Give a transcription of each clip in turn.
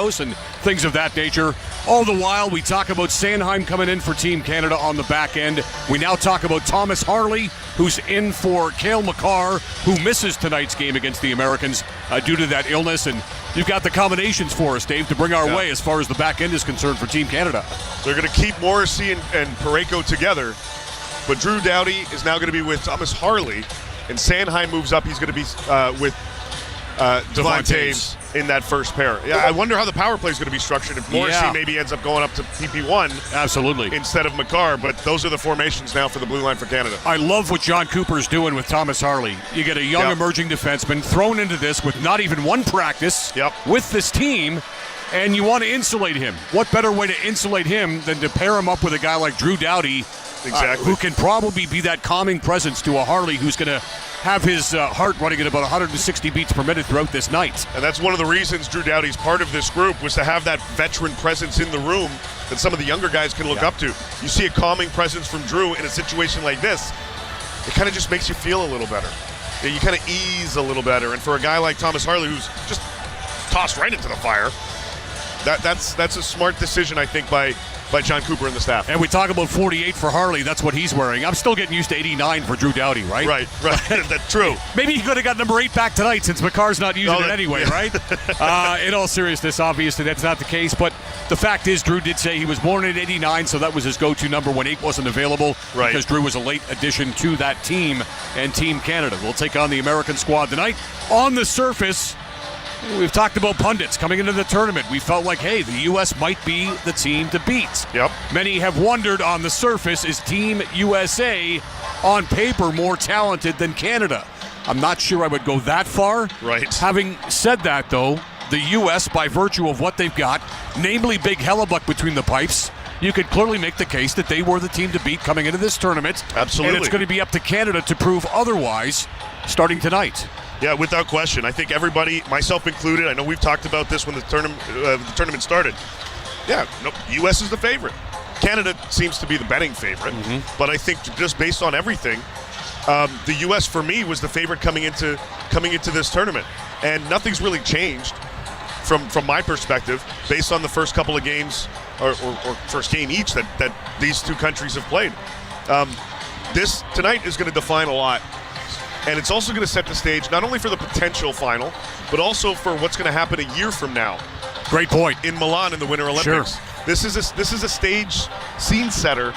house and things of that nature. All the while, we talk about Sanheim coming in for Team Canada on the back end. We now talk about Thomas Harley, who's in for Cale Makar, who misses tonight's game against the Americans due to that illness. And you've got the combinations for us, Dave, to bring our way as far as the back end is concerned for Team Canada. They're going to keep Morrissey and Parayko together, but Drew Doughty is now going to be with Thomas Harley, and Sanheim moves up. He's going to be with Devon Taves in that first pair. Yeah, I wonder how the power play is going to be structured if Morrissey maybe ends up going up to PP1 absolutely instead of Makar, but those are the formations now for the blue line for Canada. I love what John Cooper's doing with Thomas Harley. You get a young emerging defenseman thrown into this with not even one practice with this team, and you want to insulate him. What better way to insulate him than to pair him up with a guy like Drew Doughty, who can probably be that calming presence to a Harley who's going to have his heart running at about 160 beats per minute throughout this night. And that's one of the reasons Drew Doughty's part of this group, was to have that veteran presence in the room that some of the younger guys can look up to. You see a calming presence from Drew in a situation like this, it kind of just makes you feel a little better. You kind of ease a little better. And for a guy like Thomas Harley, who's just tossed right into the fire, that's a smart decision, I think, by John Cooper and the staff. And we talk about 48 for Harley. That's what he's wearing. I'm still getting used to 89 for Drew Doughty, right? Right. That's true. Maybe he could have got number 8 back tonight since Makar's not using it anyway, right? In all seriousness, obviously that's not the case. But the fact is, Drew did say he was born in 89, so that was his go-to number when 8 wasn't available. Right. Because Drew was a late addition to that team and Team Canada. We'll take on the American squad tonight. On the surface, we've talked about pundits coming into the tournament. We felt like, hey, the U.S. might be the team to beat. Yep. Many have wondered on the surface, is Team USA on paper more talented than Canada? I'm not sure I would go that far. Right. Having said that, though, the U.S., by virtue of what they've got, namely Big Hellebuck between the pipes, you could clearly make the case that they were the team to beat coming into this tournament. Absolutely. And it's going to be up to Canada to prove otherwise starting tonight. Yeah, without question. I think everybody, myself included, I know we've talked about this when the tournament started. Yeah, U.S. is the favorite. Canada seems to be the betting favorite, but I think just based on everything, the U.S. for me was the favorite coming into this tournament, and nothing's really changed from my perspective based on the first couple of games or first game each that these two countries have played. This tonight is going to define a lot. And it's also going to set the stage not only for the potential final, but also for what's going to happen a year from now. Great point. In Milan in the Winter Olympics. Sure. This is a stage scene setter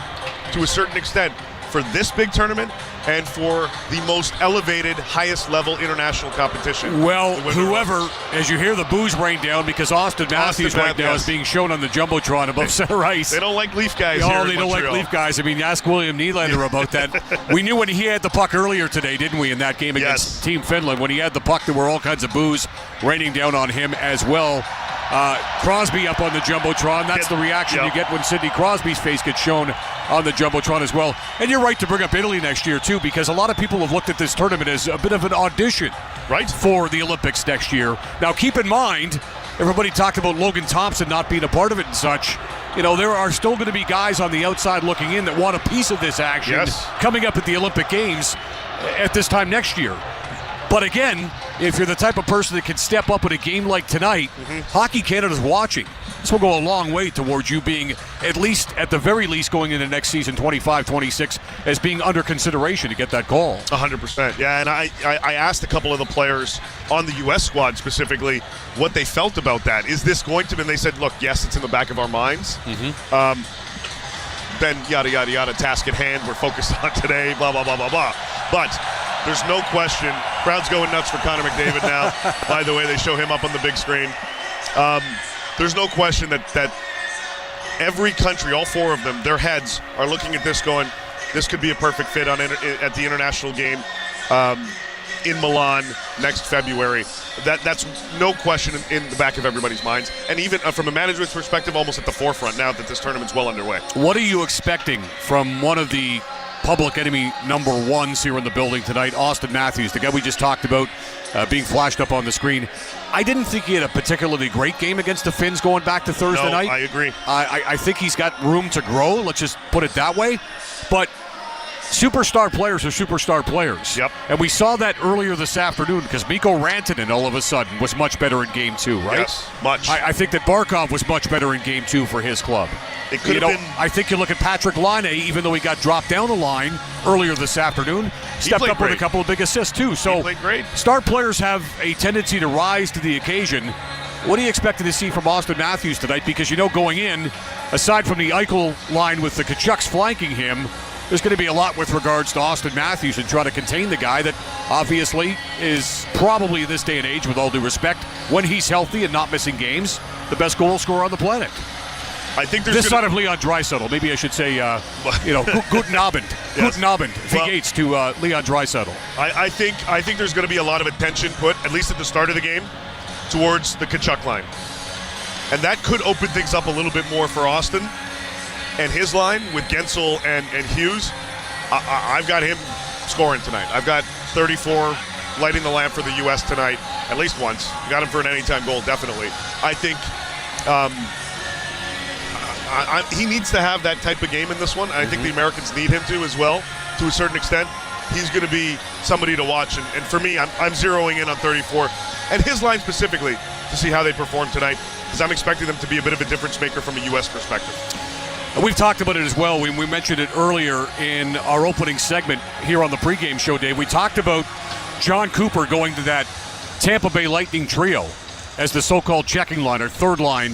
to a certain extent for this big tournament and for the most elevated, highest level international competition. Well, whoever, as you hear the booze rain down, because Austin Matthews right now is being shown on the Jumbotron above center ice. They don't like Leaf guys here they in don't Montreal. like Leaf guys. I mean, ask William Nylander about that. We knew when he had the puck earlier today, didn't we, in that game against Team Finland? When he had the puck, there were all kinds of booze raining down on him as well. Crosby up on the Jumbotron. That's the reaction you get when Sidney Crosby's face gets shown on the Jumbotron as well. And you're right to bring up Italy next year, too, because a lot of people have looked at this tournament as a bit of an audition for the Olympics next year. Now, keep in mind, everybody talked about Logan Thompson not being a part of it and such. You know, there are still going to be guys on the outside looking in that want a piece of this action coming up at the Olympic Games at this time next year. But again, if you're the type of person that can step up at a game like tonight, Hockey Canada's watching. This will go a long way towards you being, at the very least, going into next season, 25-26, as being under consideration to get that call. 100%. Yeah, and I asked a couple of the players on the U.S. squad specifically what they felt about that. Is this going to be? And they said, look, yes, it's in the back of our minds. Then yada, yada, yada, task at hand, we're focused on today, blah, blah, blah, blah, blah. But there's no question. Crowd's going nuts for Connor McDavid now. By the way, they show him up on the big screen. There's no question that every country, all four of them, their heads are looking at this going, this could be a perfect fit at the international game in Milan next February. That's no question in the back of everybody's minds. And even from a management's perspective, almost at the forefront now that this tournament's well underway. What are you expecting from one of the public enemy number ones here in the building tonight, Austin Matthews, the guy we just talked about being flashed up on the screen? I didn't think he had a particularly great game against the Finns going back to Thursday night. I agree. I think he's got room to grow, let's just put it that way. But superstar players are superstar players. Yep. And we saw that earlier this afternoon because Mikko Rantanen all of a sudden was much better in Game 2, right? Yes, much. I think that Barkov was much better in Game 2 for his club. It could have been. I think you look at Patrick Laine, even though he got dropped down the line earlier this afternoon, stepped up with a couple of big assists too. So he played great. Star players have a tendency to rise to the occasion. What are you expecting to see from Austin Matthews tonight? Because going in, aside from the Eichel line with the Kachucks flanking him, there's going to be a lot with regards to Austin Matthews and try to contain the guy that obviously is probably in this day and age, with all due respect, when he's healthy and not missing games, the best goal scorer on the planet. I think there's this side of Leon Draisaitl. Maybe I should say, guten Abend. Yes. Guten Abend. Wie geht's to Leon Draisaitl? I think there's going to be a lot of attention put, at least at the start of the game, towards the Tkachuk line. And that could open things up a little bit more for Austin and his line with Gensel and Hughes. I've got him scoring tonight. I've got 34 lighting the lamp for the U.S. tonight, at least once. Got him for an anytime goal, definitely. I think he needs to have that type of game in this one. I think the Americans need him to as well, to a certain extent. He's going to be somebody to watch. And for me, I'm zeroing in on 34. And his line specifically, to see how they perform tonight, because I'm expecting them to be a bit of a difference maker from a U.S. perspective. We've talked about it as well. We mentioned it earlier in our opening segment here on the pregame show, Dave. We talked about John Cooper going to that Tampa Bay Lightning trio as the so-called checking line or third line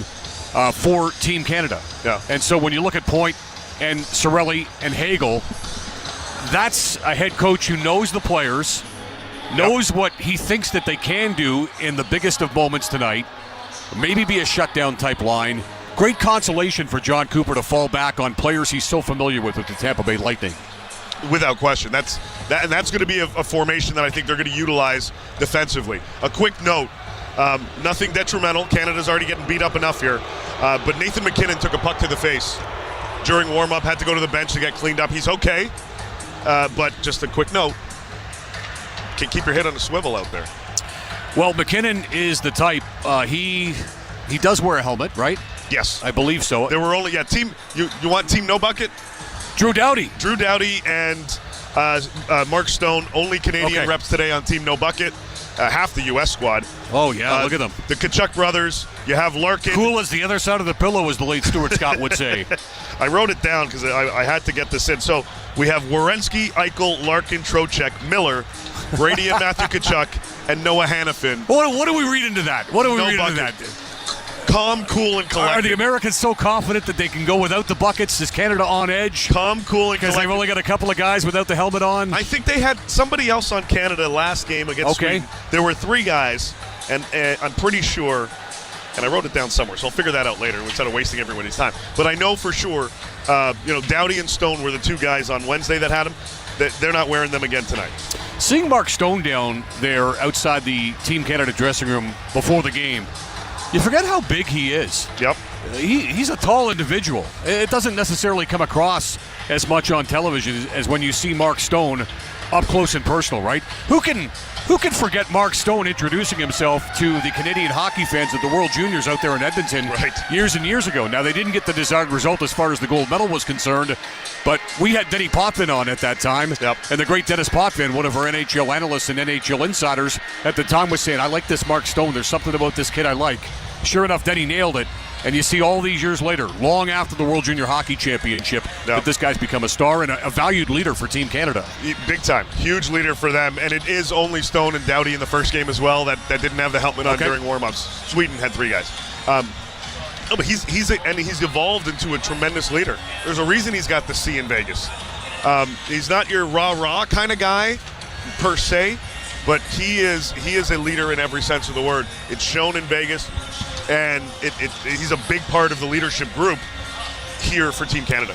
for Team Canada. Yeah. And so when you look at Point and Cirelli and Hagel, that's a head coach who knows the players, knows what he thinks that they can do in the biggest of moments tonight, maybe be a shutdown type line. Great consolation for John Cooper to fall back on players he's so familiar with the Tampa Bay Lightning. Without question. That's going to be a formation that I think they're going to utilize defensively. A quick note, nothing detrimental. Canada's already getting beat up enough here. But Nathan McKinnon took a puck to the face during warm-up, had to go to the bench to get cleaned up. He's okay, but just a quick note, can keep your head on a swivel out there. Well, McKinnon is the type. He does wear a helmet, right? Yes. I believe so. There were only, team, you want Team No Bucket? Drew Doughty and Mark Stone, only Canadian reps today on Team No Bucket. Half the U.S. squad. Oh, yeah, look at them. The Tkachuk brothers. You have Larkin. Cool as the other side of the pillow, as the late Stuart Scott would say. I wrote it down because I had to get this in. So we have Werenski, Eichel, Larkin, Trocheck, Miller, Brady and Matthew Tkachuk, and Noah Hannafin. What do we read into that? Calm, cool, and collected. Are the Americans so confident that they can go without the buckets? Is Canada on edge? Calm, cool, and collected. Because they've only got a couple of guys without the helmet on? I think they had somebody else on Canada last game against Sweden. There were 3 guys, and I'm pretty sure, and I wrote it down somewhere, so I'll figure that out later instead of wasting everybody's time. But I know for sure, Doughty and Stone were the 2 guys on Wednesday that had them. They're not wearing them again tonight. Seeing Mark Stone down there outside the Team Canada dressing room before the game, you forget how big he is. Yep. He's a tall individual. It doesn't necessarily come across as much on television as when you see Mark Stone up close and personal, right? Who can forget Mark Stone introducing himself to the Canadian hockey fans at the World Juniors out there in Edmonton years and years ago? Now, they didn't get the desired result as far as the gold medal was concerned, but we had Denny Potvin on at that time. Yep. And the great Dennis Potvin, one of our NHL analysts and NHL insiders at the time, was saying, I like this Mark Stone. There's something about this kid I like. Sure enough, Denny nailed it. And you see all these years later, long after the World Junior Hockey Championship, that this guy's become a star and a valued leader for Team Canada. Big time. Huge leader for them. And it is only Stone and Doughty in the first game as well that didn't have the helmet on during warm-ups. Sweden had 3 guys. But he's evolved into a tremendous leader. There's a reason he's got the C in Vegas. He's not your rah-rah kind of guy, per se, but he is a leader in every sense of the word. It's shown in Vegas. And he's a big part of the leadership group here for Team Canada.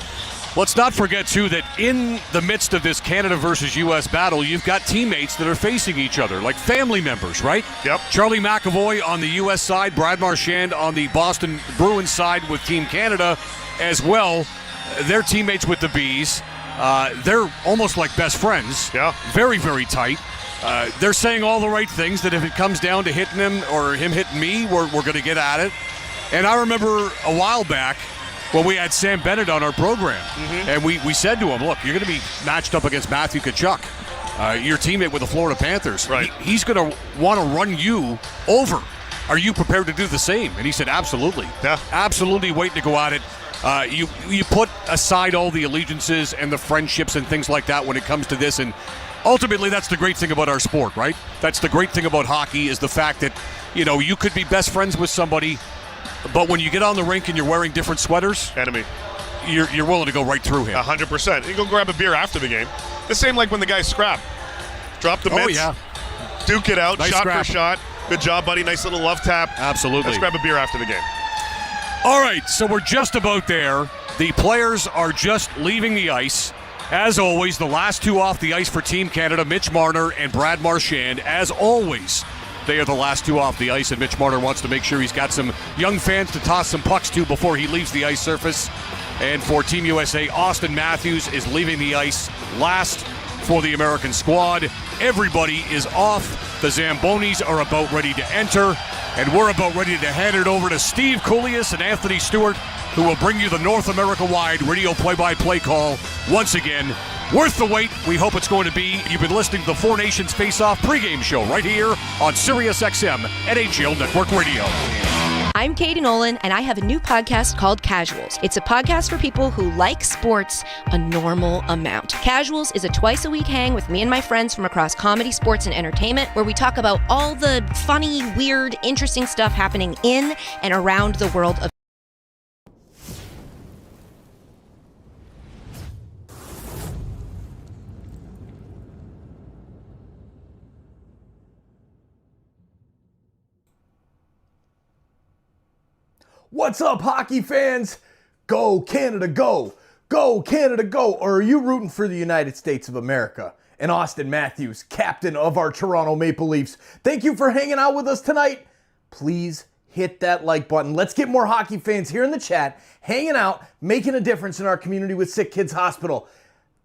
Let's not forget, too, that in the midst of this Canada versus U.S. battle, you've got teammates that are facing each other, like family members, right? Yep. Charlie McAvoy on the U.S. side, Brad Marchand on the Boston Bruins side with Team Canada as well. They're teammates with the Bees. They're almost like best friends. Yeah. Very, very tight. They're saying all the right things, that if it comes down to hitting him or him hitting me, we're going to get at it. And I remember a while back, when we had Sam Bennett on our program. And we said to him, look, you're going to be matched up against Matthew Tkachuk, your teammate with the Florida Panthers. Right. He's going to want to run you over. Are you prepared to do the same? And he said, absolutely. Yeah. Absolutely waiting to go at it. You put aside all the allegiances and the friendships and things like that when it comes to this, and ultimately that's the great thing about our sport, right? That's the great thing about hockey is the fact that, you could be best friends with somebody, but when you get on the rink and you're wearing different sweaters, Enemy. you're willing to go right through him. 100%. You go grab a beer after the game. The same like when the guys scrap. Drop the mitts. Oh, yeah. Duke it out, Nice shot scrap. for shot. Good job, buddy. Nice little love tap. Absolutely. Let's grab a beer after the game. All right, so we're just about there. The players are just leaving the ice. As always, the last two off the ice for Team Canada, Mitch Marner and Brad Marchand. As always, they are the last two off the ice, and Mitch Marner wants to make sure he's got some young fans to toss some pucks to before he leaves the ice surface. And for Team USA, Austin Matthews is leaving the ice last for the American squad. Everybody is off. The Zambonis are about ready to enter, and we're about ready to hand it over to Steve Koulias and Anthony Stewart, who will bring you the North America-wide radio play-by-play call once again. Worth the wait. We hope it's going to be. You've been listening to the Four Nations Faceoff pregame show right here on Sirius XM at HL Network Radio. I'm Katie Nolan, and I have a new podcast called Casuals. It's a podcast for people who like sports a normal amount. Casuals is a twice-a-week hang with me and my friends from across comedy, sports, and entertainment, where we talk about all the funny, weird, interesting stuff happening in and around the world of What's up, hockey fans? Go Canada, go! Go Canada, go! Or are you rooting for the United States of America? And Austin Matthews, captain of our Toronto Maple Leafs, thank you for hanging out with us tonight. Please hit that like button. Let's get more hockey fans here in the chat, hanging out, making a difference in our community with SickKids Hospital.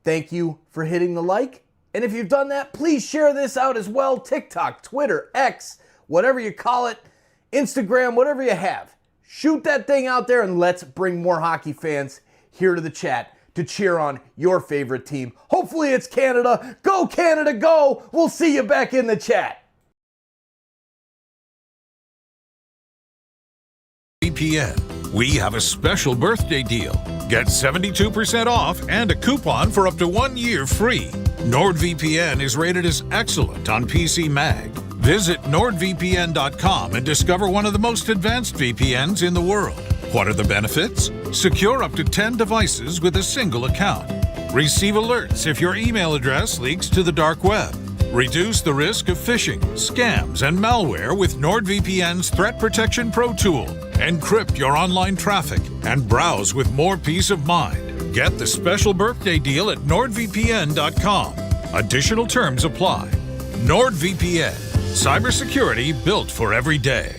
Thank you for hitting the like. And if you've done that, please share this out as well. TikTok, Twitter, X, whatever you call it, Instagram, whatever you have. Shoot that thing out there, and let's bring more hockey fans here to the chat to cheer on your favorite team. Hopefully it's Canada. Go Canada, go! We'll see you back in the chat. VPN. We have a special birthday deal. Get 72% off and a coupon for up to 1 year free. NordVPN is rated as excellent on PC Mag. Visit NordVPN.com and discover one of the most advanced VPNs in the world. What are the benefits? Secure up to 10 devices with a single account. Receive alerts if your email address leaks to the dark web. Reduce the risk of phishing, scams, and malware with NordVPN's Threat Protection Pro tool. Encrypt your online traffic and browse with more peace of mind. Get the special birthday deal at NordVPN.com. Additional terms apply. NordVPN. Cybersecurity built for every day.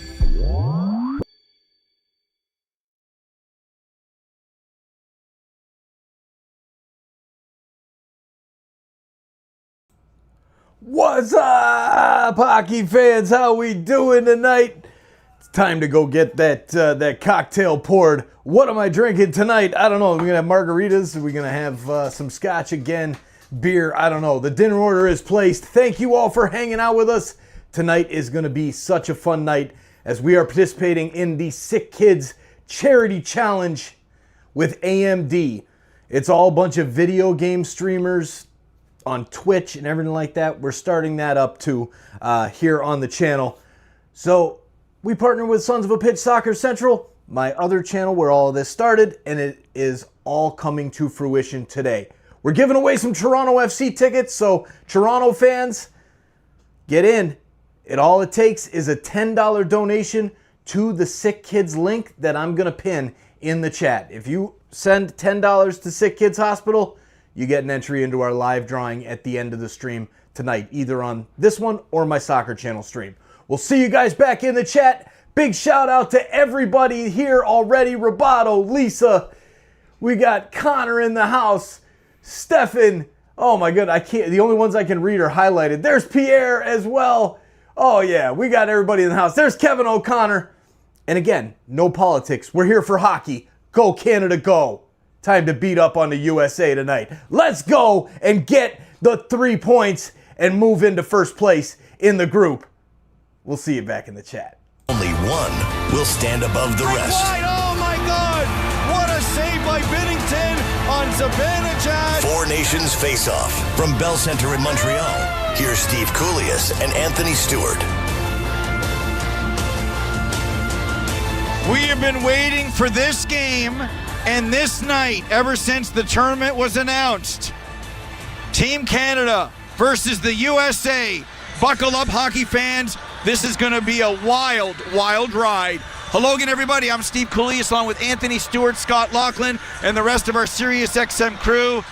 What's up, hockey fans? How we doing tonight? It's time to go get that cocktail poured. What am I drinking tonight? I don't know. We're going to have margaritas. We're going to have some scotch again. Beer. I don't know. The dinner order is placed. Thank you all for hanging out with us. Tonight is going to be such a fun night as we are participating in the SickKids Charity Challenge with AMD. It's all a bunch of video game streamers on Twitch and everything like that. We're starting that up too here on the channel. So we partner with Sons of a Pitch Soccer Central, my other channel where all of this started, and it is all coming to fruition today. We're giving away some Toronto FC tickets, so Toronto fans, get in. All it takes is a $10 donation to the SickKids link that I'm going to pin in the chat. If you send $10 to SickKids Hospital, you get an entry into our live drawing at the end of the stream tonight, either on this one or my soccer channel stream. We'll see you guys back in the chat. Big shout out to everybody here already. Roboto, Lisa, we got Connor in the house, Stefan. Oh my god, I can't. The only ones I can read are highlighted. There's Pierre as well. Oh yeah, we got everybody in the house. There's Kevin O'Connor. And again, no politics. We're here for hockey. Go Canada, go. Time to beat up on the USA tonight. Let's go and get the 3 points and move into first place in the group. We'll see you back in the chat. Only one will stand above the rest. Wide. Oh my God! What a save by Binnington on Zibanejad. Four Nations Face-Off from Bell Centre in Montreal. Here's Steve Koulias and Anthony Stewart. We have been waiting for this game and this night ever since the tournament was announced. Team Canada versus the USA. Buckle up, hockey fans. This is going to be a wild, wild ride. Hello again, everybody. I'm Steve Koulias along with Anthony Stewart, Scott Laughlin, and the rest of our SiriusXM crew.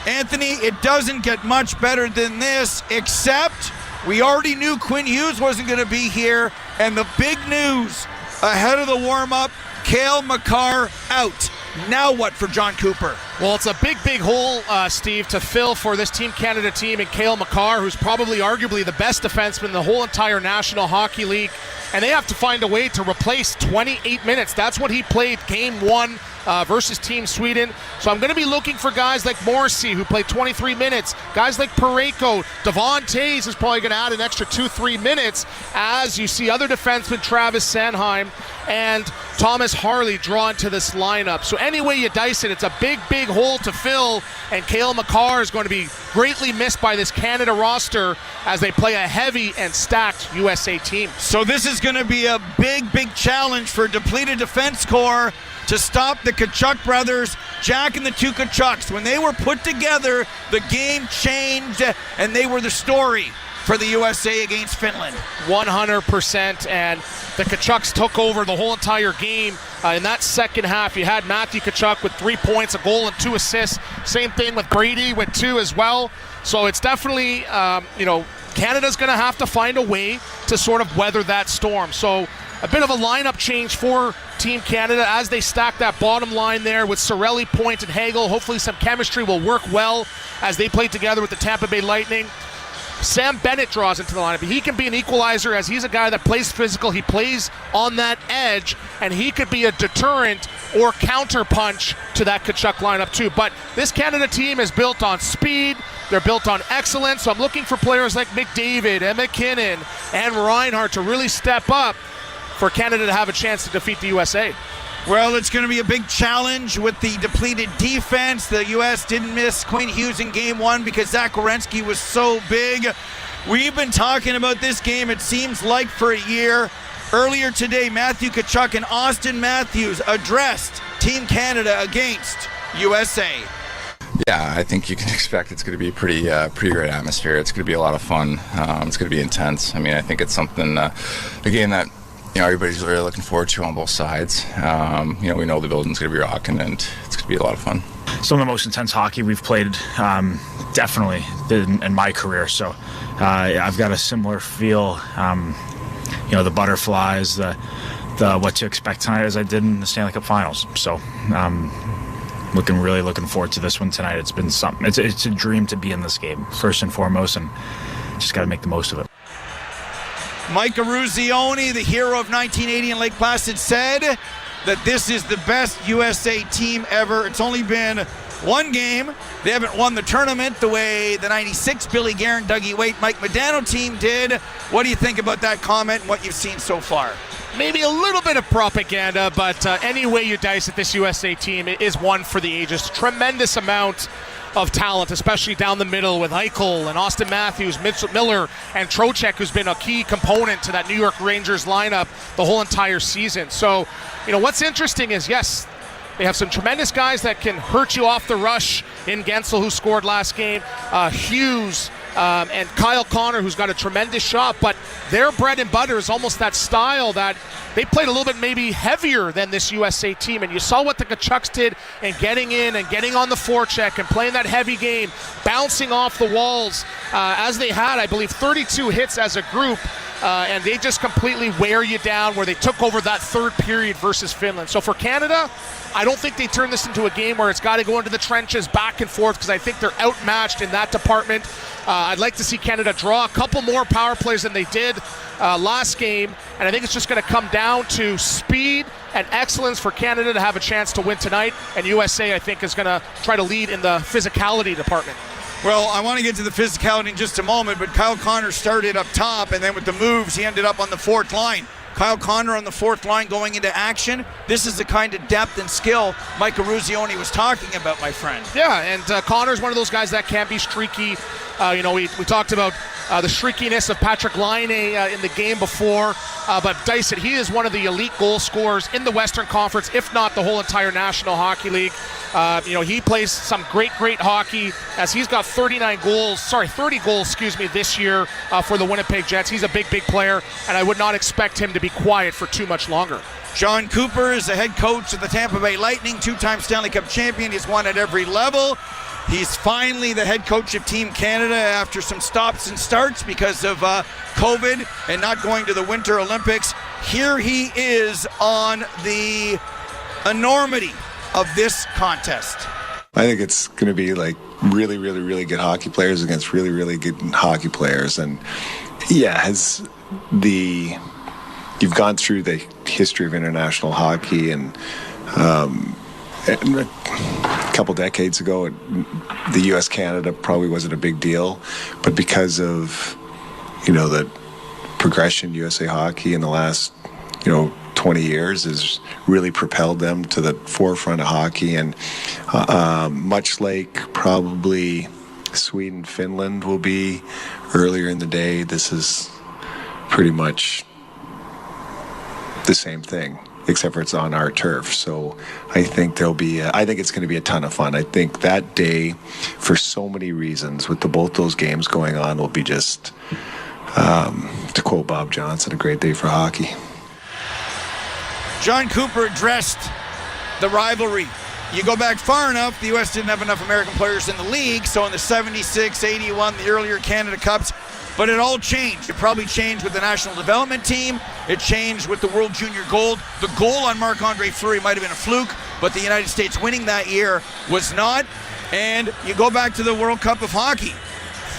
Anthony, it doesn't get much better than this, except we already knew Quinn Hughes wasn't going to be here, and the big news ahead of the warm-up, Cale Makar out. Now what for John Cooper? Well, it's a big, big hole, Steve, to fill for this Team Canada team and Cale Makar, who's probably arguably the best defenseman in the whole entire National Hockey League. And they have to find a way to replace 28 minutes. That's what he played game one versus Team Sweden. So I'm going to be looking for guys like Morrissey, who played 23 minutes. Guys like Parayko. Devon Toews is probably going to add an extra 2-3 minutes as you see other defensemen, Travis Sanheim and Thomas Harley, drawn to this lineup. So any way you dice it, it's a big, big hole to fill. And Cale Makar is going to be greatly missed by this Canada roster as they play a heavy and stacked USA team. So this is going to be a big, big challenge for a depleted defense corps to stop the Tkachuk brothers, Jack and the two Tkachuks. When they were put together, the game changed, and they were the story for the USA against Finland. 100%, and the Tkachuks took over the whole entire game. In that second half, you had Matthew Tkachuk with 3 points, a goal, and 2 assists. Same thing with Brady with 2 as well. So it's definitely, Canada's going to have to find a way to sort of weather that storm. So a bit of a lineup change for Team Canada as they stack that bottom line there with Cirelli, Point, and Hagel. Hopefully some chemistry will work well as they play together with the Tampa Bay Lightning. Sam Bennett draws into the lineup. He can be an equalizer as he's a guy that plays physical. He plays on that edge, and he could be a deterrent or counterpunch to that Tkachuk lineup too. But this Canada team is built on speed. They're built on excellence. So I'm looking for players like McDavid and McKinnon and Reinhart to really step up for Canada to have a chance to defeat the USA. Well, it's going to be a big challenge with the depleted defense. The U.S. didn't miss Quinn Hughes in game one because Zach Werenski was so big. We've been talking about this game, it seems like, for a year. Earlier today, Matthew Tkachuk and Austin Matthews addressed Team Canada against USA. Yeah, I think you can expect it's going to be a pretty great atmosphere. It's going to be a lot of fun. It's going to be intense. I mean, I think it's something, a game that everybody's really looking forward to on both sides. We know the building's going to be rocking, and it's going to be a lot of fun. Some of the most intense hockey we've played, definitely, in my career. So I've got a similar feel, the butterflies, the what to expect tonight as I did in the Stanley Cup Finals. So looking forward to this one tonight. It's been something. It's a dream to be in this game, first and foremost, and just got to make the most of it. Mike Eruzione, the hero of 1980 in Lake Placid, said that this is the best USA team ever. It's only been one game. They haven't won the tournament the way the 96 Billy Guerin, Dougie Waite, Mike Modano team did. What do you think about that comment and what you've seen so far? Maybe a little bit of propaganda, but any way you dice it, this USA team is one for the ages. Tremendous amount of talent, especially down the middle with Eichel and Austin Matthews, Mitchell Miller, and Trocheck, who's been a key component to that New York Rangers lineup the whole entire season. So, what's interesting is, yes, they have some tremendous guys that can hurt you off the rush in Gensel, who scored last game, Hughes, and Kyle Connor, who's got a tremendous shot, but their bread and butter is almost that style that they played a little bit maybe heavier than this USA team, and you saw what the Tkachuks did in getting in and getting on the forecheck and playing that heavy game, bouncing off the walls, as they had, I believe, 32 hits as a group, and they just completely wear you down where they took over that third period versus Finland. So for Canada, I don't think they turn this into a game where it's got to go into the trenches back and forth because I think they're outmatched in that department. I'd like to see Canada draw a couple more power plays than they did last game, and I think it's just going to come down to speed and excellence for Canada to have a chance to win tonight. And USA, I think, is going to try to lead in the physicality department. Well, I want to get to the physicality in just a moment, but Kyle Connor started up top, and then with the moves, he ended up on the fourth line. Kyle Connor on the fourth line going into action. This is the kind of depth and skill Mike Eruzione was talking about, my friend. Yeah, and Connor's one of those guys that can be streaky. We talked about the streakiness of Patrick Laine in the game before, but Dyson, he is one of the elite goal scorers in the Western Conference, if not the whole entire National Hockey League. He plays some great hockey, as he's got 30 goals, this year for the Winnipeg Jets. He's a big player, and I would not expect him to be quiet for too much longer. John Cooper is the head coach of the Tampa Bay Lightning, two-time Stanley Cup champion. He's won at every level. He's finally the head coach of Team Canada after some stops and starts because of COVID and not going to the Winter Olympics. Here he is on the enormity of this contest. I think it's going to be like really good hockey players against really good hockey players. And yeah, you've gone through the history of international hockey, and a couple decades ago, the U.S.-Canada probably wasn't a big deal, but because of, the progression USA Hockey in the last, 20 years has really propelled them to the forefront of hockey. And much like probably Sweden, Finland will be earlier in the day, this is pretty much the same thing, except for it's on our turf. So I think I think it's going to be a ton of fun. I think that day, for so many reasons, with both those games going on, will be just, to quote Bob Johnson, a great day for hockey. John Cooper addressed the rivalry. You go back far enough, the U.S. didn't have enough American players in the league, so in the 76, 81, the earlier Canada Cups, but it all changed. It probably changed with the National Development Team. It changed with the World Junior Gold. The goal on Marc-Andre Fleury might have been a fluke, but the United States winning that year was not. And you go back to the World Cup of Hockey.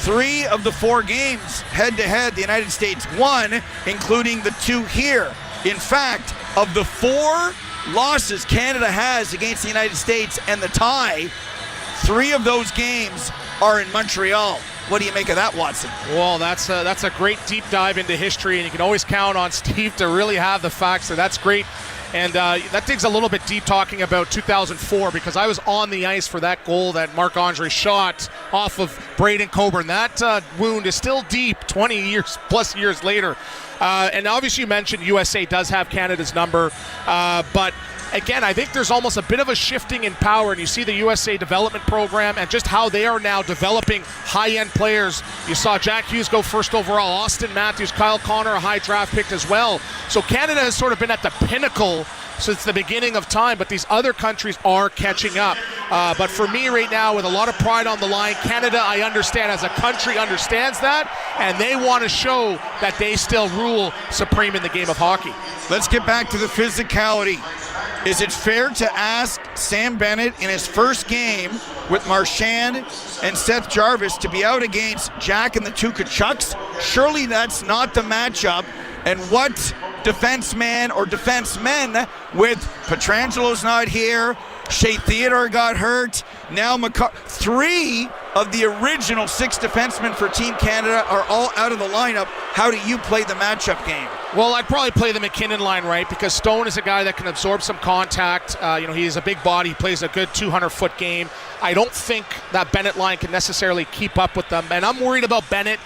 3 of the 4 games head-to-head, the United States won, including the 2 here. In fact, of the 4 losses Canada has against the United States and the tie, 3 of those games are in Montreal. What do you make of that, Watson? Well, that's a great deep dive into history, and you can always count on Steve to really have the facts, so that's great. And that digs a little bit deep talking about 2004, because I was on the ice for that goal that Marc-Andre shot off of Braden Coburn. That wound is still deep 20 plus years later. And obviously you mentioned USA does have Canada's number, but again, I think there's almost a bit of a shifting in power, and you see the USA development program and just how they are now developing high-end players. You saw Jack Hughes go first overall, Austin Matthews, Kyle Connor, a high draft pick as well. So Canada has sort of been at the pinnacle since the beginning of time, but these other countries are catching up. But for me right now, with a lot of pride on the line, Canada, I understand as a country, understands that, and they want to show that they still rule supreme in the game of hockey. Let's get back to the physicality. Is it fair to ask Sam Bennett in his first game with Marchand and Seth Jarvis to be out against Jack and the 2 Kachucks? Surely that's not the matchup. And what defenseman or defensemen with Petrangelo's not here, Shea Theodore got hurt, now 3 of the original 6 defensemen for Team Canada are all out of the lineup. How do you play the matchup game? Well, I'd probably play the McKinnon line, right? Because Stone is a guy that can absorb some contact. He's a big body. He plays a good 200-foot game. I don't think that Bennett line can necessarily keep up with them. And I'm worried about Bennett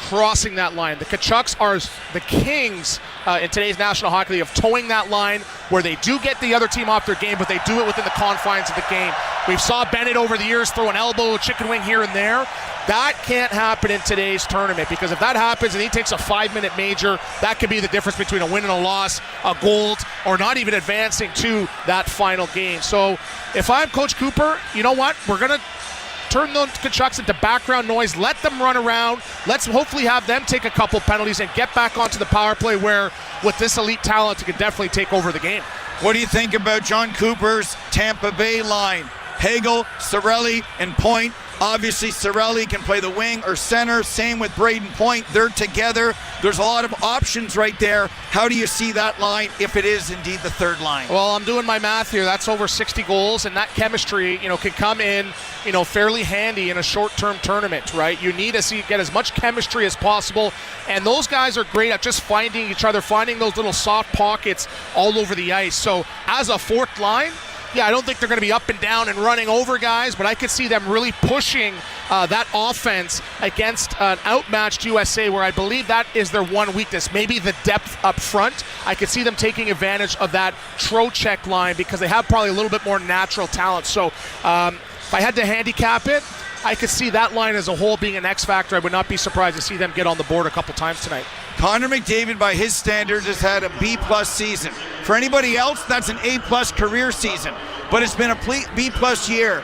crossing that line. The Kachucks are the kings in today's National Hockey League of towing that line, where they do get the other team off their game, but they do it within the confines of the game. We've saw Bennett over the years throw an elbow, a chicken wing here and there. That can't happen in today's tournament, because if that happens and he takes a 5-minute major, that could be the difference between a win and a loss, a gold, or not even advancing to that final game. So if I'm Coach Cooper, you know what? We're going to turn those Kachucks into background noise, let them run around, let's hopefully have them take a couple penalties and get back onto the power play, where with this elite talent, you can definitely take over the game. What do you think about John Cooper's Tampa Bay line? Hagel, Cirelli, and Point. Obviously, Cirelli can play the wing or center. Same with Braden Point. They're together. There's a lot of options right there. How do you see that line if it is indeed the third line? Well, I'm doing my math here. That's over 60 goals, and that chemistry, can come in, fairly handy in a short-term tournament, right? You need to get as much chemistry as possible, and those guys are great at just finding each other, finding those little soft pockets all over the ice. So as a fourth line, yeah, I don't think they're going to be up and down and running over guys, but I could see them really pushing that offense against an outmatched USA, where I believe that is their one weakness. Maybe the depth up front. I could see them taking advantage of that Trocheck line because they have probably a little bit more natural talent. So if I had to handicap it, I could see that line as a whole being an X factor. I would not be surprised to see them get on the board a couple times tonight. Connor McDavid, by his standards, has had a B-plus season. For anybody else, that's an A-plus career season. But it's been a B-plus year.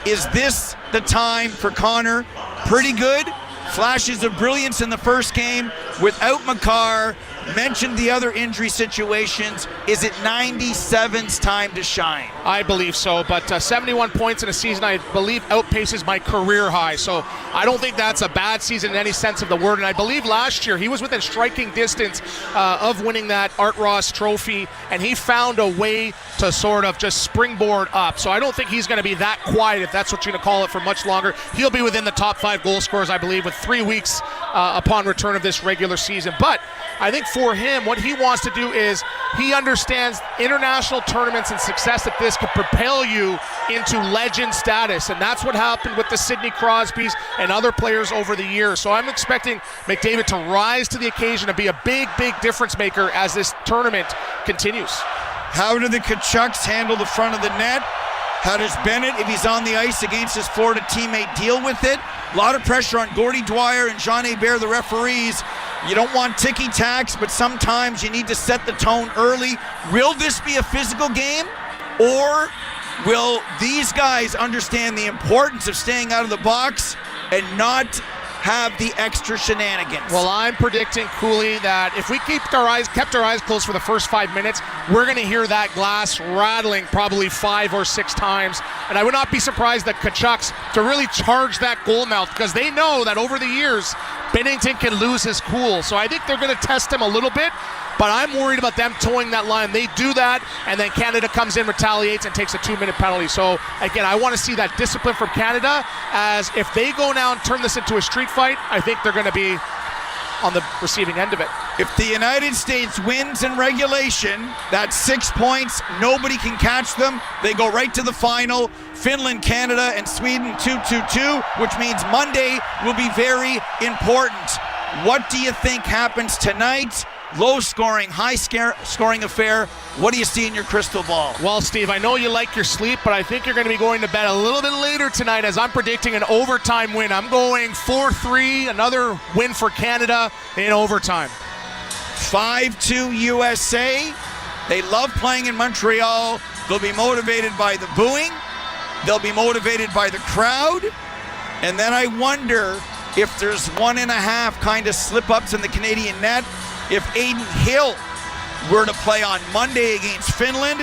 Is this the time for Connor? Pretty good. Flashes of brilliance in the first game. Without Makar, mentioned the other injury situations. Is it 97's time to shine? I believe so, but 71 points in a season, I believe, outpaces my career high. So I don't think that's a bad season in any sense of the word. And I believe last year he was within striking distance of winning that Art Ross trophy, and he found a way to sort of just springboard up. So I don't think he's going to be that quiet, if that's what you're going to call it, for much longer. He'll be within the top 5 goal scorers, I believe, with 3 weeks upon return of this regular season. But I think for him, what he wants to do is he understands international tournaments and success at this can propel you into legend status, and that's what happened with the Sidney Crosbys and other players over the years. So I'm expecting McDavid to rise to the occasion and be a big, big difference maker as this tournament continues. How do the Tkachuks handle the front of the net? How does Bennett, if he's on the ice against his Florida teammate, deal with it? A lot of pressure on Gordie Dwyer and Jean Hebert, the referees. You don't want ticky-tacks, but sometimes you need to set the tone early. Will this be a physical game? Or will these guys understand the importance of staying out of the box and not have the extra shenanigans? Well, I'm predicting, Cooley, that if we kept our eyes closed for the first 5 minutes, we're going to hear that glass rattling probably 5 or 6 times. And I would not be surprised that Tkachuks to really charge that goal mouth, because they know that over the years, Bennington can lose his cool. So I think they're going to test him a little bit, but I'm worried about them towing that line. They do that, and then Canada comes in, retaliates, and takes a 2-minute penalty. So, again, I want to see that discipline from Canada, as if they go now and turn this into a street fight, I think they're going to be on the receiving end of it. If the United States wins in regulation, that's 6 points. Nobody can catch them. They go right to the final. Finland, Canada, and Sweden 2-2-2, which means Monday will be very important. What do you think happens tonight? Low-scoring, high-scoring affair. What do you see in your crystal ball? Well, Steve, I know you like your sleep, but I think you're going to be going to bed a little bit later tonight, as I'm predicting an overtime win. I'm going 4-3, another win for Canada in overtime. 5-2 USA. They love playing in Montreal. They'll be motivated by the booing. They'll be motivated by the crowd. And then I wonder if there's 1.5 kind of slip-ups in the Canadian net. If Aiden Hill were to play on Monday against Finland,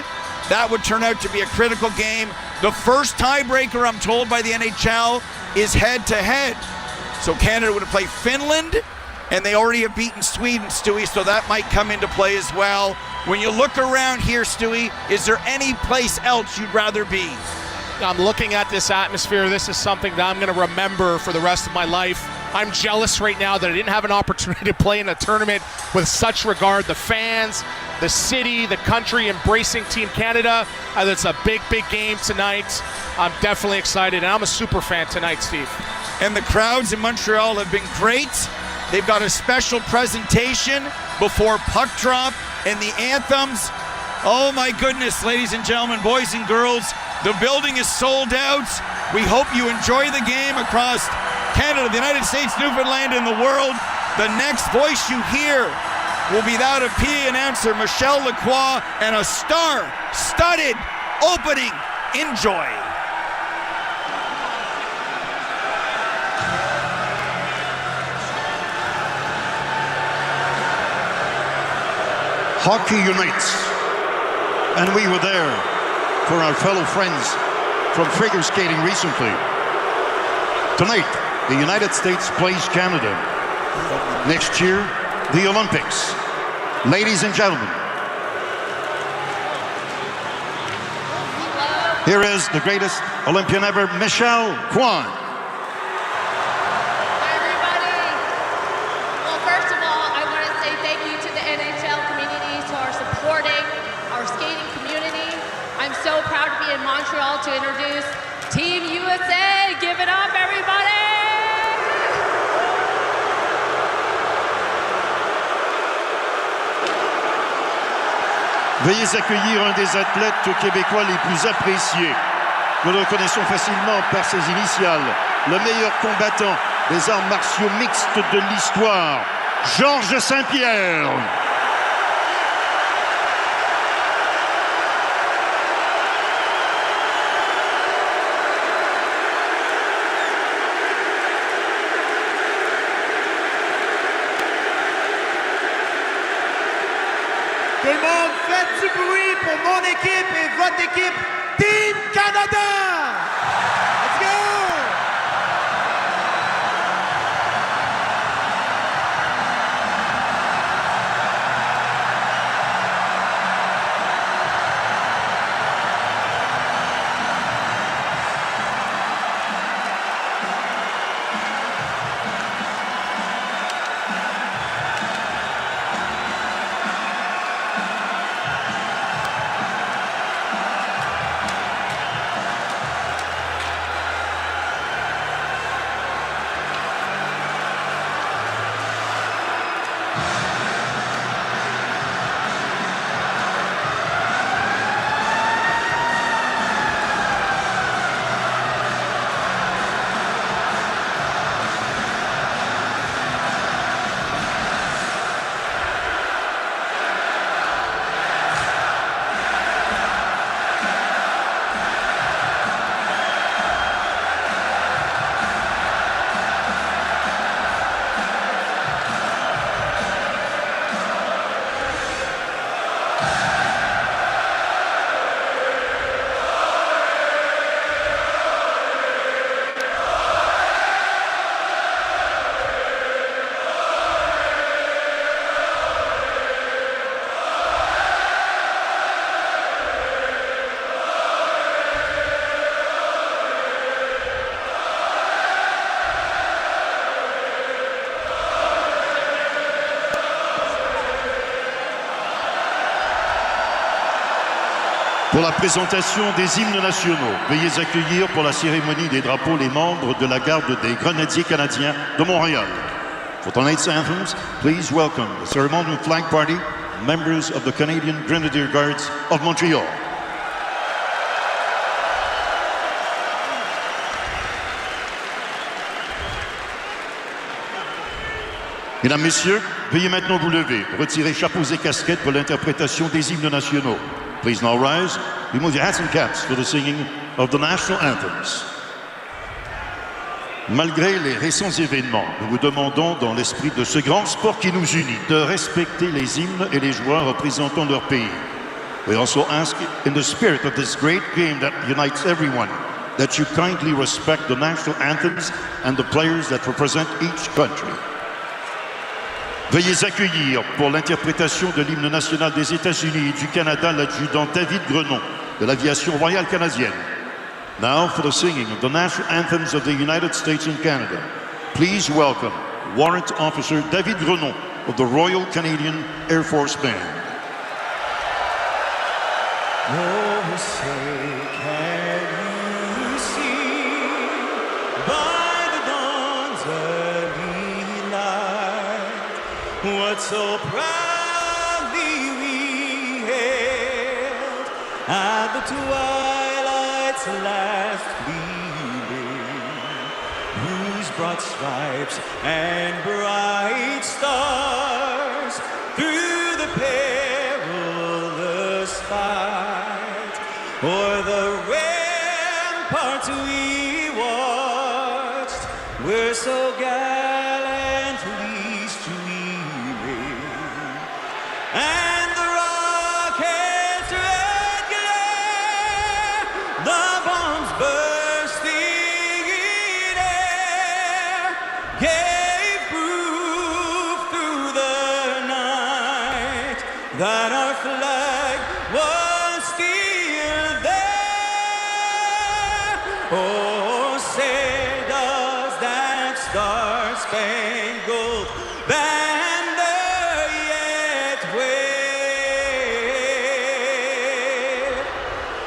that would turn out to be a critical game. The first tiebreaker, I'm told by the NHL, is head-to-head. So Canada would play Finland, and they already have beaten Sweden, Stewie, so that might come into play as well. When you look around here, Stewie, is there any place else you'd rather be? I'm looking at this atmosphere. This is something that I'm going to remember for the rest of my life. I'm jealous right now that I didn't have an opportunity to play in a tournament with such regard. The fans, the city, the country embracing Team Canada. It's a big, big game tonight. I'm definitely excited, and I'm a super fan tonight, Steve. And the crowds in Montreal have been great. They've got a special presentation before puck drop and the anthems. Oh my goodness, ladies and gentlemen, boys and girls, the building is sold out. We hope you enjoy the game across Canada, the United States, Newfoundland, and the world. The next voice you hear will be that of PA announcer Michelle Lacroix, and a star-studded opening. Enjoy. Hockey unites, and we were there for our fellow friends from figure skating recently. Tonight, the United States plays Canada. Next year, the Olympics. Ladies and gentlemen, here is the greatest Olympian ever, Michelle Kwan. Hi, everybody. Well, first of all, I want to say thank you to the NHL community who are supporting our skating community. I'm so proud to be in Montreal to introduce Team USA. Give it up, everybody! Veuillez accueillir un des athlètes québécois les plus appréciés. Nous le reconnaissons facilement par ses initiales. Le meilleur combattant des arts martiaux mixtes de l'histoire, Georges Saint-Pierre. Tout le monde, faites du bruit pour mon équipe et votre équipe, Team Canada! Let's go! Pour la présentation des hymnes nationaux, veuillez accueillir pour la cérémonie des drapeaux les membres de la garde des grenadiers canadiens de Montréal. For tonight's anthems, please welcome the ceremonial flag party, members of the Canadian Grenadier Guards of Montreal. Mesdames, Messieurs, veuillez maintenant vous lever, retirer chapeaux et casquettes pour l'interprétation des hymnes nationaux. Please now rise, remove your hats and caps for the singing of the national anthems. Malgré les récents événements, nous vous demandons, dans l'esprit de ce grand sport qui nous unit, de respecter les hymnes et les joueurs représentant leur pays. We also ask, in the spirit of this great game that unites everyone, that you kindly respect the national anthems and the players that represent each country. Veuillez accueillir pour l'interprétation de l'hymne national des États-Unis et du Canada l'adjudant David Grenon de l'aviation royale canadienne. Now for the singing of the national anthems of the United States and Canada, please welcome Warrant Officer David Grenon of the Royal Canadian Air Force Band. Oh, say can you see by the dawn's early light what so proudly we hailed at the twilight's last gleaming, whose broad stripes and bright stars through the perilous fight o'er the ramparts we watched were so gallantly streaming, and the rocket's red glare, the bombs bursting in air, Oh, say does that star-spangled banner yet wave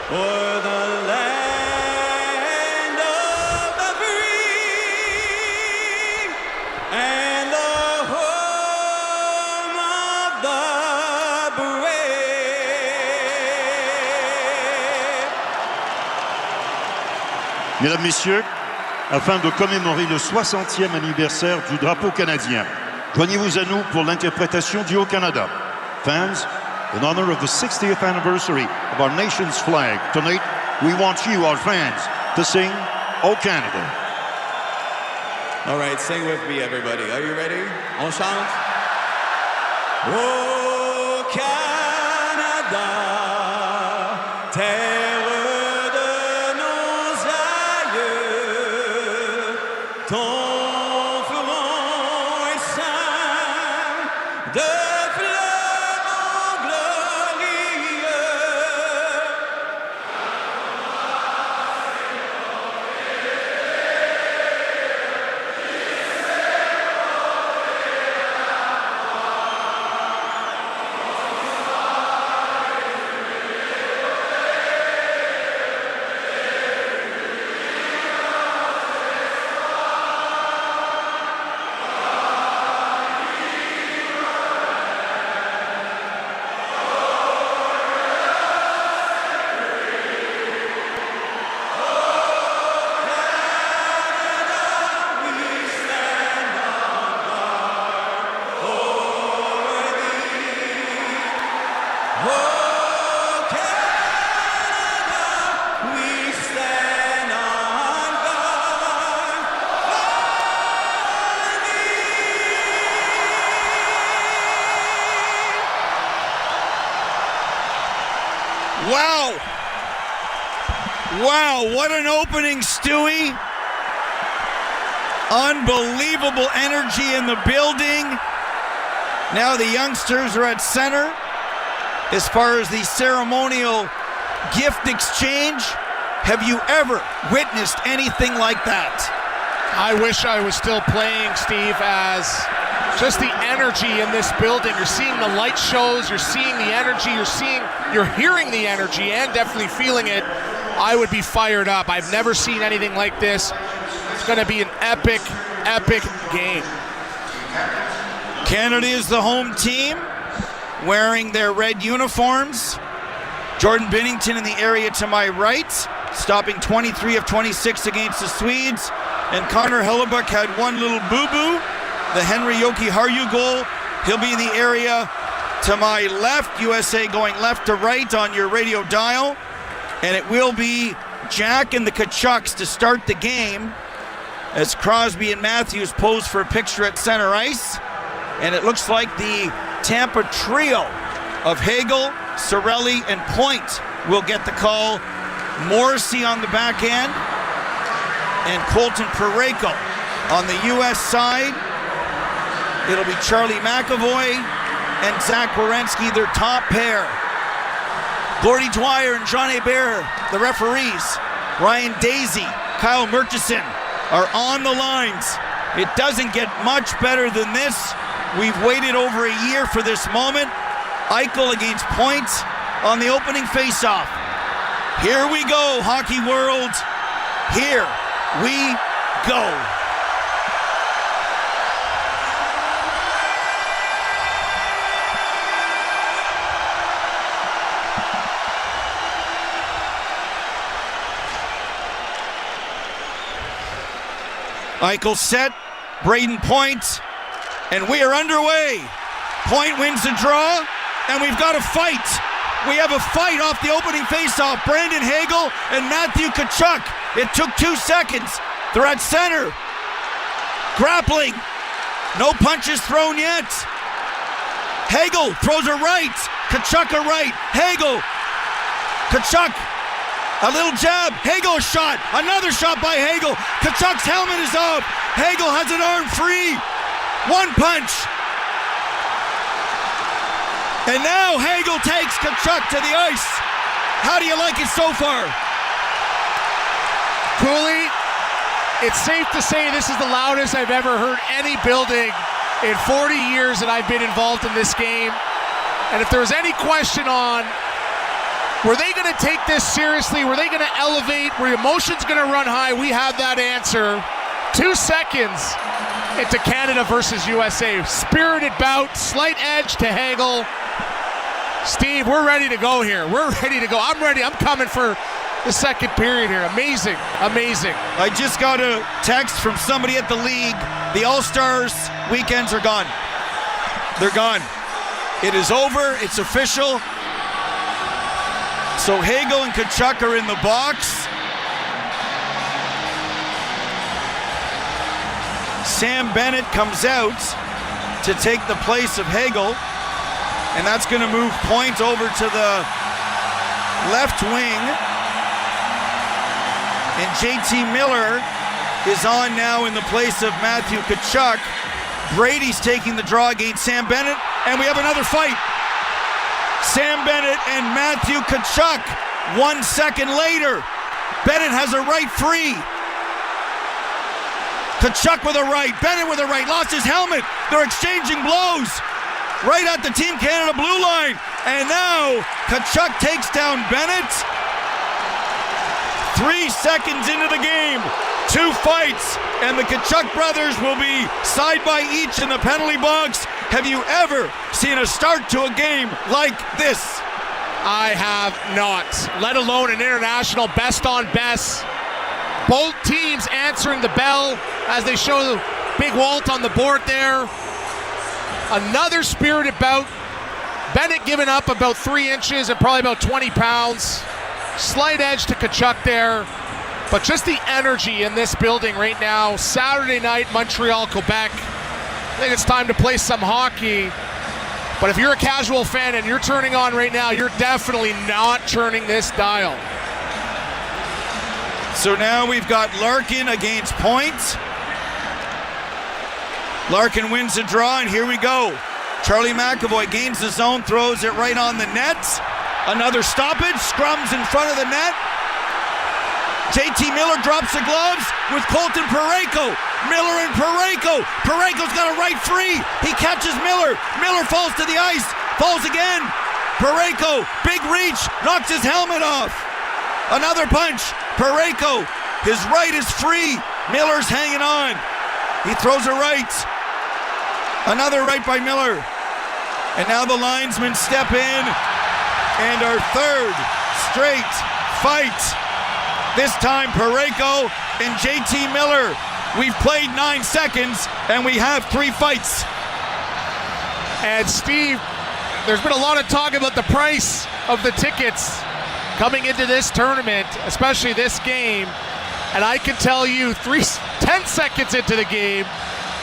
o'er the land of the free and the home of the brave. Mesdames, Messieurs, afin de commémorer le 60e anniversaire du drapeau canadien, joignez-vous à nous pour l'interprétation du Haut-Canada. Fans, in honor of the 60th anniversary of our nation's flag, tonight we want you, our fans, to sing O Canada. All right, sing with me, everybody. Are you ready? On chante. Oh Canada, terre de nos aïeux, ton front est ceint de fleurs glorieux. Wow. Wow, what an opening, Stewie. Unbelievable energy in the building. Now the youngsters are at center. As far as the ceremonial gift exchange, have you ever witnessed anything like that? I wish I was still playing, Steve, as just the energy in this building. You're seeing the light shows, you're seeing the energy, you're hearing the energy and definitely feeling it. I would be fired up. I've never seen anything like this. It's going to be an epic, epic game. Canada is the home team, wearing their red uniforms. Jordan Binnington in the area to my right, stopping 23 of 26 against the Swedes. And Connor Hellebuck had one little boo-boo, the Henry Jokiharju goal. He'll be in the area to my left, USA going left to right on your radio dial. And it will be Jack and the Kachucks to start the game as Crosby and Matthews pose for a picture at center ice. And it looks like the Tampa trio of Hagel, Cirelli, and Point will get the call. Morrissey on the back end and Colton Parayko on the U.S. side. It'll be Charlie McAvoy and Zach Werenski, their top pair. Gordie Dwyer and John Hebert, the referees. Ryan Daisy, Kyle Murchison are on the lines. It doesn't get much better than this. We've waited over a year for this moment. Eichel against Point on the opening faceoff. Here we go, hockey world. Here we go. Eichel set, Braden Point, and we are underway. Point wins the draw, and we've got a fight. We have a fight off the opening faceoff. Brandon Hagel and Matthew Tkachuk. It took 2 seconds. They're at center. Grappling. No punches thrown yet. Hagel throws a right. Tkachuk a right. Hagel. Tkachuk. A little jab. Hagel shot. Another shot by Hagel. Tkachuk's helmet is up. Hagel has an arm free. One punch. And now Hagel takes Tkachuk to the ice. How do you like it so far? Cooley, it's safe to say this is the loudest I've ever heard any building in 40 years that I've been involved in this game. And if there was any question on, were they going to take this seriously? Were they going to elevate? Were emotions going to run high? We have that answer. 2 seconds into Canada versus USA. Spirited bout, slight edge to Hagel. Steve, we're ready to go here. We're ready to go. I'm ready. I'm coming for the second period here. Amazing. Amazing. I just got a text from somebody at the league. The All-Stars weekends are gone. They're gone. It is over. It's official. So Hagel and Tkachuk are in the box. Sam Bennett comes out to take the place of Hagel, and that's going to move Point over to the left wing. And JT Miller is on now in the place of Matthew Tkachuk. Brady's taking the draw against Sam Bennett, and we have another fight. Sam Bennett and Matthew Tkachuk. 1 second later, Bennett has a right free. Tkachuk with a right, Bennett with a right, lost his helmet. They're exchanging blows right at the Team Canada blue line. And now Tkachuk takes down Bennett. 3 seconds into the game, 2 fights, and the Tkachuk brothers will be side by each in the penalty box. Have you ever seen a start to a game like this? I have not, let alone an international best on best. Both teams answering the bell as they show Big Walt on the board there. Another spirited bout. Bennett giving up about 3 inches and probably about 20 pounds. Slight edge to Tkachuk there. But just the energy in this building right now. Saturday night, Montreal, Quebec. I think it's time to play some hockey. But if you're a casual fan and you're turning on right now, you're definitely not turning this dial. So now we've got Larkin against Point. Larkin wins the draw, and here we go. Charlie McAvoy gains the zone, throws it right on the net. Another stoppage, scrums in front of the net. JT Miller drops the gloves with Colton Parayko. Miller and Parayko. Parayko's got a right free. He catches Miller. Miller falls to the ice. Falls again. Parayko, big reach, knocks his helmet off. Another punch. Parayko, his right is free. Miller's hanging on. He throws a right. Another right by Miller. And now the linesmen step in. And our third straight fight. This time Parayko and JT Miller. We've played 9 seconds and we have 3 fights. And Steve, there's been a lot of talk about the price of the tickets coming into this tournament, especially this game. And I can tell you 10 seconds into the game,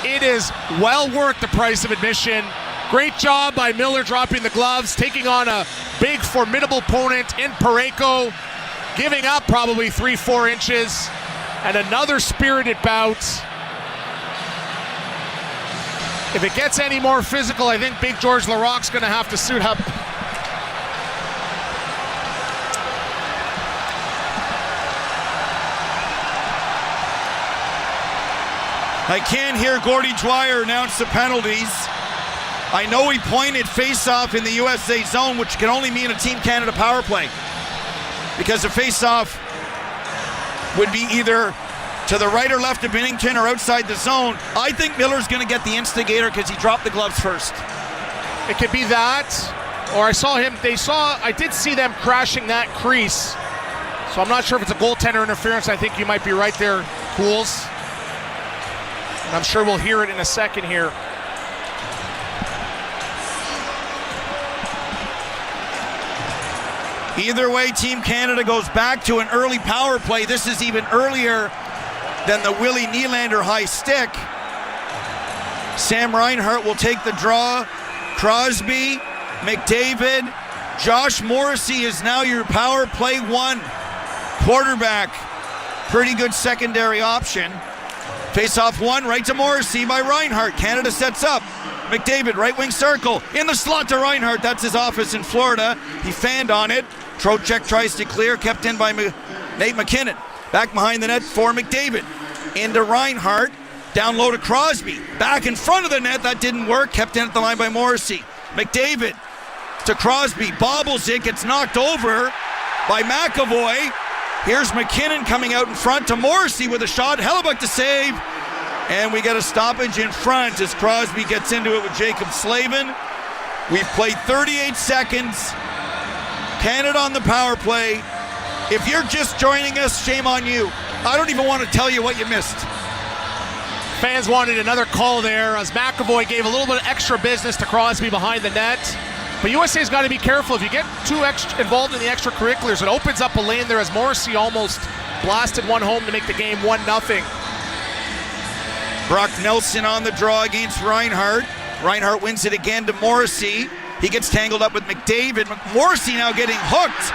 it is well worth the price of admission. Great job by Miller dropping the gloves, taking on a big, formidable opponent in Parayko, giving up probably 3-4 inches, and another spirited bout. If it gets any more physical, I think Big George Larocque's going to have to suit up. I can't hear Gordie Dwyer announce the penalties. I know he pointed face-off in the USA zone, which can only mean a Team Canada power play. Because the face-off would be either to the right or left of Binnington or outside the zone. I think Miller's going to get the instigator because he dropped the gloves first. It could be that, or I did see them crashing that crease. So I'm not sure if it's a goaltender interference. I think you might be right there, Cools. And I'm sure we'll hear it in a second here. Either way, Team Canada goes back to an early power play. This is even earlier than the Willie Nylander high stick. Sam Reinhart will take the draw. Crosby, McDavid, Josh Morrissey is now your power play 1 quarterback. Pretty good secondary option. Face-off 1, right to Morrissey by Reinhart. Canada sets up. McDavid, right wing circle. In the slot to Reinhart. That's his office in Florida. He fanned on it. Trocheck tries to clear, kept in by Nate McKinnon. Back behind the net for McDavid. Into Reinhart. Down low to Crosby. Back in front of the net. That didn't work. Kept in at the line by Morrissey. McDavid to Crosby. Bobbles it. Gets knocked over by McAvoy. Here's McKinnon coming out in front to Morrissey with a shot. Hellebuck to save. And we get a stoppage in front as Crosby gets into it with Jacob Slavin. We've played 38 seconds. Canada on the power play. If you're just joining us, shame on you. I don't even want to tell you what you missed. Fans wanted another call there as McAvoy gave a little bit of extra business to Crosby behind the net. But USA's got to be careful. If you get too involved in the extracurriculars, it opens up a lane there as Morrissey almost blasted one home to make the game 1-0. Brock Nelson on the draw against Reinhart. Reinhart wins it again to Morrissey. He gets tangled up with McDavid. Morrissey now getting hooked.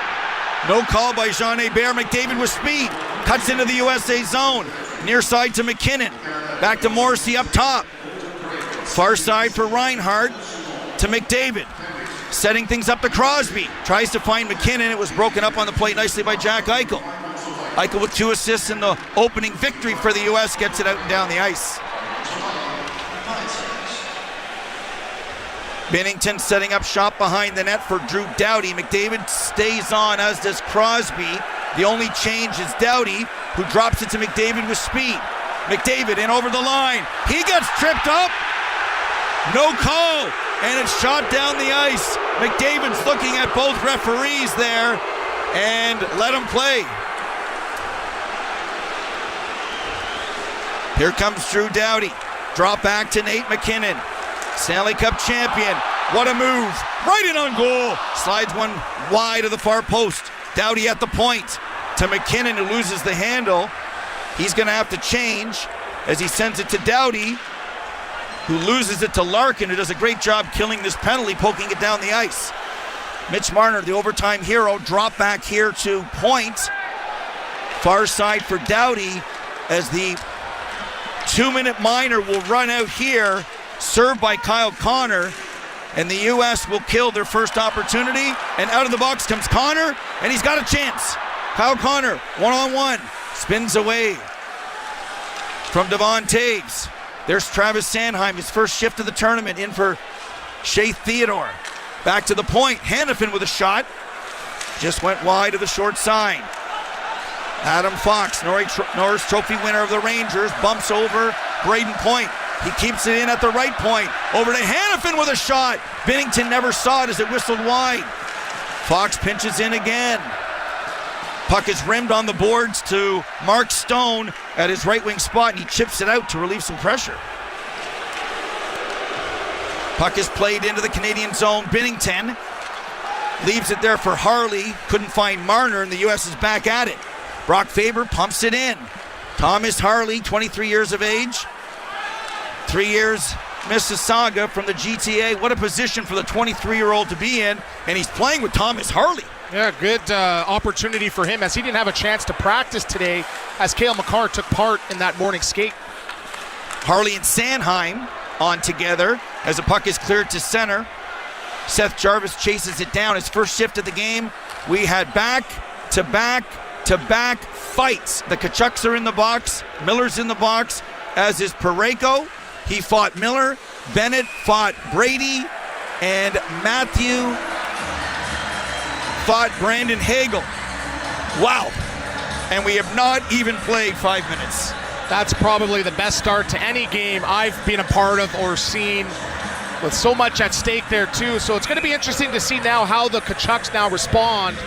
No call by Jean Hébert. McDavid with speed. Cuts into the USA zone. Near side to McKinnon. Back to Morrissey up top. Far side for Reinhart to McDavid. Setting things up to Crosby. Tries to find McKinnon. It was broken up on the plate nicely by Jack Eichel. Eichel with 2 assists in the opening victory for the U.S. gets it out and down the ice. Binnington setting up shop behind the net for Drew Doughty. McDavid stays on, as does Crosby. The only change is Doughty, who drops it to McDavid with speed. McDavid in over the line. He gets tripped up. No call. And it's shot down the ice. McDavid's looking at both referees there and let him play. Here comes Drew Doughty. Drop back to Nate McKinnon. Stanley Cup champion. What a move. Right in on goal. Slides one wide of the far post. Doughty at the point to McKinnon, who loses the handle. He's going to have to change as he sends it to Doughty, who loses it to Larkin, who does a great job killing this penalty, poking it down the ice. Mitch Marner, the overtime hero, drop back here to point. Far side for Doughty as the 2-minute minor will run out here, served by Kyle Connor, and the U.S. will kill their first opportunity. And out of the box comes Connor, and he's got a chance. Kyle Connor, one-on-one, spins away from Devon Taves. There's Travis Sanheim, his first shift of the tournament, in for Shea Theodore. Back to the point, Hannafin with a shot. Just went wide of the short side. Adam Fox, Norris Trophy winner of the Rangers, bumps over Braden Point. He keeps it in at the right point. Over to Hannafin with a shot. Binnington never saw it as it whistled wide. Fox pinches in again. Puck is rimmed on the boards to Mark Stone at his right wing spot, and he chips it out to relieve some pressure. Puck is played into the Canadian zone. Binnington leaves it there for Harley. Couldn't find Marner, and the U.S. is back at it. Brock Faber pumps it in. Thomas Harley, 23 years of age. 3 years Mississauga from the GTA. What a position for the 23-year-old to be in, and he's playing with Thomas Harley. Yeah, good opportunity for him as he didn't have a chance to practice today as Cale Makar took part in that morning skate. Harley and Sanheim on together as the puck is cleared to center. Seth Jarvis chases it down. His first shift of the game. We had back-to-back fights. The Kachucks are in the box. Miller's in the box, as is Parayko. He fought Miller. Bennett fought Brady. And Matthew fought Brandon Hagel. Wow. And we have not even played 5 minutes. That's probably the best start to any game I've been a part of or seen, with so much at stake there too. So it's going to be interesting to see now how the Kachucks now respond.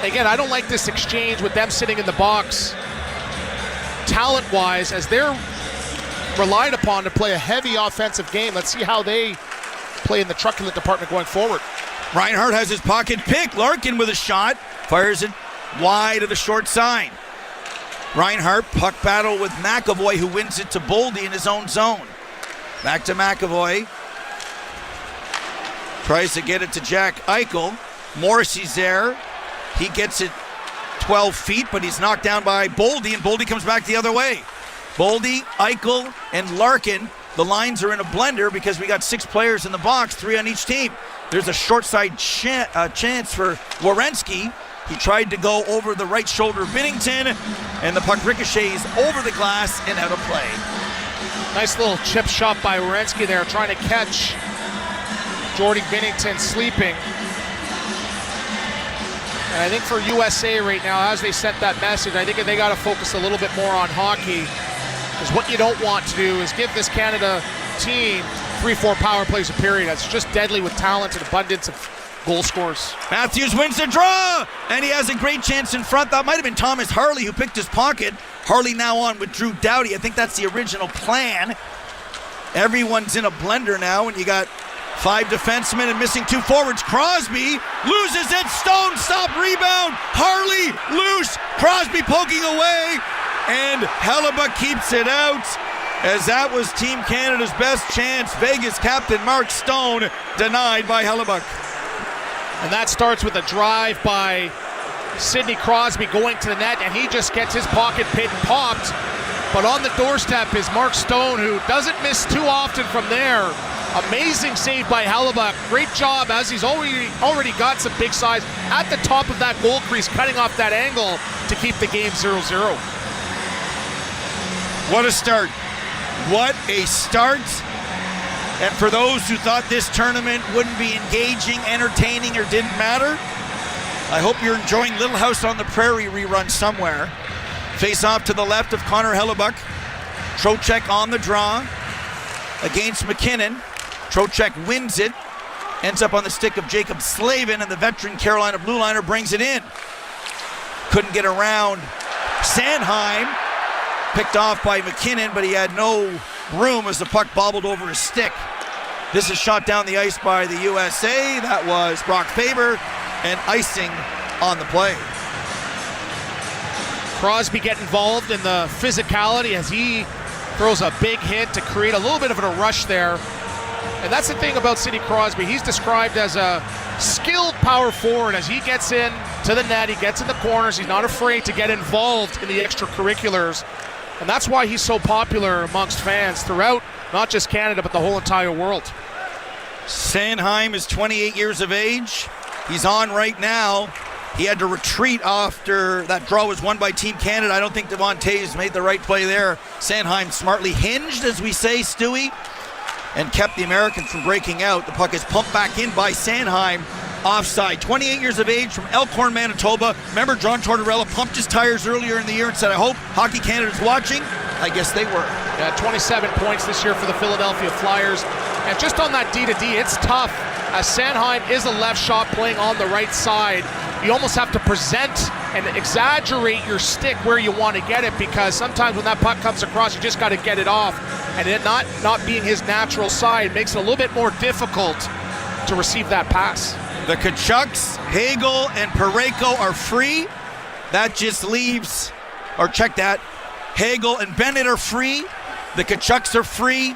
Again, I don't like this exchange with them sitting in the box talent-wise, as they're relied upon to play a heavy offensive game. Let's see how they play in the truculent department going forward. Reinhart has his pocket pick. Larkin with a shot. Fires it wide of the short side. Reinhart, puck battle with McAvoy, who wins it to Boldy in his own zone. Back to McAvoy. Tries to get it to Jack Eichel. Morrissey's there. He gets it 12 feet, but he's knocked down by Boldy, and Boldy comes back the other way. Boldy, Eichel, and Larkin. The lines are in a blender because we got 6 players in the box, 3 on each team. There's a short side chance for Werenski. He tried to go over the right shoulder of Binnington, and the puck ricochets over the glass and out of play. Nice little chip shot by Werenski there, trying to catch Jordan Binnington sleeping. And I think for USA right now, as they sent that message, I think they got to focus a little bit more on hockey. Because what you don't want to do is give this Canada team 3-4 power plays a period. That's just deadly with talent and abundance of goal scorers. Matthews wins the draw, and he has a great chance in front. That might have been Thomas Harley who picked his pocket. Harley now on with Drew Doughty. I think that's the original plan. Everyone's in a blender now, and you got 5 defensemen and missing 2 forwards. Crosby loses it. Stone stop rebound. Harley loose. Crosby poking away, and Hellebuyck keeps it out, as that was Team Canada's best chance. Vegas captain Mark Stone denied by Hellebuyck. And that starts with a drive by Sidney Crosby going to the net, and he just gets his pocket pit popped. But on the doorstep is Mark Stone, who doesn't miss too often from there. Amazing save by Hellebuyck. Great job, as he's already got some big size at the top of that goal crease, cutting off that angle to keep the game 0-0. What a start. What a start. And for those who thought this tournament wouldn't be engaging, entertaining, or didn't matter, I hope you're enjoying Little House on the Prairie rerun somewhere. Face off to the left of Connor Hellebuyck. Trocheck on the draw against McKinnon. Trocheck wins it. Ends up on the stick of Jacob Slavin, and the veteran Carolina Blue Liner brings it in. Couldn't get around Sanheim. Picked off by McKinnon, but he had no room as the puck bobbled over his stick. This is shot down the ice by the USA. That was Brock Faber, and icing on the play. Crosby get involved in the physicality as he throws a big hit to create a little bit of a rush there. And that's the thing about Sidney Crosby. He's described as a skilled power forward. As he gets in to the net, he gets in the corners, he's not afraid to get involved in the extracurriculars. And that's why he's so popular amongst fans throughout, not just Canada, but the whole entire world. Sanheim is 28 years of age. He's on right now. He had to retreat after that draw was won by Team Canada. I don't think Devontae's made the right play there. Sanheim smartly hinged, as we say, Stewie, and kept the Americans from breaking out. The puck is pumped back in by Sanheim. Offside. 28 years of age from Elkhorn, Manitoba. Remember, John Tortorella pumped his tires earlier in the year and said, I hope Hockey Canada's watching. I guess they were. Yeah, 27 points this year for the Philadelphia Flyers. And just on that D-to-D, it's tough, as Sanheim is a left shot playing on the right side. You almost have to present and exaggerate your stick where you want to get it, because sometimes when that puck comes across, you just got to get it off. And it not being his natural side makes it a little bit more difficult to receive that pass. The Tkachuks, Hagel, and Parayko are free. That just leaves, or check that, Hagel and Bennett are free. The Tkachuks are free.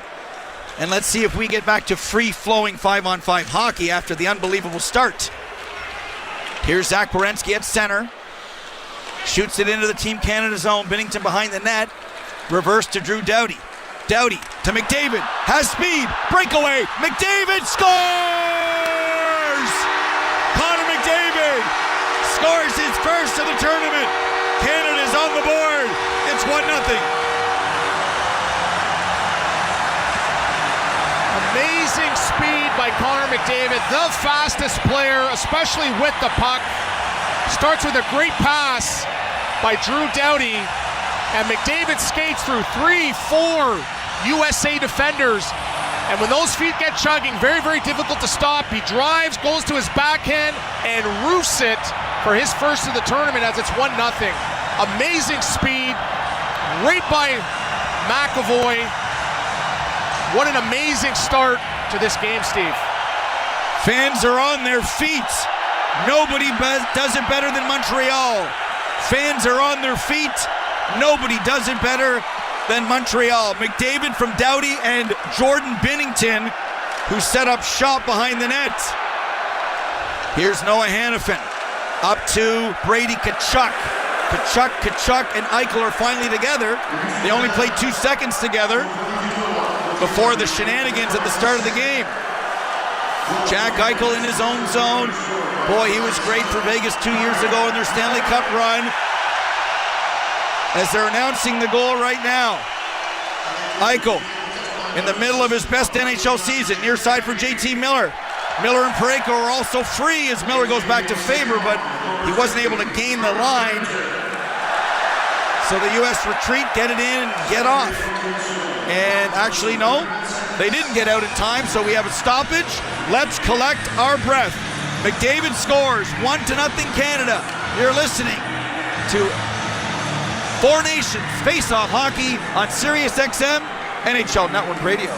And let's see if we get back to free-flowing 5-on-5 hockey after the unbelievable start. Here's Zach Werenski at center. Shoots it into the Team Canada zone. Binnington behind the net. Reverse to Drew Doughty. Doughty to McDavid. Has speed. Breakaway. McDavid scores! Connor McDavid scores his first of the tournament. Canada's on the board. It's 1-0. Amazing speed by Connor McDavid, the fastest player, especially with the puck. Starts with a great pass by Drew Doughty, and McDavid skates through 3-4 USA defenders. And when those feet get chugging, very, very difficult to stop. He drives, goes to his backhand, and roofs it for his first of the tournament as it's 1-0. Amazing speed, right by McAvoy. What an amazing start to this game, Steve. Fans are on their feet. Nobody does it better than Montreal. Fans are on their feet. Nobody does it better than Montreal. McDavid from Doughty and Jordan Binnington, who set up shop behind the net. Here's Noah Hannafin up to Brady Tkachuk. Tkachuk, and Eichel are finally together. They only played 2 seconds together before the shenanigans at the start of the game. Jack Eichel in his own zone. Boy, he was great for Vegas 2 years ago in their Stanley Cup run. As they're announcing the goal right now. Eichel in the middle of his best NHL season, near side for JT Miller. Miller and Parayko are also free as Miller goes back to Faber, but he wasn't able to gain the line. So the U.S. retreat, get it in, and get off. And actually, no, they didn't get out in time, so we have a stoppage. Let's collect our breath. McDavid scores, 1-0 Canada. You're listening to Four Nations Faceoff Hockey on Sirius XM, NHL Network Radio.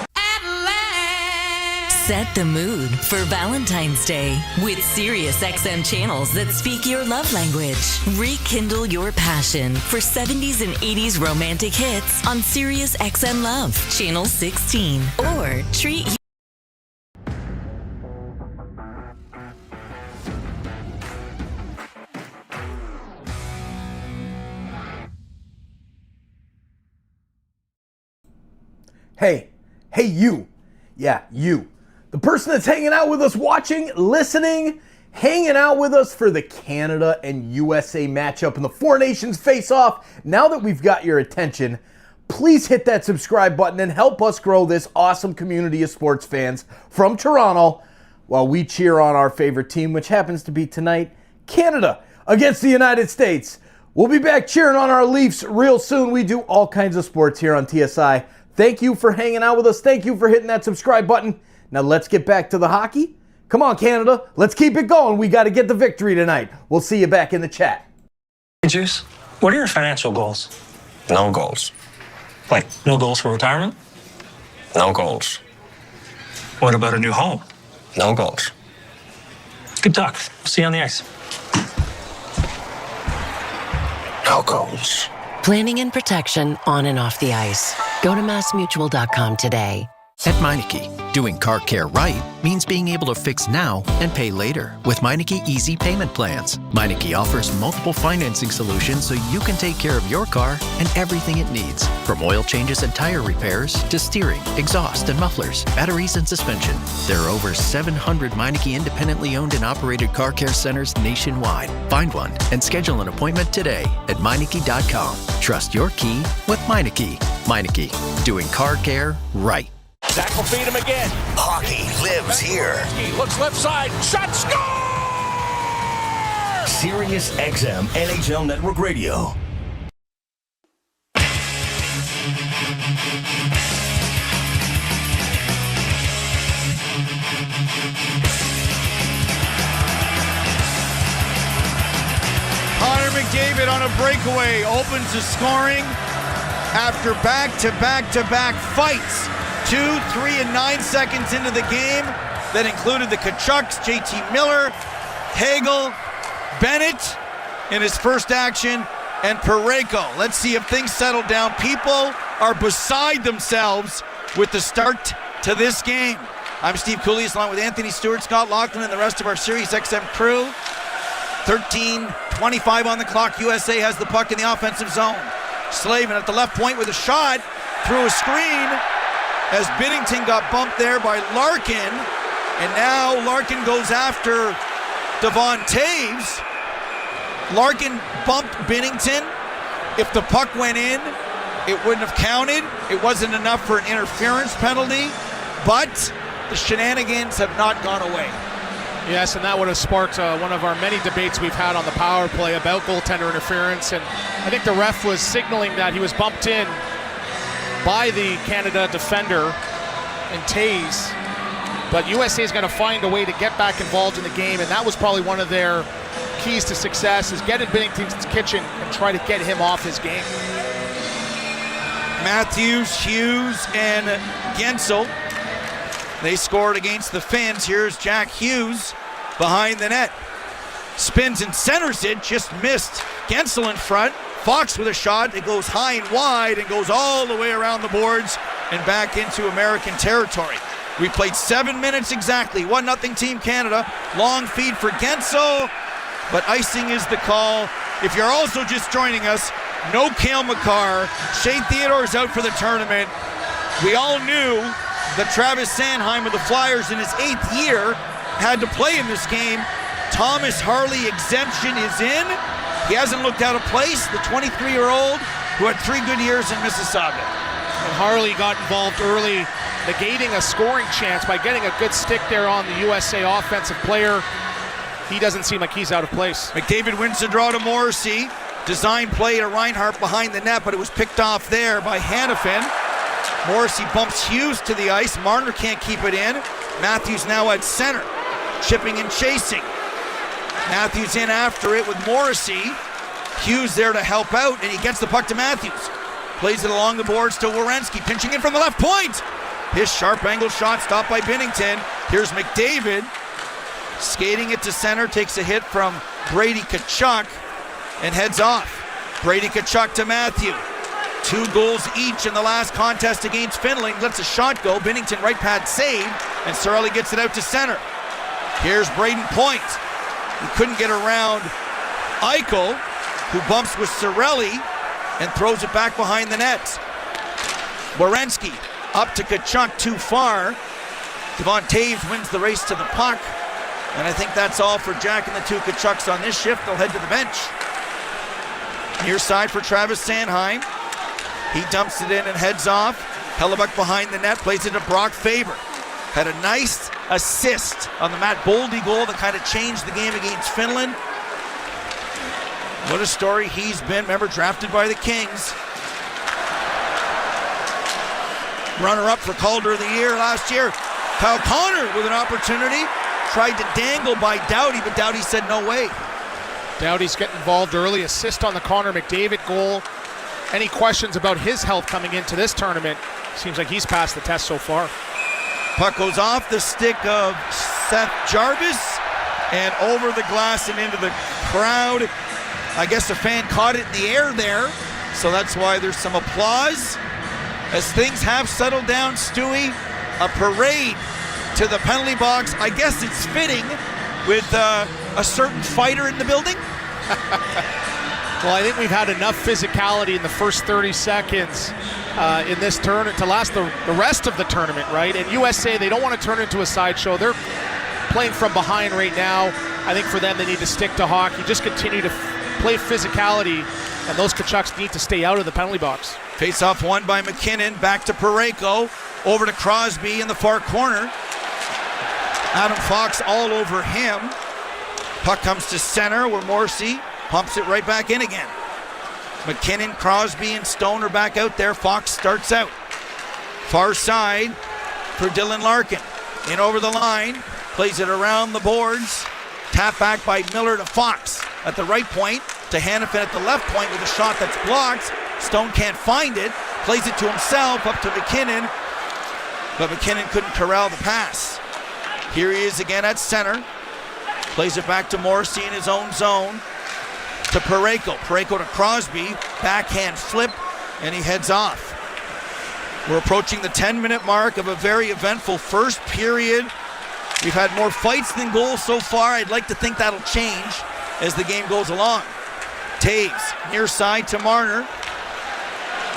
Set the mood for Valentine's Day with Sirius XM channels that speak your love language. Rekindle your passion for 70s and 80s romantic hits on Sirius XM Love, Channel 16. Or treat Hey, you. Yeah, you. The person that's hanging out with us, watching, listening, hanging out with us for the Canada and USA matchup in the Four Nations Face-Off. Now that we've got your attention, please hit that subscribe button and help us grow this awesome community of sports fans from Toronto while we cheer on our favorite team, which happens to be tonight, Canada against the United States. We'll be back cheering on our Leafs real soon. We do all kinds of sports here on TSI. Thank you for hanging out with us. Thank you for hitting that subscribe button. Now let's get back to the hockey. Come on, Canada. Let's keep it going. We got to get the victory tonight. We'll see you back in the chat. Hey, Juice, what are your financial goals? No goals. Like, no goals for retirement? No goals. What about a new home? No goals. Good talk. See you on the ice. No goals. Planning and protection on and off the ice. Go to MassMutual.com today. At Meineke, doing car care right means being able to fix now and pay later with Meineke Easy Payment Plans. Meineke offers multiple financing solutions so you can take care of your car and everything it needs, from oil changes and tire repairs to steering, exhaust and mufflers, batteries and suspension. There are over 700 Meineke independently owned and operated car care centers nationwide. Find one and schedule an appointment today at Meineke.com. Trust your key with Meineke. Meineke, doing car care right. Zach will feed him again. Hockey lives here. He looks left side. Shot, score! Sirius XM NHL Network Radio. Connor McDavid on a breakaway opens the scoring after back-to-back fights. 2, 3, and 9 seconds into the game that included the Kachucks, JT Miller, Hagel, Bennett in his first action, and Parayko. Let's see if things settle down. People are beside themselves with the start to this game. I'm Steve Cooley, along with Anthony Stewart, Scott Laughlin, and the rest of our Sirius XM crew. 13:25 on the clock. USA has the puck in the offensive zone. Slavin at the left point with a shot through a screen, as Binnington got bumped there by Larkin, and now Larkin goes after Devon Taves. Larkin bumped Binnington. If the puck went in, it wouldn't have counted. It wasn't enough for an interference penalty, but the shenanigans have not gone away. Yes, and that would have sparked one of our many debates we've had on the power play about goaltender interference, and I think the ref was signaling that he was bumped in by the Canada defender and Taves, but USA is going to find a way to get back involved in the game, and that was probably one of their keys to success, is get in Binnington's kitchen and try to get him off his game. Matthews, Hughes, and Gensel, they scored against the Finns. Here's Jack Hughes behind the net. Spins and centers it, just missed. Gensel in front. Fox with a shot. It goes high and wide and goes all the way around the boards and back into American territory. We played 7 minutes exactly. 1-0 Team Canada. Long feed for Gensel, but icing is the call. If you're also just joining us, no Cale Makar. Shane Theodore is out for the tournament. We all knew that Travis Sanheim of the Flyers in his 8th year had to play in this game. Thomas Harley exemption is in. He hasn't looked out of place, the 23-year-old who had 3 good years in Mississauga. And Harley got involved early, negating a scoring chance by getting a good stick there on the USA offensive player. He doesn't seem like he's out of place. McDavid wins the draw to Morrissey. Design play to Reinhart behind the net, but it was picked off there by Hanifin. Morrissey bumps Hughes to the ice. Marner can't keep it in. Matthews now at center, chipping and chasing. Matthews in after it with Morrissey. Hughes there to help out, and he gets the puck to Matthews. Plays it along the boards to Werenski, pinching in from the left point. His sharp angle shot stopped by Binnington. Here's McDavid, skating it to center, takes a hit from Brady Tkachuk, and heads off. Brady Tkachuk to Matthew. 2 goals each in the last contest against Finland. Lets a shot go. Binnington right pad save, and Cirelli gets it out to center. Here's Braden Point. He couldn't get around Eichel, who bumps with Cirelli and throws it back behind the net. Werenski up to Tkachuk, too far. Devon Taves wins the race to the puck, and I think that's all for Jack and the 2 Tkachuks on this shift. They'll head to the bench. Near side for Travis Sanheim. He dumps it in and heads off. Hellebuck behind the net, plays it to Brock Faber. Had a nice assist on the Matt Boldy goal that kind of changed the game against Finland. What a story he's been. Remember, drafted by the Kings. Runner-up for Calder of the Year last year. Kyle Connor with an opportunity. Tried to dangle by Doughty, but Doughty said no way. Doughty's getting involved early. Assist on the Connor McDavid goal. Any questions about his health coming into this tournament? Seems like he's passed the test so far. Puck goes off the stick of Seth Jarvis and over the glass and into the crowd. I guess a fan caught it in the air there, so that's why there's some applause. As things have settled down, Stewie, a parade to the penalty box. I guess it's fitting with a certain fighter in the building. Well, I think we've had enough physicality in the first 30 seconds in this tournament to last the rest of the tournament, right? And USA, they don't want to turn it into a sideshow. They're playing from behind right now. I think for them, they need to stick to hockey, just continue to play physicality, and those Tkachuks need to stay out of the penalty box. Face-off won by McKinnon, back to Parayko, over to Crosby in the far corner. Adam Fox all over him. Puck comes to center where Morrissey pumps it right back in again. McKinnon, Crosby, and Stone are back out there. Fox starts out. Far side for Dylan Larkin. In over the line, plays it around the boards. Tap back by Miller to Fox at the right point, to Hanifin at the left point with a shot that's blocked. Stone can't find it, plays it to himself, up to McKinnon, but McKinnon couldn't corral the pass. Here he is again at center, plays it back to Morrissey in his own zone, to Parayko. Parayko to Crosby, backhand flip, and he heads off. We're approaching the 10-minute mark of a very eventful first period. We've had more fights than goals so far. I'd like to think that'll change as the game goes along. Taves, near side to Marner.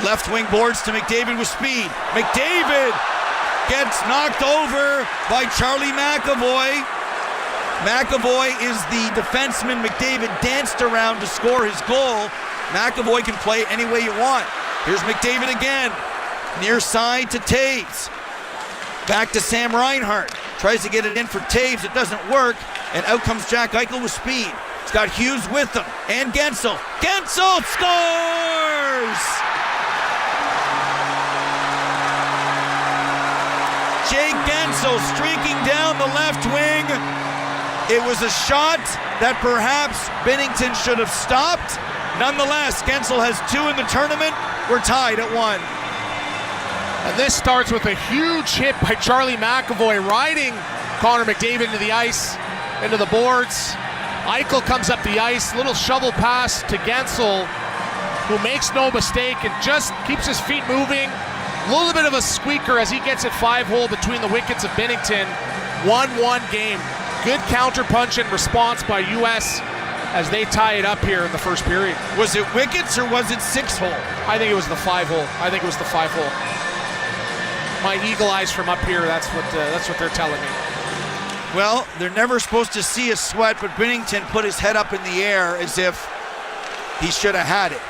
Left wing boards to McDavid with speed. McDavid gets knocked over by Charlie McAvoy. McAvoy is the defenseman McDavid danced around to score his goal. McAvoy can play any way you want. Here's McDavid again. Near side to Taves. Back to Sam Reinhart. Tries to get it in for Taves. It doesn't work. And out comes Jack Eichel with speed. He's got Hughes with him. And Gensel. Gensel scores! Jake Gensel streaking down the left wing. It was a shot that perhaps Binnington should have stopped. Nonetheless, Gensel has 2 in the tournament. We're tied at 1. And this starts with a huge hit by Charlie McAvoy, riding Connor McDavid into the ice, into the boards. Eichel comes up the ice, little shovel pass to Gensel, who makes no mistake and just keeps his feet moving. A little bit of a squeaker as he gets it 5-hole between the wickets of Binnington. 1-1 game. Good counterpunch and response by US as they tie it up here in the first period. Was it wickets or was it 6-hole? I think it was the 5-hole. My eagle eyes from up here, that's what they're telling me. Well, they're never supposed to see a sweat, but Binnington put his head up in the air as if he should have had it.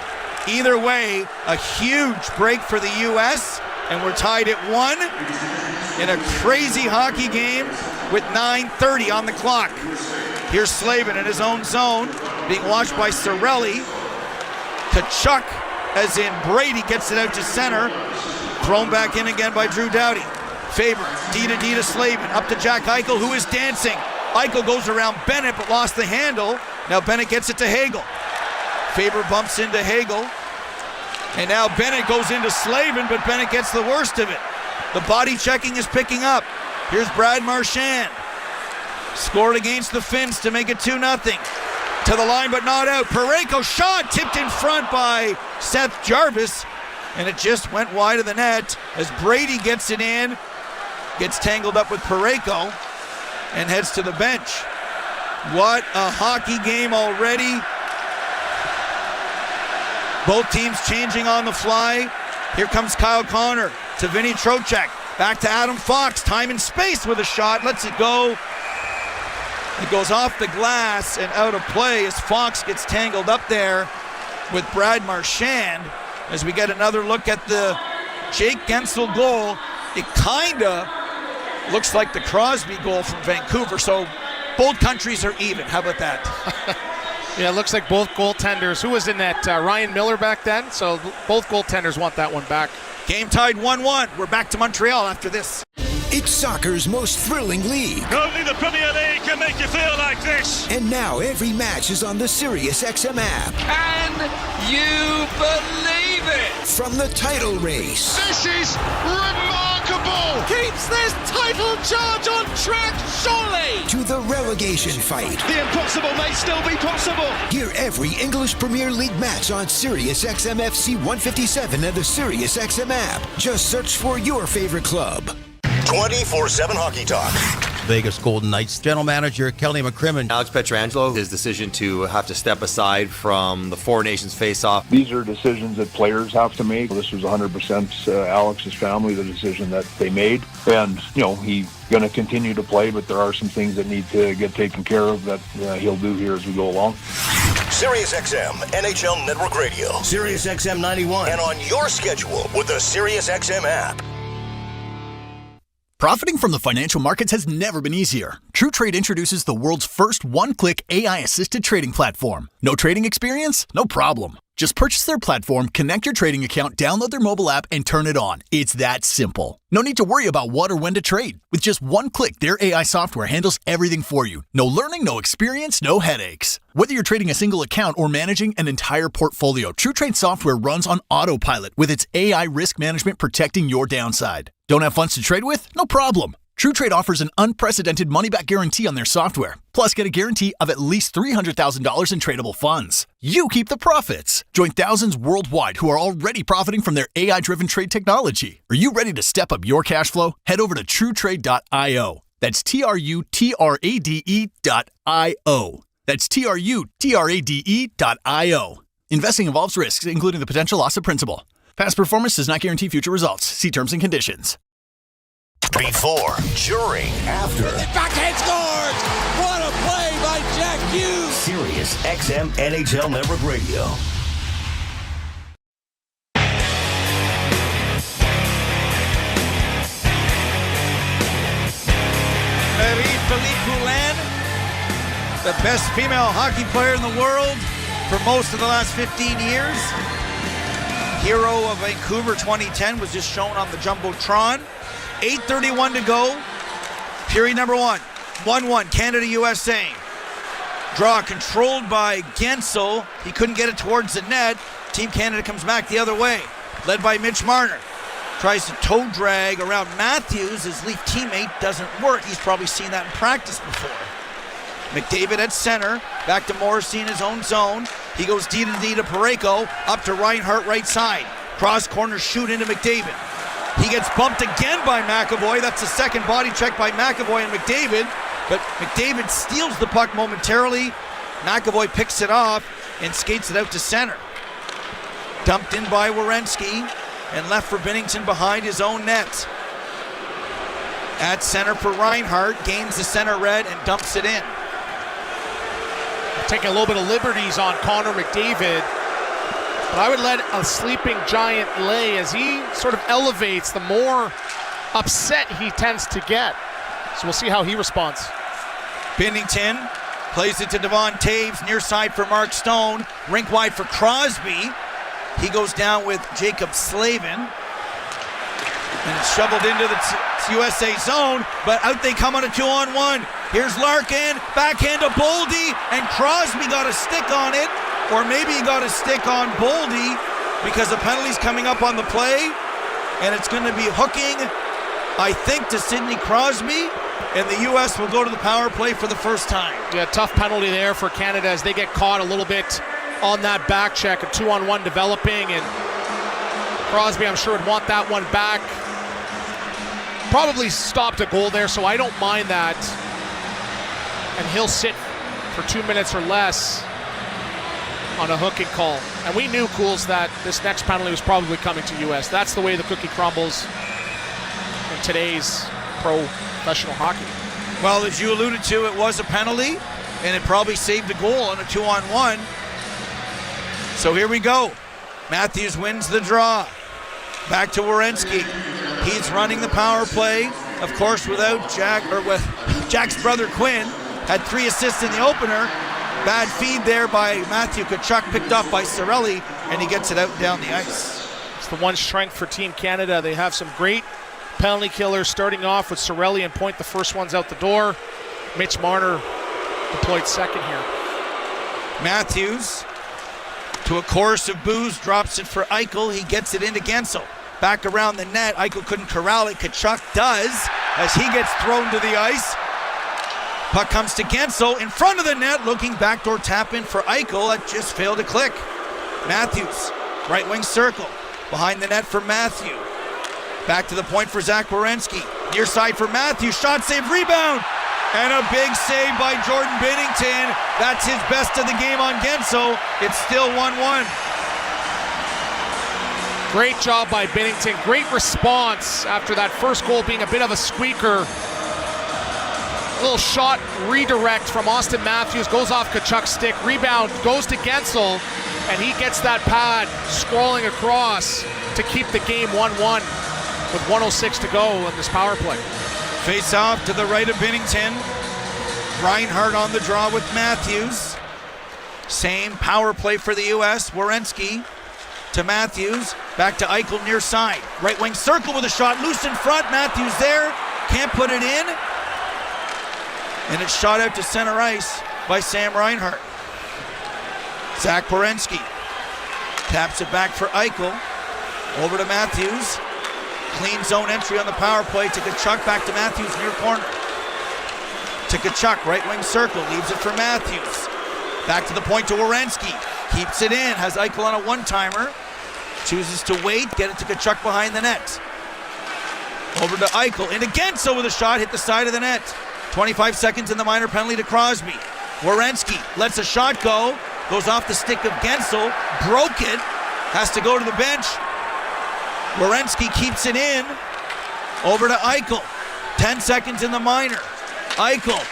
Either way, a huge break for the U.S., and we're tied at 1 in a crazy hockey game with 9:30 on the clock. Here's Slavin in his own zone, being watched by Cirelli. Tkachuk, as in Brady, gets it out to center. Thrown back in again by Drew Doughty. Faber, D to Slavin, up to Jack Eichel, who is dancing. Eichel goes around Bennett, but lost the handle. Now Bennett gets it to Hagel. Faber bumps into Hagel. And now Bennett goes into Slavin, but Bennett gets the worst of it. The body checking is picking up. Here's Brad Marchand. Scored against the Finns to make it 2-0. To the line, but not out. Parayko shot, tipped in front by Seth Jarvis. And it just went wide of the net as Brady gets it in, gets tangled up with Parayko, and heads to the bench. What a hockey game already. Both teams changing on the fly. Here comes Kyle Connor to Vinny Trocheck. Back to Adam Fox. Time and space with a shot. Lets it go. It goes off the glass and out of play as Fox gets tangled up there with Brad Marchand. As we get another look at the Jake Gensel goal, it kinda looks like the Crosby goal from Vancouver. So both countries are even. How about that? Yeah, it looks like both goaltenders. Who was in that? Ryan Miller back then. So both goaltenders want that one back. Game tied 1-1. We're back to Montreal after this. It's soccer's most thrilling league. Only the Premier League can make you feel like this. And now every match is on the SiriusXM app. Can you believe it? From the title race. This is remarkable. Keeps this title charge on track, surely. To the relegation fight. The impossible may still be possible. Hear every English Premier League match on SiriusXM FC 157 and the SiriusXM app. Just search for your favorite club. 24/7 Hockey Talk. Vegas Golden Knights General Manager Kelly McCrimmon. Alex Pietrangelo, his decision to have to step aside from the Four Nations Faceoff. These are decisions that players have to make. This was 100% Alex's family, the decision that they made. And, he's going to continue to play, but there are some things that need to get taken care of that he'll do here as we go along. SiriusXM NHL Network Radio. SiriusXM 91. And on your schedule with the SiriusXM app. Profiting from the financial markets has never been easier. TrueTrade introduces the world's first one-click AI-assisted trading platform. No trading experience? No problem. Just purchase their platform, connect your trading account, download their mobile app, and turn it on. It's that simple. No need to worry about what or when to trade. With just one click, their AI software handles everything for you. No learning, no experience, no headaches. Whether you're trading a single account or managing an entire portfolio, TrueTrade software runs on autopilot with its AI risk management protecting your downside. Don't have funds to trade with? No problem. TrueTrade offers an unprecedented money-back guarantee on their software. Plus, get a guarantee of at least $300,000 in tradable funds. You keep the profits. Join thousands worldwide who are already profiting from their AI-driven trade technology. Are you ready to step up your cash flow? Head over to TrueTrade.io. That's TrueTrade.io. That's TrueTrade.io. Investing involves risks, including the potential loss of principal. Past performance does not guarantee future results. See terms and conditions. Before, during, after. Backhand scores! What a play by Jack Hughes! SiriusXM NHL Network Radio. Marie-Philippe Poulin, the best female hockey player in the world for most of the last 15 years. Hero of Vancouver 2010 was just shown on the Jumbotron. 8:31 to go. Period number 1. 1-1, Canada-USA. Draw controlled by Gensel. He couldn't get it towards the net. Team Canada comes back the other way. Led by Mitch Marner. Tries to toe drag around Matthews. His Leaf teammate doesn't work. He's probably seen that in practice before. McDavid at center. Back to Morrissey in his own zone. He goes D to Parayko. Up to Reinhart right side. Cross corner shoot into McDavid. He gets bumped again by McAvoy. That's the second body check by McAvoy and McDavid. But McDavid steals the puck momentarily. McAvoy picks it off and skates it out to center. Dumped in by Werenski and left for Binnington behind his own net. At center for Reinhardt, gains the center red and dumps it in. Taking a little bit of liberties on Connor McDavid, but I would let a sleeping giant lay. As he sort of elevates, the more upset he tends to get. So we'll see how he responds. Binnington plays it to Devon Taves, near side for Mark Stone, rink wide for Crosby. He goes down with Jacob Slavin, and it's shoveled into the USA zone, but out they come on a 2-on-1. Here's Larkin, backhand to Boldy, and Crosby got a stick on it, or maybe he got a stick on Boldy because the penalty's coming up on the play, and it's going to be hooking, I think, to Sidney Crosby, and the U.S. will go to the power play for the first time. Yeah, tough penalty there for Canada as they get caught a little bit on that back check, a 2-on-1 developing, and Crosby, I'm sure, would want that one back. Probably stopped a goal there, so I don't mind that. And he'll sit for 2 minutes or less on a hooking call. And we knew, Cools, that this next penalty was probably coming to U.S. That's the way the cookie crumbles in today's professional hockey. Well, as you alluded to, it was a penalty, and it probably saved a goal on a 2-on-1. So here we go. Matthews wins the draw. Back to Werenski. He's running the power play, of course, without with Jack's brother Quinn. Had 3 assists in the opener. Bad feed there by Matthew Tkachuk, picked off by Cirelli, and he gets it out and down the ice. It's the one strength for Team Canada. They have some great penalty killers, starting off with Cirelli and Point. The first one's out the door. Mitch Marner deployed second here. Matthews, to a chorus of boos, drops it for Eichel. He gets it into Gensel. Back around the net. Eichel couldn't corral it. Tkachuk does as he gets thrown to the ice. Puck comes to Gensel in front of the net, looking backdoor tap in for Eichel. That just failed to click. Matthews, right wing circle. Behind the net for Matthew. Back to the point for Zach Werenski. Near side for Matthews. Shot save, rebound. And a big save by Jordan Binnington. That's his best of the game on Gensel. It's still 1-1. Great job by Binnington. Great response after that first goal being a bit of a squeaker. A little shot redirect from Austin Matthews. Goes off Tkachuk's stick. Rebound goes to Gensel. And he gets that pad scrolling across to keep the game 1-1 with 1:06 to go in this power play. Face off to the right of Binnington. Reinhardt on the draw with Matthews. Same power play for the U.S. Werenski to Matthews. Back to Eichel near side. Right wing circle with a shot. Loose in front. Matthews there. Can't put it in. And it's shot out to center ice by Sam Reinhardt. Zach Werenski taps it back for Eichel. Over to Matthews. Clean zone entry on the power play to Tkachuk. Back to Matthews near corner. To Tkachuk, right wing circle. Leaves it for Matthews. Back to the point to Werenski. Keeps it in. Has Eichel on a one-timer. Chooses to wait. Get it to Tkachuk behind the net. Over to Eichel. And again, so with a shot. Hit the side of the net. 25 seconds in the minor penalty to Crosby. Werenski lets a shot go. Goes off the stick of Gensel. Broke it. Has to go to the bench. Werenski keeps it in. Over to Eichel. 10 seconds in the minor. Eichel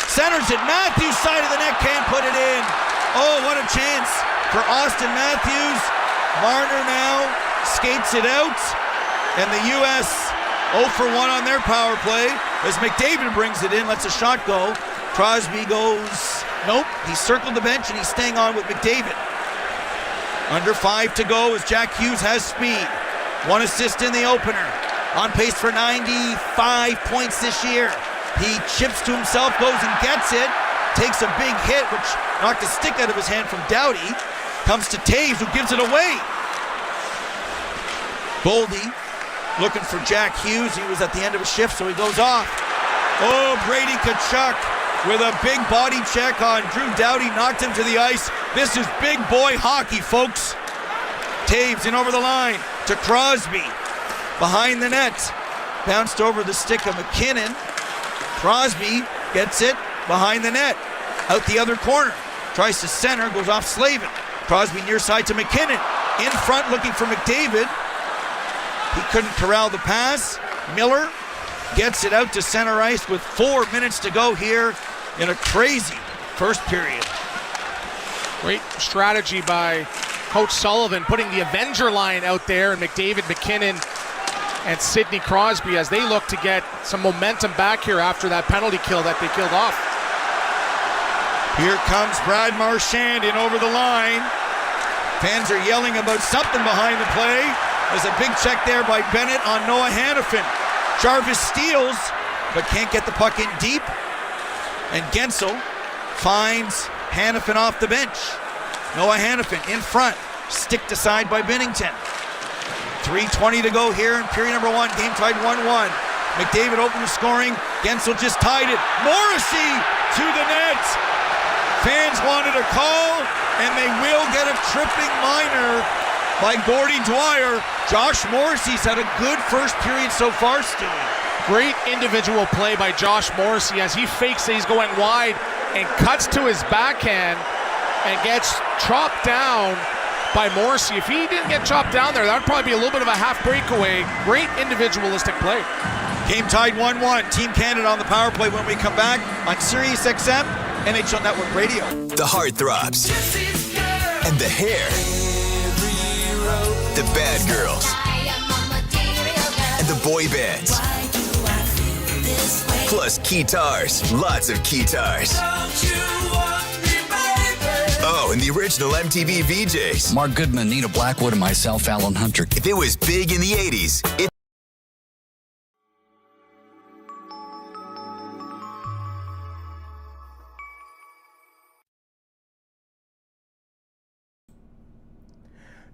centers it. Matthews side of the net, can't put it in. Oh, what a chance for Austin Matthews. Marner now skates it out. And the U.S. 0 for 1 on their power play as McDavid brings it in, lets a shot go. Crosby goes, nope, he circled the bench and he's staying on with McDavid. Under 5 to go as Jack Hughes has speed. 1 assist in the opener. On pace for 95 points this year. He chips to himself, goes and gets it. Takes a big hit, which knocked a stick out of his hand from Doughty. Comes to Taves, who gives it away. Boldy looking for Jack Hughes. He was at the end of a shift, so he goes off. Oh, Brady Tkachuk with a big body check on Drew Doughty. Knocked him to the ice. This is big boy hockey, folks. Taves in over the line to Crosby. Behind the net. Bounced over the stick of McKinnon. Crosby gets it behind the net. Out the other corner. Tries to center, goes off Slavin. Crosby near side to McKinnon. In front looking for McDavid. He couldn't corral the pass. Miller gets it out to center ice with 4 minutes to go here in a crazy first period. Great strategy by Coach Sullivan, putting the Avenger line out there, and McDavid, McKinnon, and Sidney Crosby as they look to get some momentum back here after that penalty kill that they killed off. Here comes Brad Marchand in over the line. Fans are yelling about something behind the play. There's a big check there by Bennett on Noah Hannafin. Jarvis steals, but can't get the puck in deep. And Gensel finds Hannafin off the bench. Noah Hannafin in front, sticked aside by Binnington. 3:20 to go here in period number 1. Game tied 1-1. McDavid opened the scoring. Gensel just tied it. Morrissey to the net. Fans wanted a call, and they will get a tripping minor by Gordie Dwyer. Josh Morrissey's had a good first period so far, Stewie. Great individual play by Josh Morrissey as he fakes that he's going wide and cuts to his backhand and gets chopped down by Morrissey. If he didn't get chopped down there, that would probably be a little bit of a half breakaway. Great individualistic play. Game tied 1-1. Team Canada on the power play when we come back on Sirius XM, NHL Network Radio. The heartthrobs and the hair, the bad girls and the boy bands, plus guitars, lots of guitars. Oh, and the original MTV VJs. Mark Goodman, Nita Blackwood, and myself, Alan Hunter. If it was big in the 80s,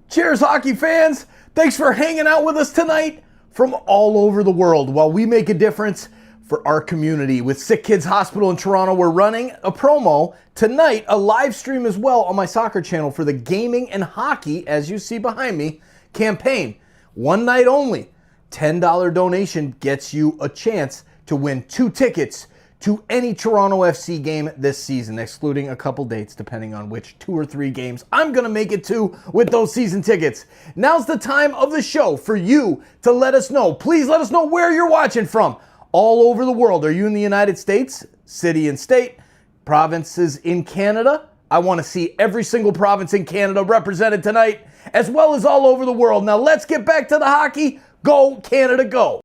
Cheers, hockey fans! Thanks for hanging out with us tonight from all over the world while we make a difference for our community. With SickKids Hospital in Toronto, we're running a promo tonight, a live stream as well on my soccer channel for the Gaming and Hockey, as you see behind me, campaign. One night only. $10 donation gets you a chance to win 2 tickets to any Toronto FC game this season, excluding a couple dates depending on which 2 or 3 games I'm going to make it to with those season tickets. Now's the time of the show for you to let us know. Please let us know where you're watching from. All over the world. Are you in the United States, city and state, provinces in Canada? I want to see every single province in Canada represented tonight, as well as all over the world. Now let's get back to the hockey. Go Canada, go!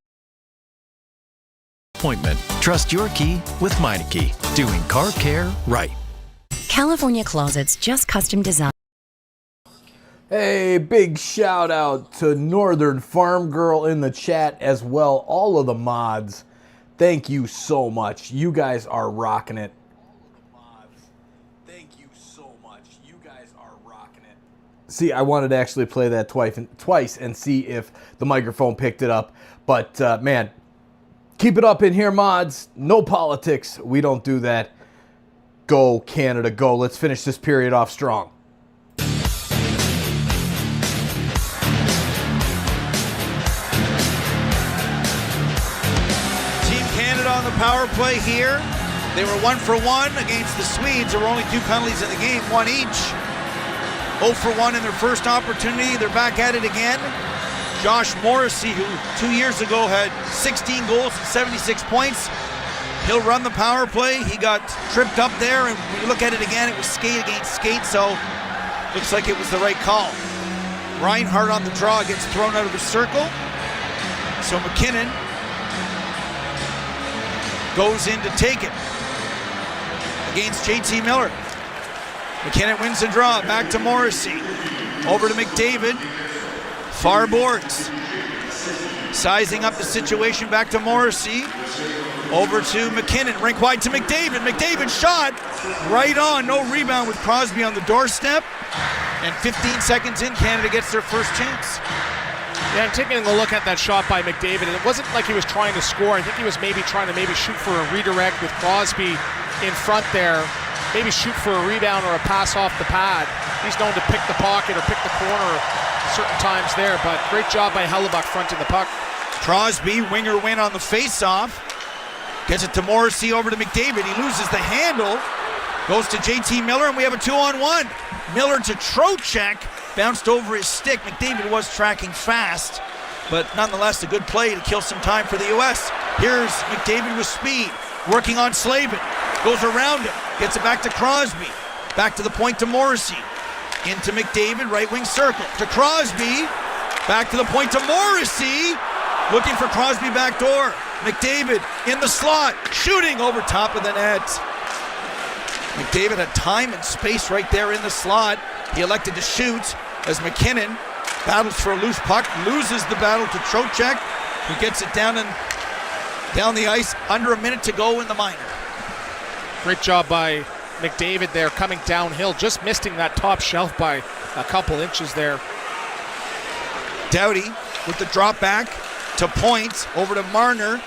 Appointment. Trust your key with Meineke. Doing car care right. California Closets, just custom design. Hey, big shout out to Northern Farm Girl in the chat as well. All of the mods. Thank you so much. You guys are rocking it. Thank you so much. You guys are rocking it. See, I wanted to actually play that twice and see if the microphone picked it up. But, man, keep it up in here, mods. No politics. We don't do that. Go, Canada, go. Let's finish this period off strong. On the power play here. They were 1 for 1 against the Swedes. There were only 2 penalties in the game, 1 each. 0 for 1 in their first opportunity. They're back at it again. Josh Morrissey, who 2 years ago had 16 goals and 76 points. He'll run the power play. He got tripped up there, and when you look at it again, it was skate against skate, so looks like it was the right call. Reinhardt on the draw gets thrown out of the circle. So McKinnon goes in to take it against JT Miller. McKinnon wins the draw, back to Morrissey. Over to McDavid, far boards. Sizing up the situation, back to Morrissey. Over to McKinnon, rink wide to McDavid. McDavid shot, right on, no rebound with Crosby on the doorstep. And 15 seconds in, Canada gets their first chance. Yeah, I'm taking a look at that shot by McDavid, and it wasn't like he was trying to score. I think he was maybe trying to shoot for a redirect with Crosby in front there. Maybe shoot for a rebound or a pass off the pad. He's known to pick the pocket or pick the corner certain times there, but great job by Hellebuck fronting the puck. Crosby, winger win on the face-off. Gets it to Morrissey, over to McDavid. He loses the handle. Goes to JT Miller, and we have a 2-on-1. Miller to Trocheck. Bounced over his stick. McDavid was tracking fast. but nonetheless a good play to kill some time for the U.S. Here's McDavid with speed, working on Slavin. Goes around him, gets it back to Crosby. Back to the point to Morrissey. Into McDavid, right wing circle. To Crosby. Back to the point to Morrissey. Looking for Crosby back door. McDavid in the slot. Shooting over top of the net. McDavid had time and space right there in the slot. He elected to shoot as McKinnon battles for a loose puck. Loses the battle to Trocheck, who gets it down the ice. Under a minute to go in the minor. Great job by McDavid there, coming downhill, just missing that top shelf by a couple inches there. Doughty with the drop back to Point, over to Marner,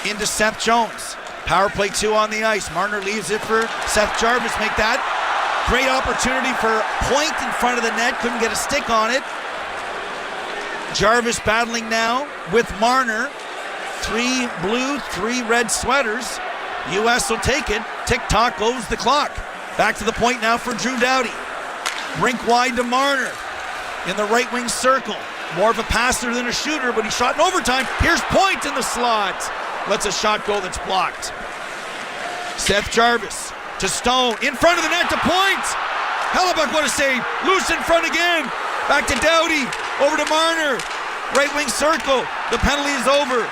into Seth Jones. Power play 2 on the ice. Marner leaves it for Seth Jarvis. Make that great opportunity for Point in front of the net. Couldn't get a stick on it. Jarvis battling now with Marner. 3 blue, 3 red sweaters. U.S. will take it. Tick-tock goes the clock. Back to the point now for Drew Doughty. Rink wide to Marner in the right wing circle. More of a passer than a shooter, but he shot in overtime. Here's Point in the slot. Lets a shot go that's blocked. Seth Jarvis to Stone. In front of the net to Point. Hellebuck, what a save. Loose in front again. Back to Doughty. Over to Marner. Right wing circle. The penalty is over.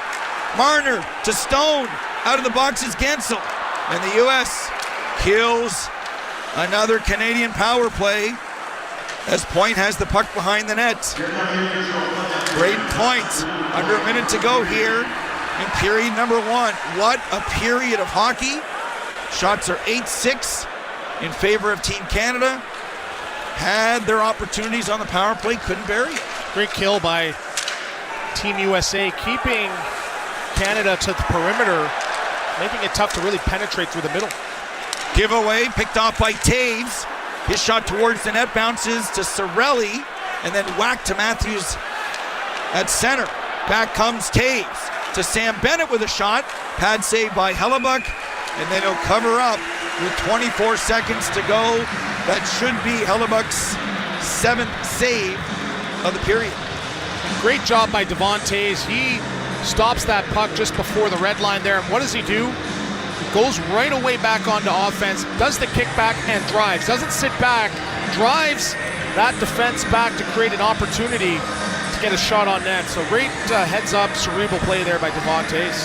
Marner to Stone. Out of the box is Gensel. And the U.S. kills another Canadian power play as Point has the puck behind the net. Braden Point, under a minute to go here in period number 1. What a period of hockey. Shots are 8-6 in favor of Team Canada. Had their opportunities on the power play, couldn't bury it. Great kill by Team USA, keeping Canada to the perimeter, making it tough to really penetrate through the middle. Giveaway picked off by Taves. His shot towards the net bounces to Cirelli and then whacked to Matthews at center. Back comes Taves to Sam Bennett with a shot. Pad save by Hellebuck, and then he'll cover up with 24 seconds to go. That should be Hellebuck's 7th save of the period. And great job by Devon Taves. He stops that puck just before the red line there. And what does he do? He goes right away back onto offense, does the kickback and drives. Doesn't sit back, drives that defense back to create an opportunity to get a shot on net. So great heads up, cerebral play there by Devon Taves.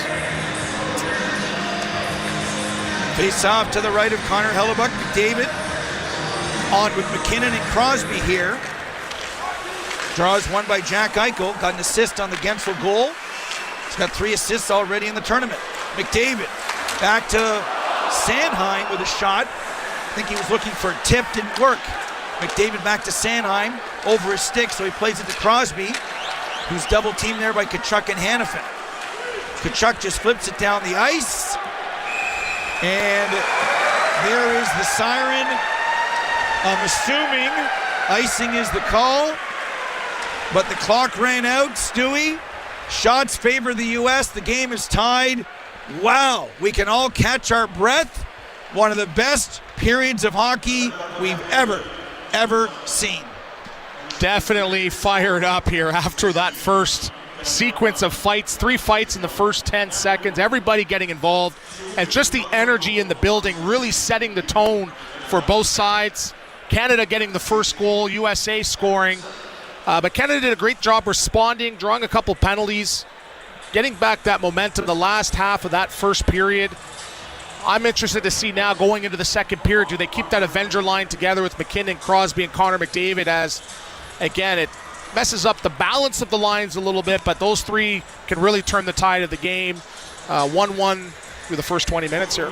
Face off to the right of Connor Hellebuck. McDavid on with McKinnon and Crosby here. Draws one by Jack Eichel. Got an assist on the Gensel goal. He's got 3 assists already in the tournament. McDavid back to Sanheim with a shot. I think he was looking for a tip, didn't work. McDavid back to Sanheim, over his stick, so he plays it to Crosby, who's double teamed there by Tkachuk and Hanifin. Tkachuk just flips it down the ice. And there is the siren. I'm assuming icing is the call, but the clock ran out. Stewie, shots favor the U.S. The game is tied. Wow, we can all catch our breath. One of the best periods of hockey we've ever seen. Definitely fired up here after that first sequence of fights. 3 fights in the first 10 seconds. Everybody getting involved. And just the energy in the building really setting the tone for both sides. Canada getting the first goal, USA scoring. But Canada did a great job responding, drawing a couple penalties, getting back that momentum the last half of that first period. I'm interested to see now going into the second period, do they keep that Avenger line together with McKinnon, Crosby, and Connor McDavid, as, again, it messes up the balance of the lines a little bit, but those 3 can really turn the tide of the game. 1-1 through the first 20 minutes here.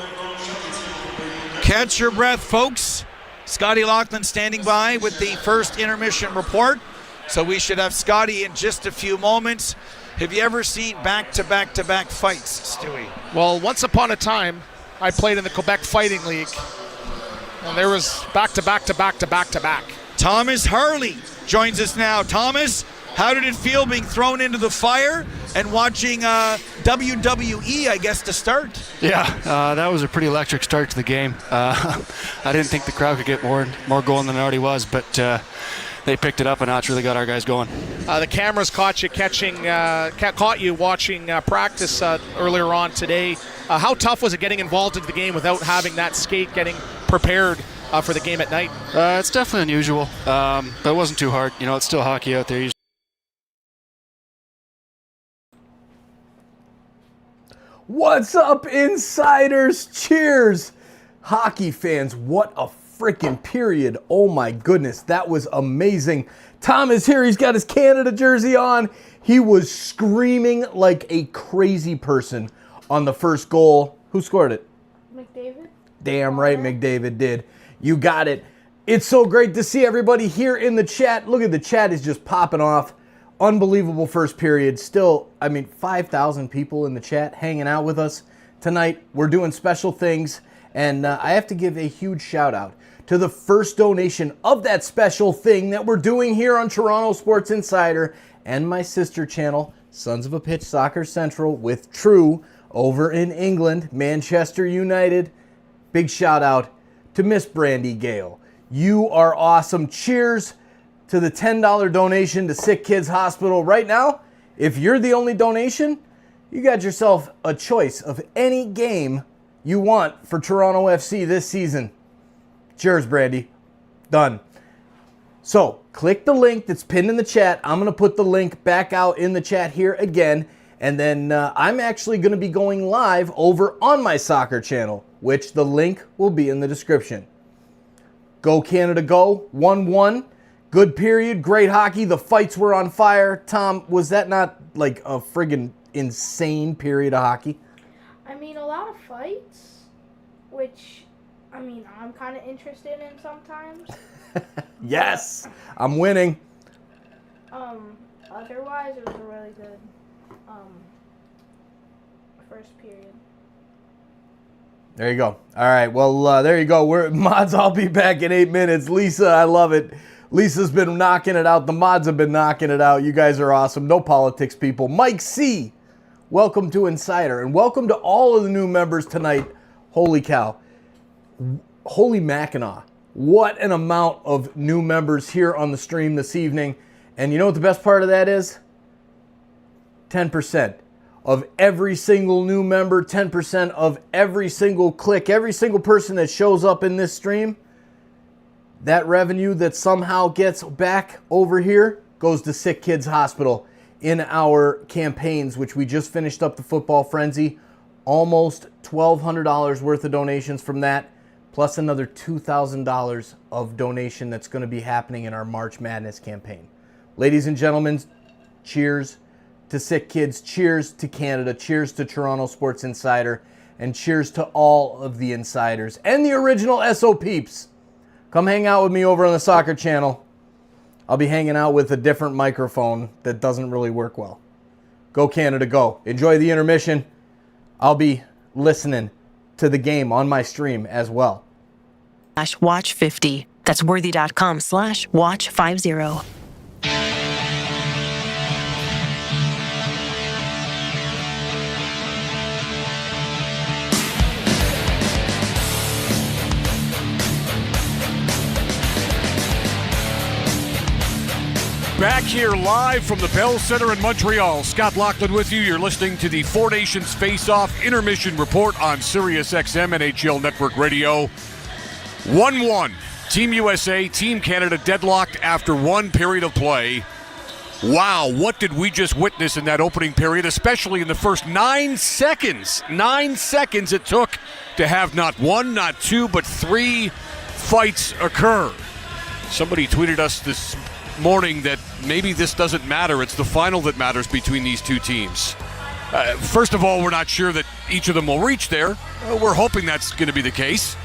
Catch your breath, folks. Scotty Laughlin standing by with the first intermission report. So we should have Scotty in just a few moments. Have you ever seen back-to-back-to-back fights, Stewie? Well, once upon a time, I played in the Quebec Fighting League, and there was back-to-back-to-back-to-back-to-back. Thomas Harley joins us now. Thomas, how did it feel being thrown into the fire and watching WWE, I guess, to start? Yeah, that was a pretty electric start to the game. I didn't think the crowd could get more going than it already was, but they picked it up a notch, really got our guys going. The cameras caught you watching practice earlier on today. How tough was it getting involved into the game without having that skate, getting prepared for the game at night? It's definitely unusual, but it wasn't too hard. It's still hockey out there. What's up, insiders? Cheers! Hockey fans, what a freaking period. Oh my goodness, that was amazing. Tom is here. He's got his Canada jersey on. He was screaming like a crazy person on the first goal. Who scored it? McDavid. Damn right, McDavid did. You got it. It's so great to see everybody here in the chat. Look at the chat is just popping off. Unbelievable first period. Still, 5,000 people in the chat hanging out with us tonight. We're doing special things, and I have to give a huge shout out to the first donation of that special thing that we're doing here on Toronto Sports Insider and my sister channel, Sons of a Pitch Soccer Central with True over in England, Manchester United. Big shout out to Miss Brandy Gale. You are awesome. Cheers to the $10 donation to SickKids Hospital. Right now, if you're the only donation, you got yourself a choice of any game you want for Toronto FC this season. Cheers, Brandy. Done. So, click the link that's pinned in the chat. I'm going to put the link back out in the chat here again. And then I'm actually going to be going live over on my soccer channel, which the link will be in the description. Go Canada, go. 1-1. Good period. Great hockey. The fights were on fire. Tom, was that not like a friggin' insane period of hockey? A lot of fights, which, I'm kind of interested in sometimes. Yes, I'm winning. Otherwise, it was a really good first period. There you go. All right, well, there you go. Mods, I'll be back in 8 minutes. Lisa, I love it. Lisa's been knocking it out. The mods have been knocking it out. You guys are awesome. No politics, people. Mike C., welcome to Insider, and welcome to all of the new members tonight. Holy cow. Holy Mackinac. What an amount of new members here on the stream this evening. And you know what the best part of that is? 10% of every single new member, 10% of every single click, every single person that shows up in this stream, that revenue that somehow gets back over here goes to SickKids Hospital in our campaigns, which we just finished up the Football Frenzy. Almost $1,200 worth of donations from that, plus another $2,000 of donation that's going to be happening in our March Madness campaign. Ladies and gentlemen, cheers to SickKids, cheers to Canada, cheers to Toronto Sports Insider, and cheers to all of the insiders and the original SO peeps. Come hang out with me over on the soccer channel. I'll be hanging out with a different microphone that doesn't really work well. Go Canada, go. Enjoy the intermission. I'll be listening to the game on my stream as well. /watch50. That's worthy.com/watch50. Back here live from the Bell Center in Montreal. Scott Laughlin with you. You're listening to the Four Nations Faceoff Intermission Report on Sirius XM NHL Network Radio. 1-1. Team USA, Team Canada deadlocked after one period of play. Wow, what did we just witness in that opening period, especially in the first 9 seconds? 9 seconds it took to have not one, not two, but three fights occur. Somebody tweeted us this morning that maybe this doesn't matter. It's the final that matters between these two teams. First of all, we're not sure that each of them will reach there. We're hoping that's going to be the case.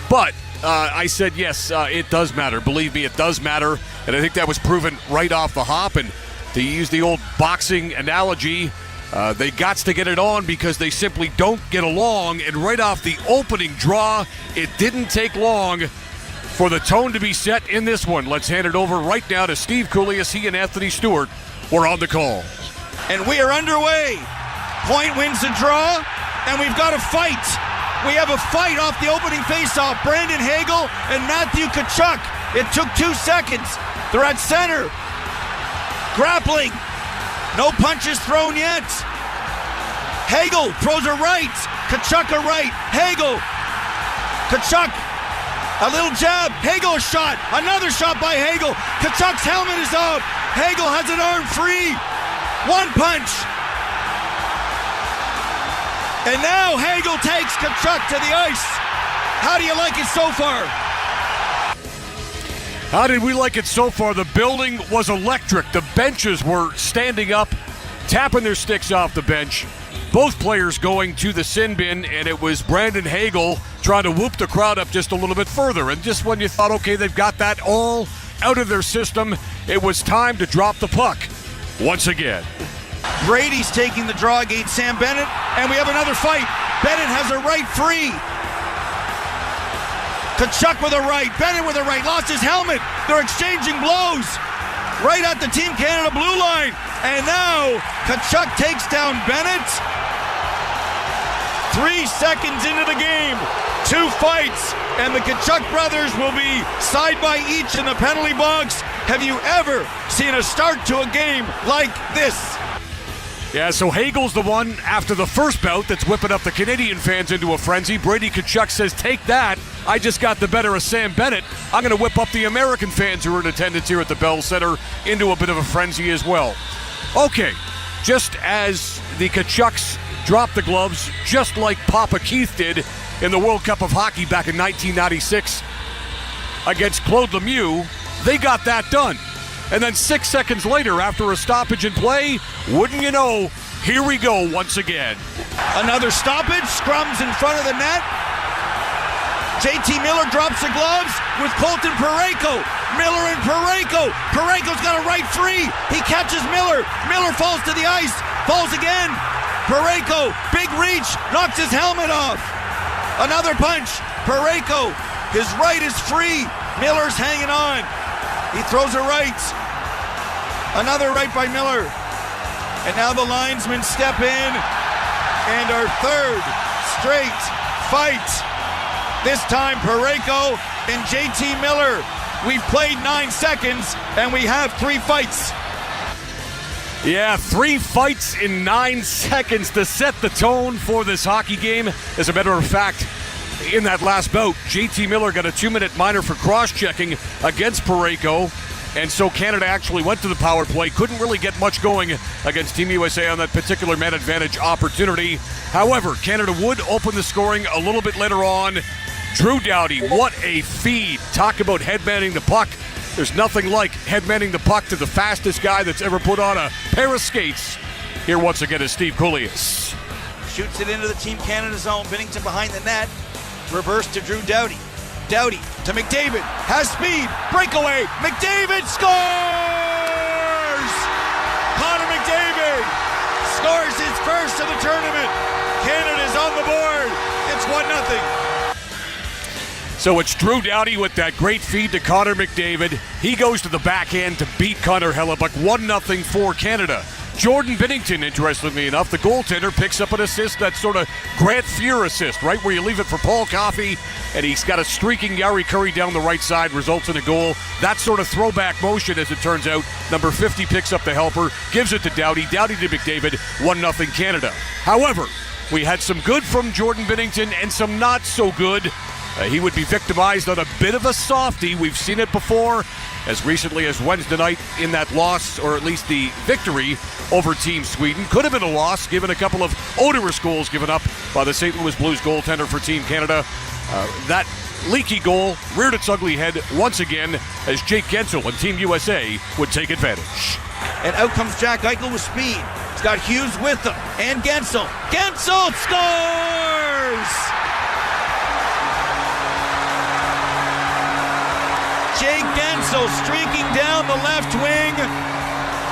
But I said, yes, it does matter. Believe me, it does matter. And I think that was proven right off the hop. And to use the old boxing analogy, they gots to get it on because they simply don't get along. And right off the opening draw, it didn't take long for the tone to be set in this one. Let's hand it over right now to Steve Coolias. He and Anthony Stewart were on the call. And we are underway. Point wins the draw, and we've got a fight. We have a fight off the opening faceoff. Brandon Hagel and Matthew Tkachuk. It took 2 seconds. They're at center. Grappling. No punches thrown yet. Hagel throws a right. Tkachuk a right. Hagel. Tkachuk. A little jab. Hagel a shot. Another shot by Hagel. Tkachuk's helmet is off. Hagel has an arm free. One punch. And now Hagel takes Tkachuk to the ice. How do you like it so far? How did we like it so far? The building was electric. The benches were standing up, tapping their sticks off the bench. Both players going to the sin bin, and it was Brandon Hagel trying to whoop the crowd up just a little bit further. And just when you thought, okay, they've got that all out of their system, it was time to drop the puck once again. Brady's taking the draw against Sam Bennett, and we have another fight. Bennett has a right free. Tkachuk with a right, Bennett with a right, lost his helmet. They're exchanging blows right at the Team Canada blue line. And now Tkachuk takes down Bennett. 3 seconds into the game, 2 fights, and the Tkachuk brothers will be side by each in the penalty box. Have you ever seen a start to a game like this? Yeah, so Hagel's the one after the first bout that's whipping up the Canadian fans into a frenzy. Brady Tkachuk says, take that. I just got the better of Sam Bennett. I'm going to whip up the American fans who are in attendance here at the Bell Center into a bit of a frenzy as well. Okay, just as the Tkachuks dropped the gloves, just like Papa Keith did in the World Cup of Hockey back in 1996 against Claude Lemieux, they got that done. And then 6 seconds later, after a stoppage in play, wouldn't you know, here we go once again. Another stoppage, scrums in front of the net. JT Miller drops the gloves with Colton Parayko. Miller and Parayko. Parayko's got a right free. He catches Miller. Miller falls to the ice. Falls again. Parayko, big reach, knocks his helmet off. Another punch. Parayko, his right is free. Miller's hanging on. He throws a right. Another right by Miller. And now the linesmen step in. And our third straight fight. This time Parayko and JT Miller. We've played 9 seconds and we have 3 fights. Yeah, 3 fights in 9 seconds to set the tone for this hockey game. As a matter of fact, in that last bout, JT Miller got a 2-minute minor for cross-checking against Parayko. And so Canada actually went to the power play. Couldn't really get much going against Team USA on that particular man advantage opportunity. However, Canada would open the scoring a little bit later on. Drew Doughty, what a feed. Talk about headmanning the puck. There's nothing like headmanning the puck to the fastest guy that's ever put on a pair of skates. Here once again is Steve Kouleas. Shoots it into the Team Canada zone. Binnington behind the net. Reverse to Drew Doughty. Doughty to McDavid. Has speed. Breakaway. McDavid scores! Connor McDavid scores his first of the tournament. Canada's on the board. It's 1-0. So it's Drew Doughty with that great feed to Connor McDavid. He goes to the backhand to beat Connor Hellebuck. 1-0 for Canada. Jordan Binnington, interestingly enough, the goaltender, picks up an assist, that sort of Grant Fuhr assist, right where you leave it for Paul Coffey, and he's got a streaking Yari Curry down the right side, results in a goal. That sort of throwback motion, as it turns out. Number 50 picks up the helper, gives it to Doughty. Doughty to McDavid, 1-0 Canada. However, we had some good from Jordan Binnington and some not so good. He would be victimized on a bit of a softie. We've seen it before, as recently as Wednesday night in that loss, or at least the victory over Team Sweden. Could have been a loss, given a couple of odorous goals given up by the St. Louis Blues goaltender for Team Canada. That leaky goal reared its ugly head once again, as Jake Gensel and Team USA would take advantage. And out comes Jack Eichel with speed. He's got Hughes with him, and Gensel. Gensel scores! Jake Gensel streaking down the left wing.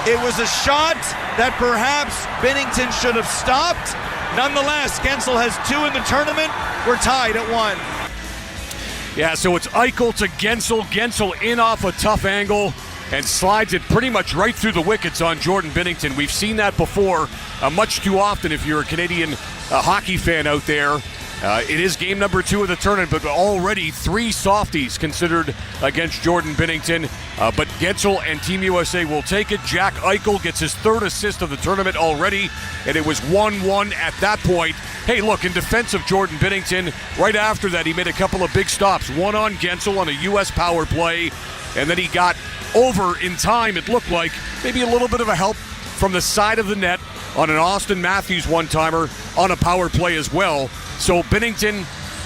It was a shot that perhaps Binnington should have stopped. Nonetheless, Gensel has 2 in the tournament. We're tied at 1. Yeah, so it's Eichel to Gensel. Gensel in off a tough angle and slides it pretty much right through the wickets on Jordan Binnington. We've seen that before much too often if you're a Canadian hockey fan out there. It is game number 2 of the tournament, but already 3 softies considered against Jordan Binnington. But Gensel and Team USA will take it. Jack Eichel gets his 3rd assist of the tournament already, and it was 1-1 at that point. Hey, look, in defense of Jordan Binnington, right after that he made a couple of big stops. One on Gensel on a U.S. power play, and then he got over in time, it looked like. Maybe a little bit of a help from the side of the net on an Austin Matthews one-timer on a power play as well. So Binnington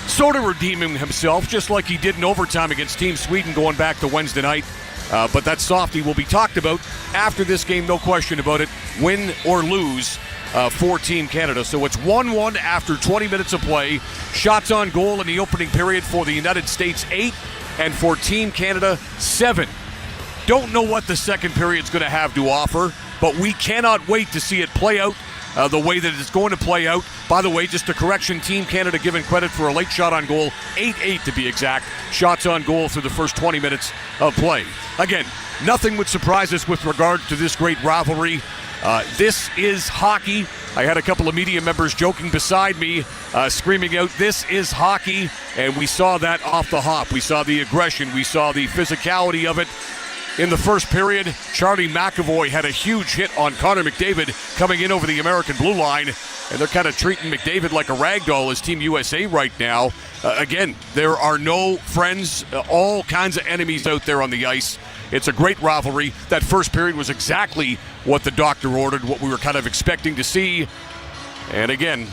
sort of redeeming himself, just like he did in overtime against Team Sweden going back to Wednesday night. But that softie will be talked about after this game, no question about it, win or lose for Team Canada. So it's 1-1 after 20 minutes of play. Shots on goal in the opening period for the United States, 8, and for Team Canada, 7. Don't know what the second period's going to have to offer, but we cannot wait to see it play out the way that it's going to play out. By the way, just a correction, Team Canada given credit for a late shot on goal, 8-8 to be exact, shots on goal through the first 20 minutes of play. Again, nothing would surprise us with regard to this great rivalry. This is hockey. I had a couple of media members joking beside me, screaming out, "This is hockey," and we saw that off the hop. We saw the aggression. We saw the physicality of it. In the first period, Charlie McAvoy had a huge hit on Connor McDavid coming in over the American blue line, and they're kind of treating McDavid like a rag doll as Team USA right now. Again, there are no friends, all kinds of enemies out there on the ice. It's a great rivalry. That first period was exactly what the doctor ordered, what we were kind of expecting to see. And again,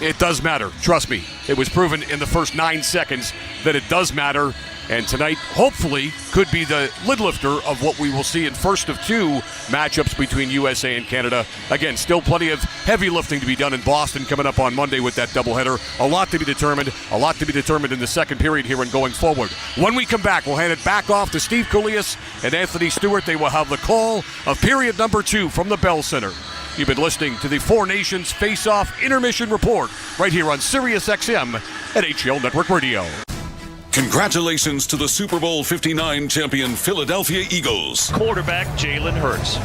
it does matter. Trust me. It was proven in the first 9 seconds that it does matter. And tonight, hopefully, could be the lid lifter of what we will see in first of 2 matchups between USA and Canada. Again, still plenty of heavy lifting to be done in Boston coming up on Monday with that doubleheader. A lot to be determined. A lot to be determined in the second period here and going forward. When we come back, we'll hand it back off to Steve Koulias and Anthony Stewart. They will have the call of period number 2 from the Bell Center. You've been listening to the Four Nations Face-Off Intermission Report right here on Sirius XM at HL Network Radio. Congratulations to the Super Bowl 59 champion Philadelphia Eagles. Quarterback Jalen Hurts,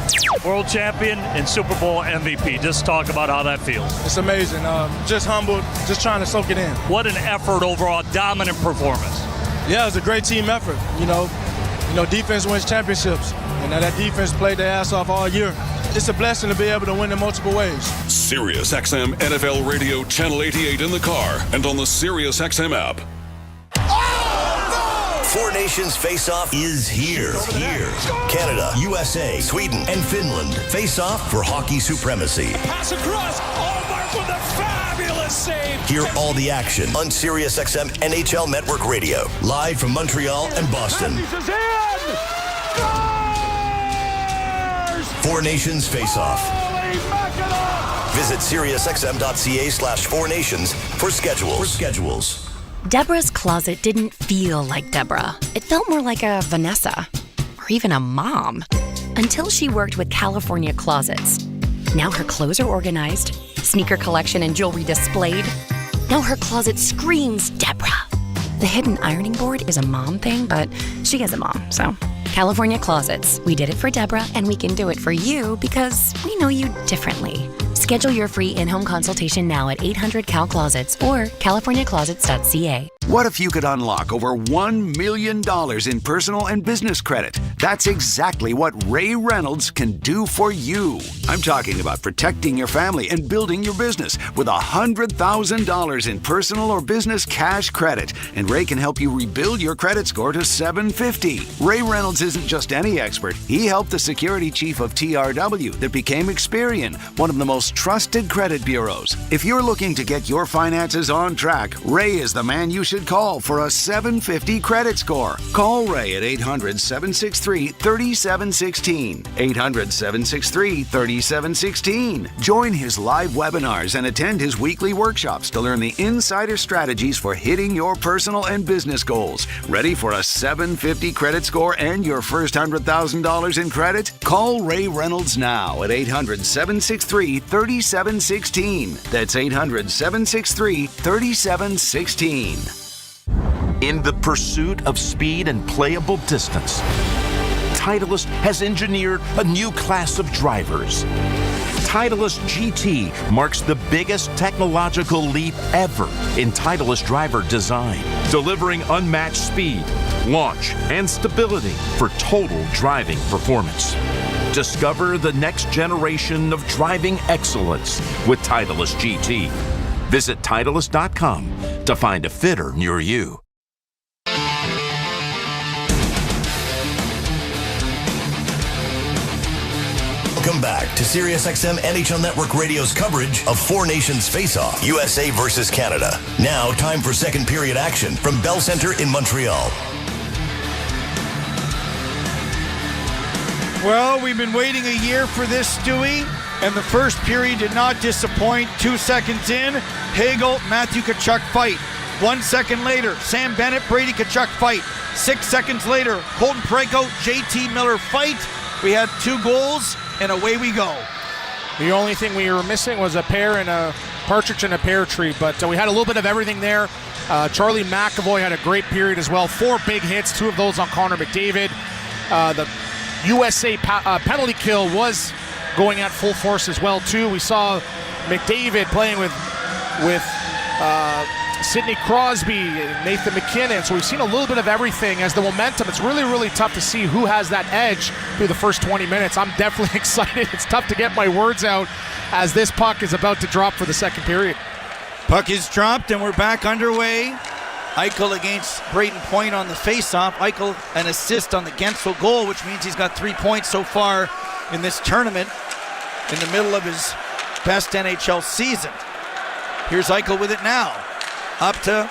world champion and Super Bowl MVP. Just talk about how that feels. It's amazing. Just humbled, just trying to soak it in. What an effort overall, dominant performance. Yeah, it was a great team effort. You know, defense wins championships, and that defense played their ass off all year. It's a blessing to be able to win in multiple ways. Sirius XM NFL Radio Channel 88 in the car and on the Sirius XM app. Four Nations Face-Off is here. Canada, USA, Sweden, and Finland face off for hockey supremacy. Pass across. Allmark with a fabulous save. Hear all the action on Sirius XM NHL Network Radio. Live from Montreal and Boston. Four Nations Face-Off. Visit SiriusXM.ca/4Nations for schedules. Deborah's closet didn't feel like Deborah. It felt more like a Vanessa, or even a mom, until she worked with California Closets. Now her clothes are organized, sneaker collection and jewelry displayed. Now her closet screams Deborah. The hidden ironing board is a mom thing, but she is a mom, so. California Closets. We did it for Deborah, and we can do it for you because we know you differently. Schedule your free in-home consultation now at 800-CAL-CLOSETS or californiaclosets.ca. What if you could unlock over $1 million in personal and business credit? That's exactly what Ray Reynolds can do for you. I'm talking about protecting your family and building your business with $100,000 in personal or business cash credit. And Ray can help you rebuild your credit score to 750. Ray Reynolds isn't just any expert. He helped the security chief of TRW that became Experian, one of the most trusted credit bureaus. If you're looking to get your finances on track, Ray is the man you should call for a 750 credit score. Call Ray at 800-763-3716. 800-763-3716. Join his live webinars and attend his weekly workshops to learn the insider strategies for hitting your personal and business goals. Ready for a 750 credit score and your first $100,000 in credit? Call Ray Reynolds now at 800-763-3716. That's 800-763-3716. In the pursuit of speed and playable distance, Titleist has engineered a new class of drivers. Titleist GT marks the biggest technological leap ever in Titleist driver design, delivering unmatched speed, launch, and stability for total driving performance. Discover the next generation of driving excellence with Titleist GT. Visit Titleist.com to find a fitter near you. Welcome back to SiriusXM NHL Network Radio's coverage of Four Nations Faceoff, USA versus Canada. Now, time for second period action from Bell Center in Montreal. Well, we've been waiting a year for this, Stewie, and the first period did not disappoint. 2 seconds in, Hagel, Matthew Tkachuk fight. 1 second later, Sam Bennett, Brady Tkachuk fight. 6 seconds later, Colton Parayko, JT Miller fight. We had 2 goals, and away we go. The only thing we were missing was a pear and a partridge and a pear tree, but we had a little bit of everything there. Charlie McAvoy had a great period as well. 4 big hits, 2 of those on Connor McDavid. The USA penalty kill was going at full force as well, too. We saw McDavid playing with Sidney Crosby, Nathan McKinnon. So we've seen a little bit of everything as the momentum. It's really, really tough to see who has that edge through the first 20 minutes. I'm definitely excited. It's tough to get my words out as this puck is about to drop for the second period. Puck is dropped and we're back underway. Eichel against Brayden Point on the faceoff. Eichel an assist on the Gensel goal, which means he's got 3 points so far in this tournament in the middle of his best NHL season. Here's Eichel with it now. Up to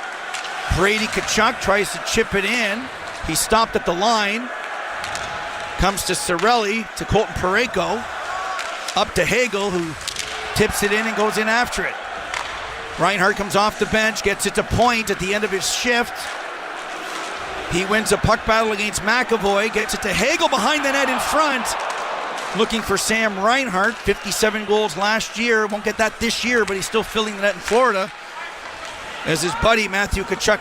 Brady Tkachuk, tries to chip it in. He stopped at the line. Comes to Cirelli, to Colton Parayko. Up to Hagel, who tips it in and goes in after it. Reinhart comes off the bench, gets it to Point at the end of his shift. He wins a puck battle against McAvoy, gets it to Hagel behind the net in front. Looking for Sam Reinhart, 57 goals last year. Won't get that this year, but he's still filling the net in Florida. As his buddy Matthew Tkachuk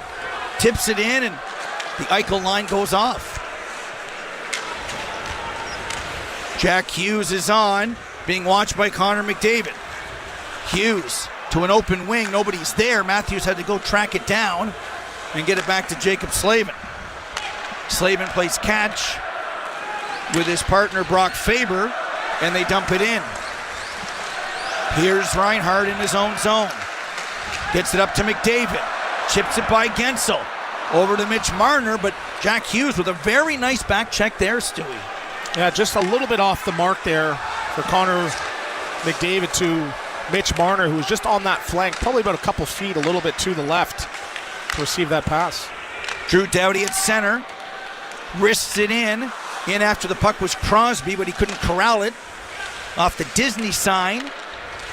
tips it in and the Eichel line goes off. Jack Hughes is on, being watched by Connor McDavid. Hughes to an open wing, nobody's there. Matthews had to go track it down and get it back to Jacob Slavin. Slavin plays catch with his partner Brock Faber, and they dump it in. Here's Reinhart in his own zone. Gets it up to McDavid. Chips it by Gensel. Over to Mitch Marner, but Jack Hughes with a very nice back check there, Stewie. Yeah, just a little bit off the mark there for Connor McDavid to Mitch Marner, who was just on that flank, probably about a couple feet, a little bit to the left to receive that pass. Drew Doughty at center. Wrists it in after the puck was Crosby, but he couldn't corral it. Off the Disney sign.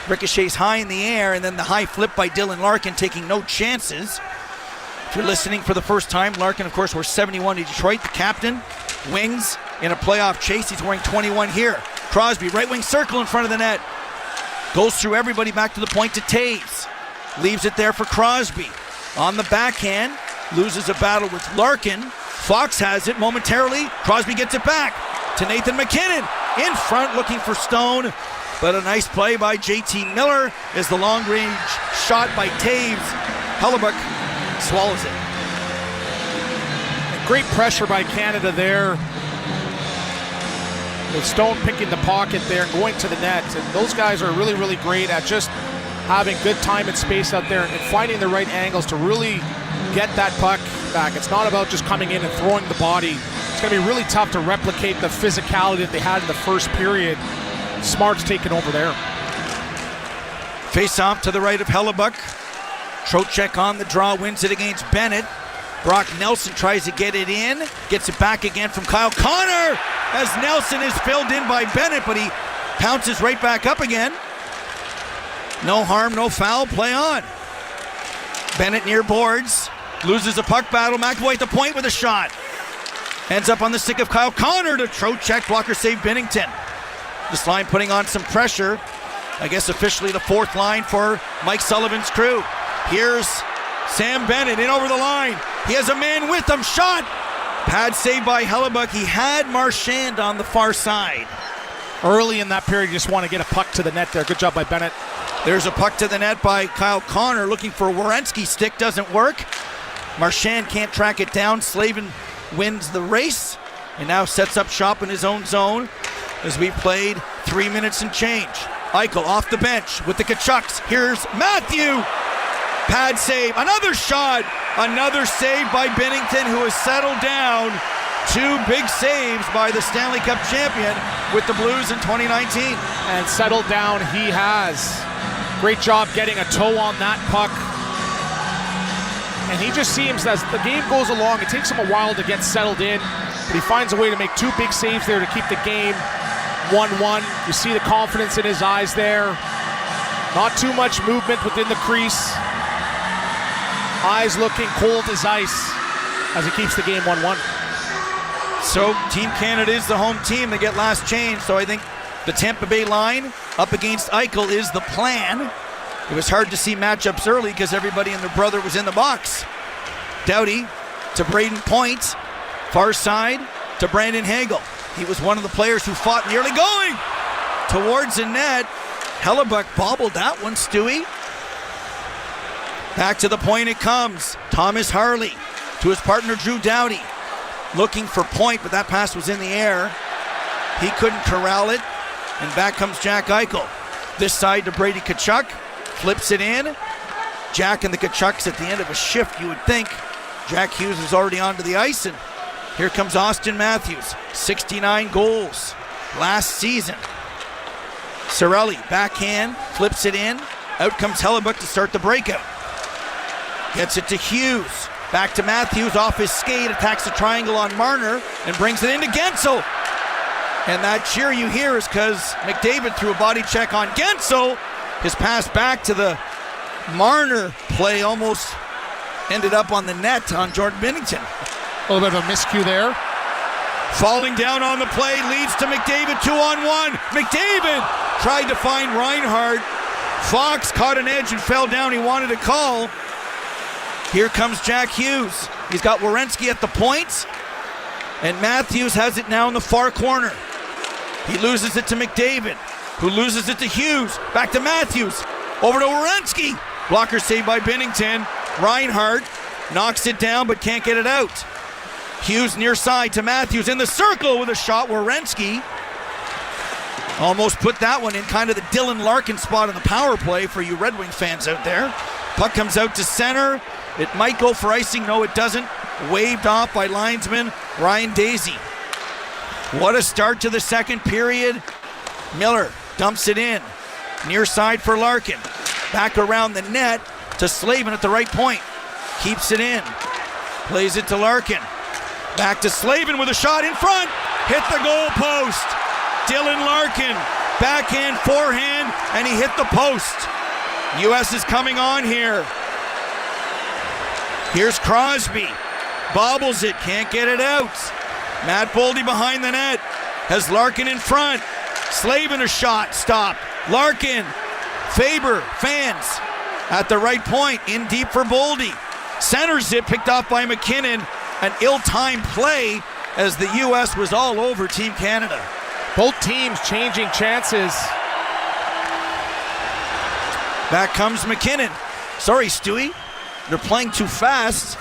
Ricochets high in the air, and then the high flip by Dylan Larkin, taking no chances. If you're listening for the first time, Larkin, of course, wears 71 to Detroit, the captain. Wings in a playoff chase. He's wearing 21 here. Crosby, right wing circle in front of the net. Goes through everybody back to the point to Taves. Leaves it there for Crosby. On the backhand, loses a battle with Larkin. Fox has it momentarily. Crosby gets it back to Nathan McKinnon. In front, looking for Stone. But a nice play by JT Miller as the long-range shot by Taves. Hellebuck swallows it. And great pressure by Canada there. With Stone picking the pocket there and going to the net. And those guys are really, really great at just having good time and space out there and finding the right angles to really get that puck back. It's not about just coming in and throwing the body. It's going to be really tough to replicate the physicality that they had in the first period. Smart's taken over there. Face off to the right of Hellebuck. Trocheck on the draw, wins it against Bennett. Brock Nelson tries to get it in. Gets it back again from Kyle Connor as Nelson is filled in by Bennett, but he pounces right back up again. No harm, no foul, play on. Bennett near boards. Loses a puck battle. McAvoy at the point with a shot. Ends up on the stick of Kyle Connor to Trocheck. Blocker save Binnington. This line putting on some pressure. I guess officially the fourth line for Mike Sullivan's crew. Here's Sam Bennett in over the line. He has a man with him. Shot. Pad save by Hellebuck. He had Marchand on the far side. Early in that period, you just want to get a puck to the net there. Good job by Bennett. There's a puck to the net by Kyle Connor, looking for Werenski. Stick doesn't work. Marchand can't track it down. Slavin wins the race and now sets up shop in his own zone as we played 3 minutes and change. Eichel off the bench with the Kachucks. Here's Matthew. Pad save. Another shot. Another save by Binnington, who has settled down. 2 big saves by the Stanley Cup champion with the Blues in 2019. And settled down he has. Great job getting a toe on that puck. And he just seems, as the game goes along, it takes him a while to get settled in, but he finds a way to make 2 big saves there to keep the game 1-1. You see the confidence in his eyes there. Not too much movement within the crease. Eyes looking cold as ice as he keeps the game 1-1. So Team Canada is the home team. They get last change, so I think the Tampa Bay line up against Eichel is the plan. It was hard to see matchups early because everybody and their brother was in the box. Doughty to Braden Point. Far side to Brandon Hagel. He was one of the players who fought nearly going towards the net. Hellebuck bobbled that one, Stewie. Back to the point it comes. Thomas Harley to his partner Drew Doughty. Looking for Point, but that pass was in the air. He couldn't corral it. And back comes Jack Eichel. This side to Brady Tkachuk. Flips it in. Jack and the Tkachuks at the end of a shift, you would think. Jack Hughes is already onto the ice, and here comes Austin Matthews. 69 goals last season. Cirelli, backhand, flips it in. Out comes Hellebuck to start the breakout. Gets it to Hughes. Back to Matthews, off his skate, attacks the triangle on Marner, and brings it into Gensel. And that cheer you hear is because McDavid threw a body check on Gensel. His pass back to the Marner play almost ended up on the net on Jordan Binnington. A little bit of a miscue there. Falling down on the play leads to McDavid 2-on-1. McDavid tried to find Reinhart. Fox caught an edge and fell down. He wanted a call. Here comes Jack Hughes. He's got Werenski at the point. And Matthews has it now in the far corner. He loses it to McDavid, who loses it to Hughes. Back to Matthews. Over to Werenski. Blocker saved by Binnington. Reinhart knocks it down but can't get it out. Hughes near side to Matthews in the circle with a shot. Werenski almost put that one in kind of the Dylan Larkin spot in the power play for you Red Wing fans out there. Puck comes out to center. It might go for icing. No, it doesn't. Waved off by linesman Ryan Daisy. What a start to the second period. Miller dumps it in. Near side for Larkin. Back around the net to Slavin at the right point. Keeps it in. Plays it to Larkin. Back to Slavin with a shot in front. Hit the goal post. Dylan Larkin. Backhand, forehand, and he hit the post. U.S. is coming on here. Here's Crosby. Bobbles it, can't get it out. Matt Boldy behind the net. Has Larkin in front. Slavin a shot, stop. Larkin, Faber, fans at the right point, in deep for Boldy. Centers it, picked off by McKinnon. An ill-timed play as the U.S. was all over Team Canada. Both teams changing chances. Back comes McKinnon. Sorry, Stewie. They're playing too fast.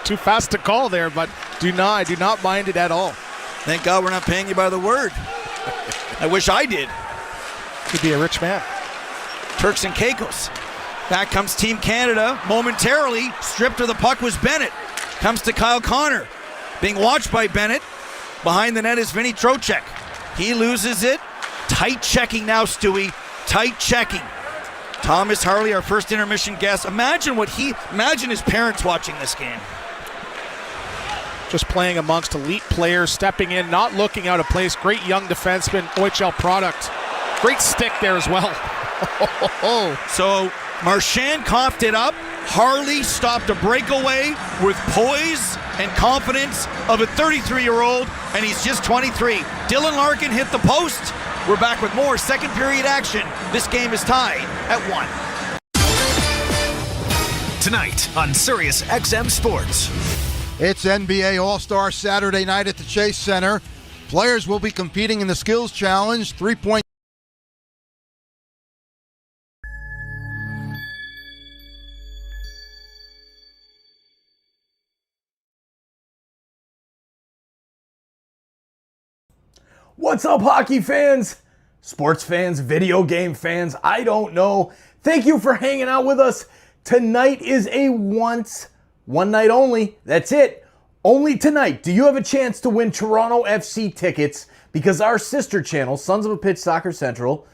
Too fast to call there, but I do not mind it at all. Thank God we're not paying you by the word. I wish I did. Could be a rich man. Turks and Caicos. Back comes Team Canada. Momentarily, stripped of the puck was Bennett. Comes to Kyle Connor. Being watched by Bennett. Behind the net is Vinny Trocheck. He loses it. Tight checking now, Stewie. Tight checking. Thomas Harley, our first intermission guest. Imagine his parents watching this game. Just playing amongst elite players, stepping in, not looking out of place. Great young defenseman, OHL product. Great stick there as well. So Marchand coughed it up. Harley stopped a breakaway with poise and confidence of a 33-year-old, and he's just 23. Dylan Larkin hit the post. We're back with more second period action. This game is tied at 1. Tonight on Sirius XM Sports. It's NBA All-Star Saturday night at the Chase Center. Players will be competing in the skills challenge, 3-point. What's up, hockey fans? Sports fans, video game fans, I don't know. Thank you for hanging out with us. Tonight is a one night only. That's it. Only tonight do you have a chance to win Toronto FC tickets, because our sister channel, Sons of a Pitch Soccer Central,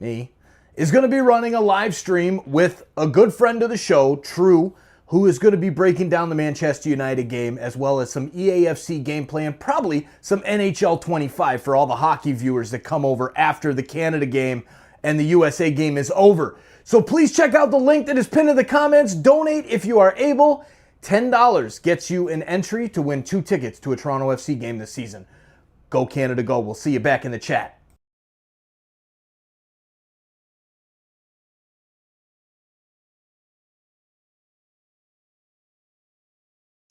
me, is going to be running a live stream with a good friend of the show, True, who is going to be breaking down the Manchester United game, as well as some EAFC gameplay and probably some NHL 25 for all the hockey viewers that come over after the Canada game and the USA game is over. So please check out the link that is pinned in the comments. Donate if you are able. $10 gets you an entry to win 2 tickets to a Toronto FC game this season. Go Canada, go. We'll see you back in the chat.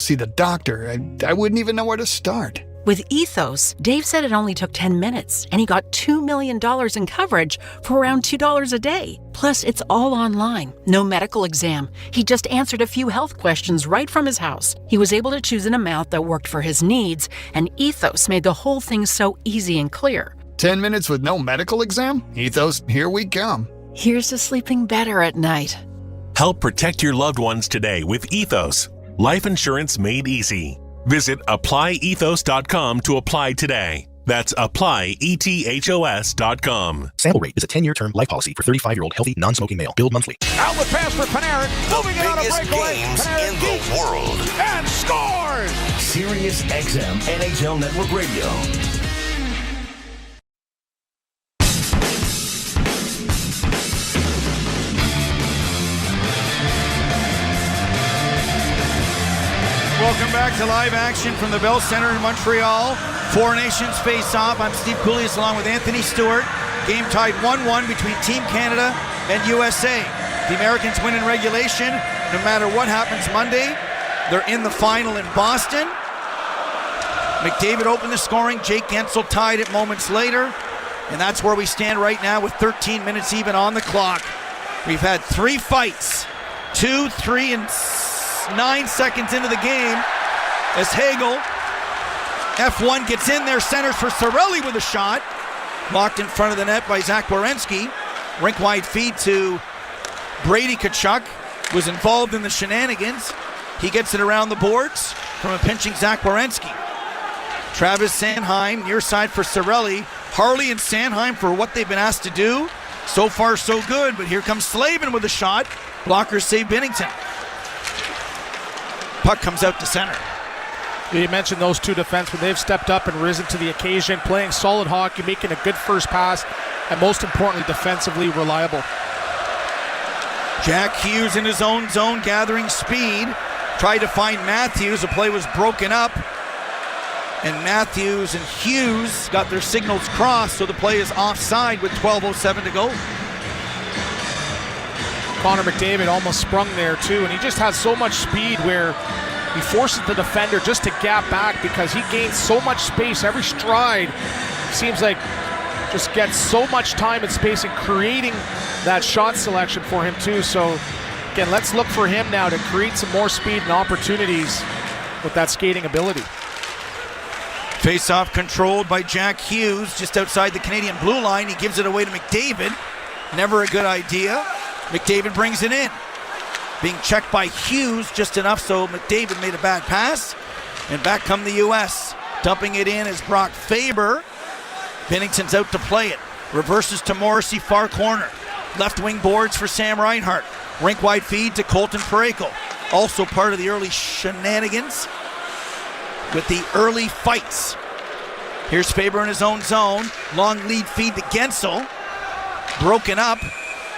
See the doctor. I wouldn't even know where to start. With Ethos, Dave said it only took 10 minutes, and he got $2 million in coverage for around $2 a day. Plus, it's all online. No medical exam. He just answered a few health questions right from his house. He was able to choose an amount that worked for his needs, and Ethos made the whole thing so easy and clear. 10 minutes with no medical exam? Ethos, here we come. Here's to sleeping better at night. Help protect your loved ones today with Ethos. Life insurance made easy. Visit applyethos.com to apply today. That's applyethos.com. Sample rate is a 10-year term life policy for 35-year-old healthy, non-smoking male. Billed monthly. Out with pass for Panarin. Moving it on a breakaway. Games Panarin in the world. And scores! Sirius XM NHL Network Radio. Welcome back to live action from the Bell Center in Montreal. Four Nations face off. I'm Steve Coolius along with Anthony Stewart. Game tied 1-1 between Team Canada and USA. The Americans win in regulation. No matter what happens Monday, they're in the final in Boston. McDavid opened the scoring. Jake Gensel tied it moments later. And that's where we stand right now with 13 minutes even on the clock. We've had 3 fights. 2, 3, and 9 seconds into the game as Hagel, F1 gets in there, centers for Cirelli with a shot. Blocked in front of the net by Zach Werenski. Rink-wide feed to Brady Tkachuk, was involved in the shenanigans. He gets it around the boards from a pinching Zach Werenski. Travis Sanheim, near side for Cirelli. Harley and Sanheim for what they've been asked to do. So far, so good, but here comes Slavin with a shot. Blockers save Binnington. Puck comes out to center. You mentioned those two defensemen. They've stepped up and risen to the occasion, playing solid hockey, making a good first pass, and most importantly, defensively reliable. Jack Hughes in his own zone, gathering speed. Tried to find Matthews. The play was broken up. And Matthews and Hughes got their signals crossed, so the play is offside with 12:07 to go. Connor McDavid almost sprung there too, and he just has so much speed where he forces the defender just to gap back because he gains so much space. Every stride seems like just gets so much time and space in creating that shot selection for him too. So again, let's look for him now to create some more speed and opportunities with that skating ability. Face-off controlled by Jack Hughes just outside the Canadian blue line. He gives it away to McDavid. Never a good idea. McDavid brings it in. Being checked by Hughes just enough so McDavid made a bad pass. And back come the U.S. Dumping it in is Brock Faber. Binnington's out to play it. Reverses to Morrissey, far corner. Left wing boards for Sam Reinhart. Rink-wide feed to Colton Parayko. Also part of the early shenanigans with the early fights. Here's Faber in his own zone. Long lead feed to Gensel. Broken up.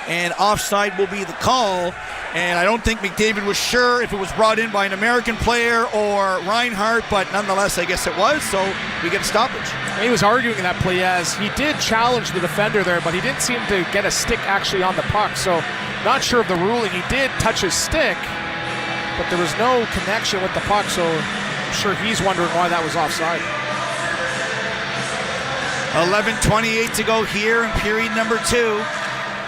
And offside will be the call. And I don't think McDavid was sure if it was brought in by an American player or Reinhart, but nonetheless, I guess it was, so we get a stoppage. He was arguing that play as he did challenge the defender there, but he didn't seem to get a stick actually on the puck, so not sure of the ruling. He did touch his stick, but there was no connection with the puck, so I'm sure he's wondering why that was offside. 11:28 to go here in period number 2.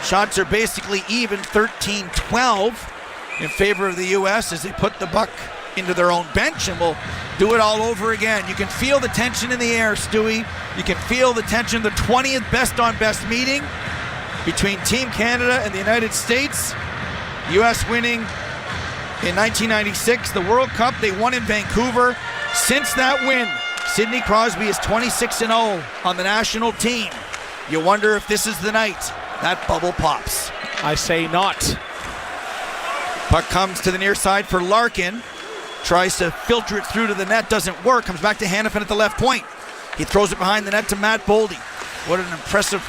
Shots are basically even, 13-12 in favor of the U.S. as they put the puck into their own bench, and we'll do it all over again. You can feel the tension in the air, Stewie. You can feel the tension, the 20th best-on-best meeting between Team Canada and the United States. U.S. winning in 1996, the World Cup. They won in Vancouver. Since that win, Sidney Crosby is 26-0 on the national team. You wonder if this is the night that bubble pops. I say not. Puck comes to the near side for Larkin. Tries to filter it through to the net, doesn't work. Comes back to Hanifin at the left point. He throws it behind the net to Matt Boldy. What an impressive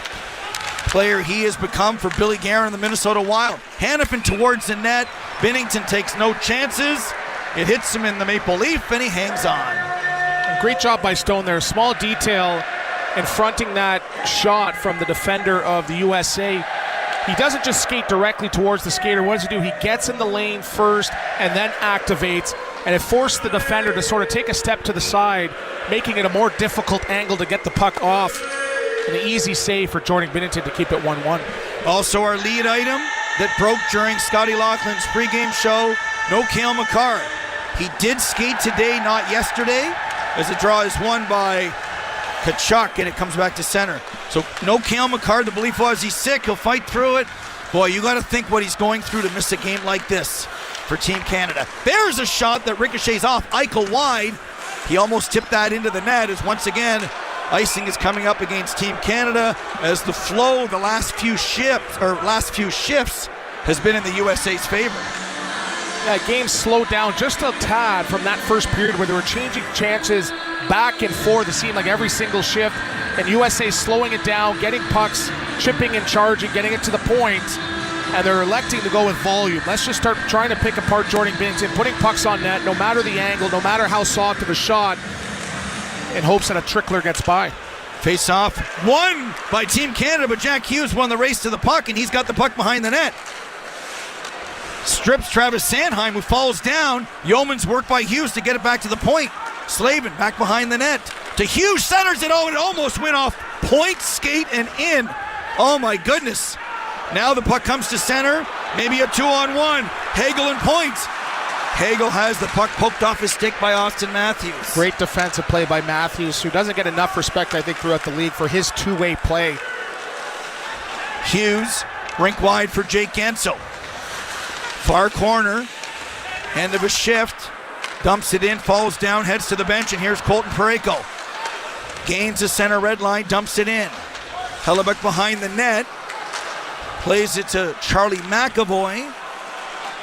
player he has become for Billy Guerin and the Minnesota Wild. Hanifin towards the net. Binnington takes no chances. It hits him in the maple leaf, and he hangs on. Great job by Stone there. Small detail in fronting that shot from the defender of the USA. He doesn't just skate directly towards the skater. What does he do? He gets in the lane first and then activates, and it forced the defender to sort of take a step to the side, making it a more difficult angle to get the puck off. An easy save for Jordan Binnington to keep it 1-1. Also our lead item that broke during Scotty Laughlin's pregame show, no Cale Makar. He did skate today, not yesterday, as the draw is won by Tkachuk, and it comes back to center. So no Cale Makar. The belief was he's sick. He'll fight through it. Boy, you got to think what he's going through to miss a game like this for Team Canada. There's a shot that ricochets off Eichel wide. He almost tipped that into the net as once again icing is coming up against Team Canada as the flow the last few shifts has been in the USA's favor. Yeah, game slowed down just a tad from that first period where they were changing chances back and forth. It seemed like every single shift, and USA slowing it down, getting pucks, chipping and charging, getting it to the point, and they're electing to go with volume. Let's just start trying to pick apart Jordan Binnington, putting pucks on net, no matter the angle, no matter how soft of a shot, in hopes that a trickler gets by. Face-off won by Team Canada, but Jack Hughes won the race to the puck, and he's got the puck behind the net. Strips Travis Sanheim, who falls down. Yeoman's work by Hughes to get it back to the point. Slavin back behind the net to Hughes, centers it. Oh, it almost went off point, skate, and in. Oh my goodness. Now the puck comes to center. Maybe a 2-on-1. Hagel and point. Hagel has the puck poked off his stick by Austin Matthews. Great defensive play by Matthews, who doesn't get enough respect, I think, throughout the league for his two-way play. Hughes, rink wide for Jake Gensel. Far corner, end of a shift, dumps it in, falls down, heads to the bench, and here's Colton Parayko. Gains the center red line, dumps it in. Hellebuck behind the net, plays it to Charlie McAvoy,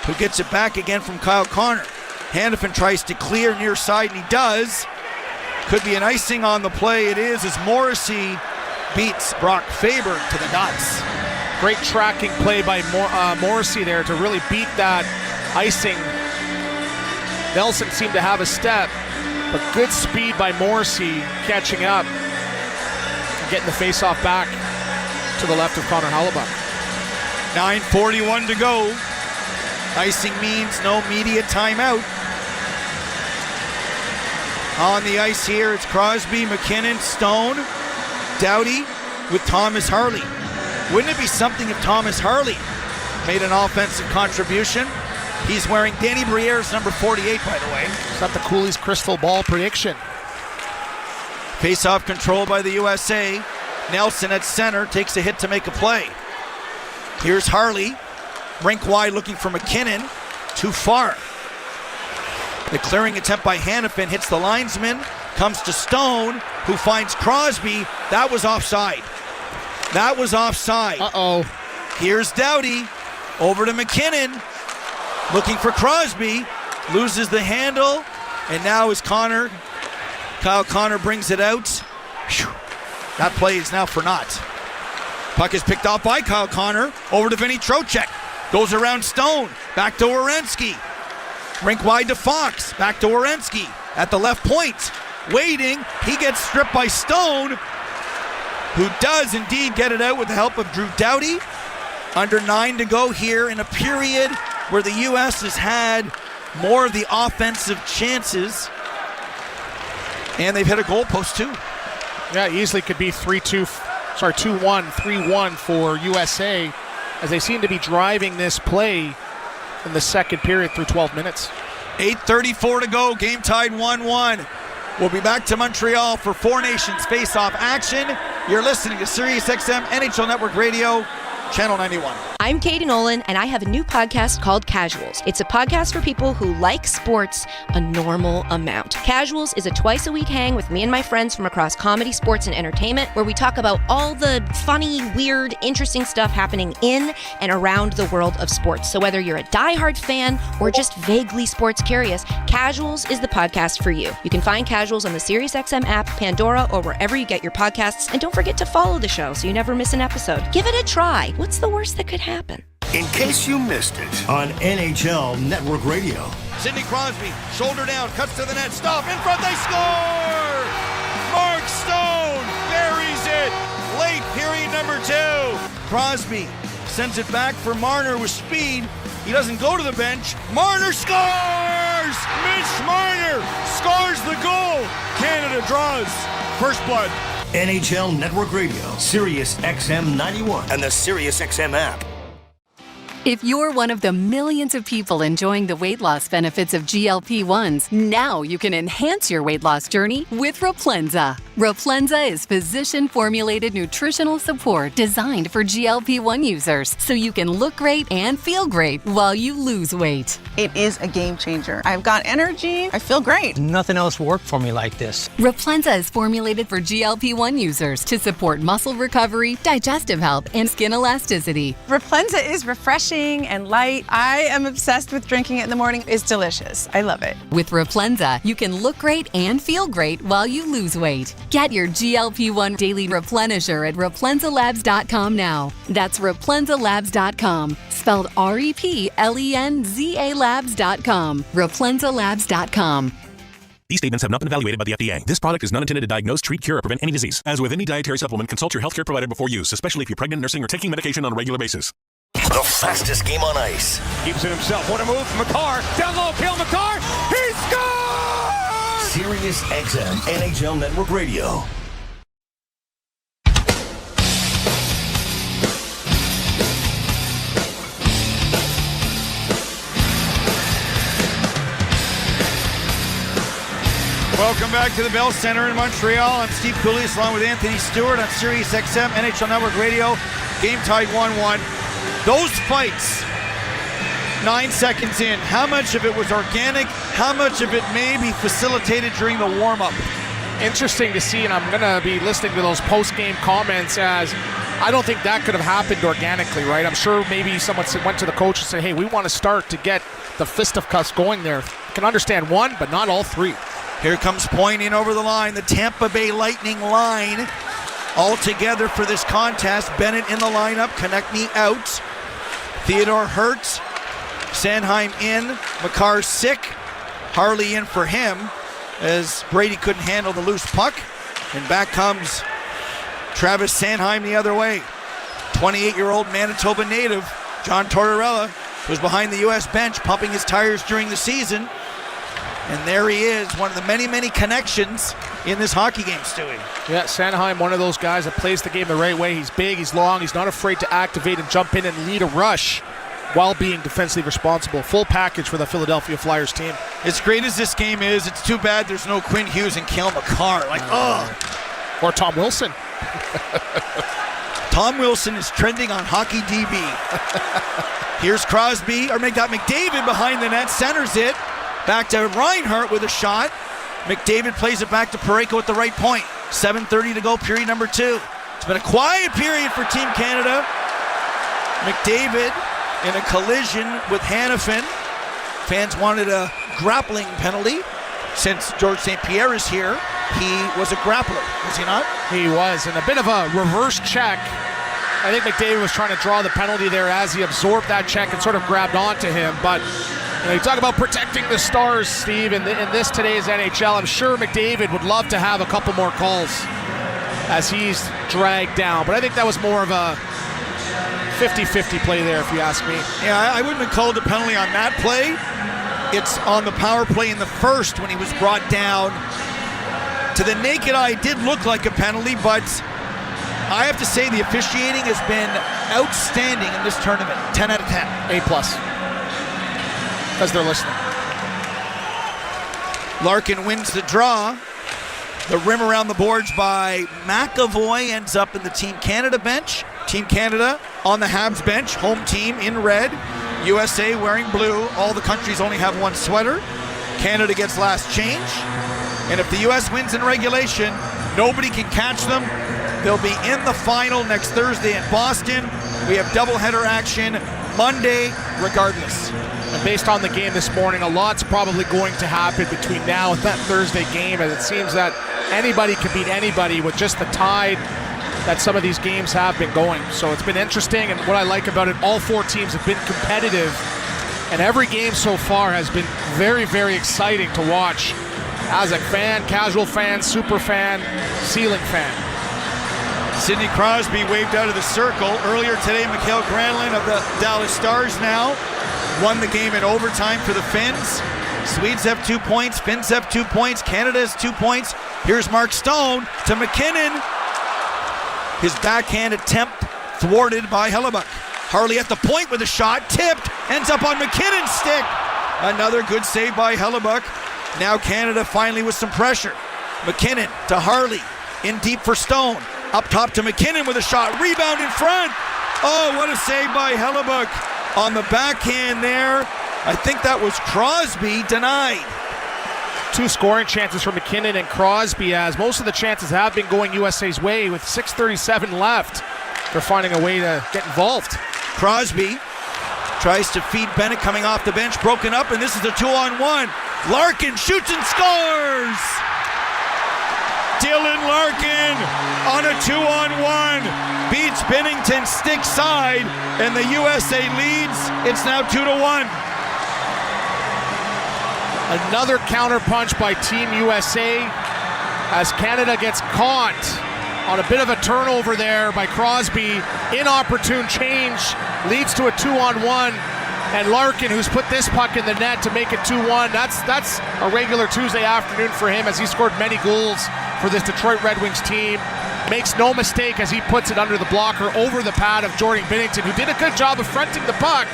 who gets it back again from Kyle Connor. Hanifin tries to clear near side, and he does. Could be an icing on the play. It is, as Morrissey beats Brock Faber to the nuts. Great tracking play by Morrissey there to really beat that icing. Nelson seemed to have a step, but good speed by Morrissey catching up and getting the face-off back to the left of Connor Hellebuck. 9:41 to go. Icing means no media timeout. On the ice here, it's Crosby, McKinnon, Stone, Doughty with Thomas Harley. Wouldn't it be something if Thomas Harley made an offensive contribution? He's wearing Danny Briere's number 48, by the way. Is that the Cooley's crystal ball prediction? Face-off control by the USA. Nelson at center takes a hit to make a play. Here's Harley, rink wide looking for McKinnon. Too far. The clearing attempt by Hanifin hits the linesman, comes to Stone, who finds Crosby. That was offside. That was offside. Uh-oh. Here's Doughty, over to McKinnon, looking for Crosby, loses the handle, and now is Kyle Connor brings it out. Whew. That play is now for naught. Puck is picked off by Kyle Connor, over to Vinny Trocheck, goes around Stone, back to Werenski, rink wide to Fox, back to Werenski, at the left point, waiting, he gets stripped by Stone, who does indeed get it out with the help of Drew Doughty. Under 9 to go here in a period where the U.S. has had more of the offensive chances, and they've hit a goalpost too. Yeah, easily could be 2-1, 3-1 for USA, as they seem to be driving this play in the second period through 12 minutes. 8:34 to go, game tied 1-1. We'll be back to Montreal for Four Nations Face-Off action. You're listening to SiriusXM NHL Network Radio, Channel 91. I'm Katie Nolan, and I have a new podcast called Casuals. It's a podcast for people who like sports a normal amount. Casuals is a twice-a-week hang with me and my friends from across comedy, sports, and entertainment, where we talk about all the funny, weird, interesting stuff happening in and around the world of sports. So whether you're a diehard fan or just vaguely sports curious, Casuals is the podcast for you. You can find Casuals on the SiriusXM app, Pandora, or wherever you get your podcasts. And don't forget to follow the show so you never miss an episode. Give it a try. What's the worst that could happen? In case you missed it on NHL Network Radio. Sidney Crosby, shoulder down, cuts to the net, stop, in front, they score! Mark Stone buries it, late period number 2. Crosby sends it back for Marner with speed. He doesn't go to the bench. Marner scores! Mitch Marner scores the goal. Canada draws first blood. NHL Network Radio, Sirius XM 91, and the Sirius XM app. If you're one of the millions of people enjoying the weight loss benefits of GLP-1s, now you can enhance your weight loss journey with Replenza. Replenza is physician-formulated nutritional support designed for GLP-1 users, so you can look great and feel great while you lose weight. It is a game changer. I've got energy. I feel great. Nothing else worked for me like this. Replenza is formulated for GLP-1 users to support muscle recovery, digestive health, and skin elasticity. Replenza is refreshing and light. I am obsessed with drinking it in the morning. It's delicious. I love it. With Replenza, you can look great and feel great while you lose weight. Get your GLP-1 daily replenisher at ReplenzALabs.com now. That's ReplenzALabs.com, spelled REPLENZA Labs.com. ReplenzALabs.com. These statements have not been evaluated by the FDA. This product is not intended to diagnose, treat, cure, or prevent any disease. As with any dietary supplement, consult your healthcare provider before use, especially if you're pregnant, nursing, or taking medication on a regular basis. The fastest game on ice. Keeps it himself. What a move from McCarr. Down low, Cale Makar. He scores! Sirius XM NHL Network Radio. Welcome back to the Bell Center in Montreal. I'm Steve Coulias along with Anthony Stewart on Sirius XM NHL Network Radio. Game tied 1-1. Those fights, 9 seconds in, how much of it was organic? How much of it may be facilitated during the warm-up? Interesting to see, and I'm going to be listening to those post-game comments, as I don't think that could have happened organically, right? I'm sure maybe someone went to the coach and said, hey, we want to start to get the fisticuffs going there. I can understand one, but not all three. Here comes Point in over the line, the Tampa Bay Lightning line. All together for this contest. Bennett in the lineup, Konechny out. Theodore hurt. Sanheim in. Makar sick. Harley in for him as Brady couldn't handle the loose puck. And back comes Travis Sanheim the other way. 28-year-old Manitoba native John Tortorella was behind the U.S. bench pumping his tires during the season. And there he is, one of the many, many connections in this hockey game, Stewie. Yeah, Sanheim, one of those guys that plays the game the right way. He's big, he's long, he's not afraid to activate and jump in and lead a rush while being defensively responsible. Full package for the Philadelphia Flyers team. As great as this game is, it's too bad there's no Quinn Hughes and Cale Makar. Or Tom Wilson. Tom Wilson is trending on Hockey DB. Here's Crosby, or got McDavid behind the net, centers it. Back to Reinhart with a shot. McDavid plays it back to Parayko at the right point. 7:30 to go, period number 2. It's been a quiet period for Team Canada. McDavid in a collision with Hanifin. Fans wanted a grappling penalty. Since George St. Pierre is here, he was a grappler, was he not? He was, and a bit of a reverse check. I think McDavid was trying to draw the penalty there as he absorbed that check and sort of grabbed onto him, but you talk about protecting the stars, Steve, in this today's NHL. I'm sure McDavid would love to have a couple more calls as he's dragged down. But I think that was more of a 50-50 play there, if you ask me. Yeah, I wouldn't have called a penalty on that play. It's on the power play in the first when he was brought down To the naked eye, it did look like a penalty, but I have to say the officiating has been outstanding in this tournament. 10 out of 10. A+. Because they're listening. Larkin wins the draw. The rim around the boards by McAvoy ends up in the Team Canada bench. Team Canada on the Habs bench. Home team in red. USA wearing blue. All the countries only have one sweater. Canada gets last change. And if the U.S. wins in regulation, nobody can catch them. They'll be in the final next Thursday in Boston. We have doubleheader action Monday regardless. And based on the game this morning, a lot's probably going to happen between now and that Thursday game, as it seems that anybody can beat anybody with just the tide that some of these games have been going. So it's been interesting, and what I like about it, all four teams have been competitive, and every game so far has been very, very exciting to watch as a fan, casual fan, super fan, ceiling fan. Sidney Crosby waved out of the circle. Earlier today, Mikael Granlund of the Dallas Stars now won the game in overtime for the Finns. Swedes have 2 points, Finns have 2 points, Canada has 2 points. Here's Mark Stone to McKinnon. His backhand attempt thwarted by Hellebuck. Harley at the point with a shot, tipped, ends up on McKinnon's stick. Another good save by Hellebuck. Now Canada finally with some pressure. McKinnon to Harley, in deep for Stone. Up top to McKinnon with a shot, rebound in front. Oh, what a save by Hellebuck. On the backhand there, I think that was Crosby denied. 2 scoring chances for McKinnon and Crosby, as most of the chances have been going USA's way. With 6:37 left, they're finding a way to get involved. Crosby tries to feed Bennett coming off the bench, broken up, and this is a 2-on-1. Larkin shoots and scores! Dylan Larkin on a 2-on-1 beats Binnington stick side, and the USA leads. It's now 2-1. Another counterpunch by Team USA as Canada gets caught on a bit of a turnover there by Crosby. Inopportune change leads to a 2-on-1, and Larkin, who's put this puck in the net to make it 2-1. That's a regular Tuesday afternoon for him, as he scored many goals for this Detroit Red Wings team. Makes no mistake as he puts it under the blocker over the pad of Jordan Binnington, who did a good job of fronting the puck.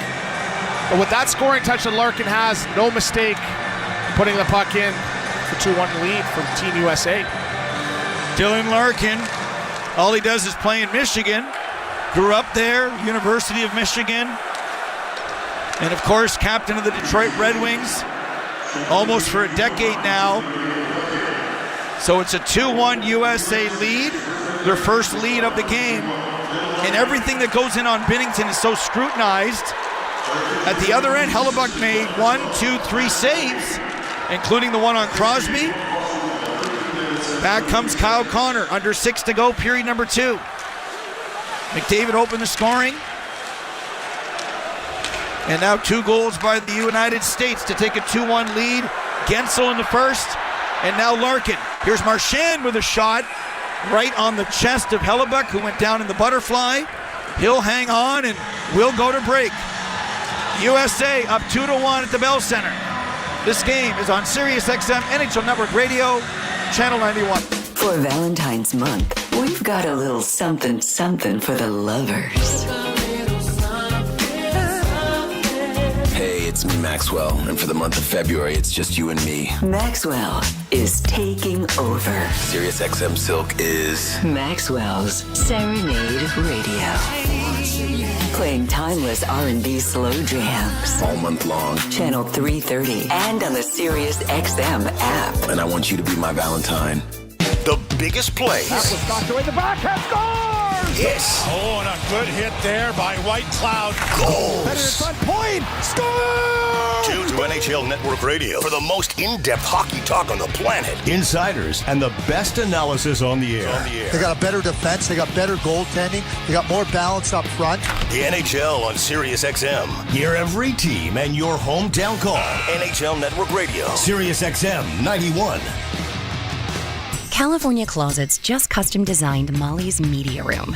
But with that scoring touch that Larkin has, no mistake putting the puck in for 2-1 lead for Team USA. Dylan Larkin, all he does is play in Michigan. Grew up there, University of Michigan. And of course, captain of the Detroit Red Wings, almost for a decade now. So it's a 2-1 USA lead, their first lead of the game. And everything that goes in on Binnington is so scrutinized. At the other end, Hellebuck made 1, 2, 3 saves, including the one on Crosby. Back comes Kyle Connor, under 6 to go, period number 2. McDavid opened the scoring. And now 2 goals by the United States to take a 2-1 lead. Gensel in the first, and now Larkin. Here's Marchand with a shot right on the chest of Hellebuck, who went down in the butterfly. He'll hang on and will go to break. USA up 2-1 at the Bell Center. This game is on SiriusXM NHL Network Radio, Channel 91. For Valentine's month, we've got a little something something for the lovers. Hey, it's me, Maxwell, and for the month of February, it's just you and me. Maxwell is taking over. SiriusXM Silk is Maxwell's Serenade Radio. Playing timeless R&B slow jams. all month long. Channel 330 and on the SiriusXM app. And I want you to be my Valentine. The biggest plays. That was knocked away the backhand, scores! Yes. Oh, and a good hit there by White Cloud. Goals. Better in front point, score! Tune to NHL Network Radio for the most in-depth hockey talk on the planet. Insiders and the best analysis on the air. They got a better defense. They got better goaltending. They got more balance up front. The NHL on SiriusXM. Hear every team and your hometown call. NHL Network Radio. SiriusXM 91. California Closets just custom designed Molly's media room.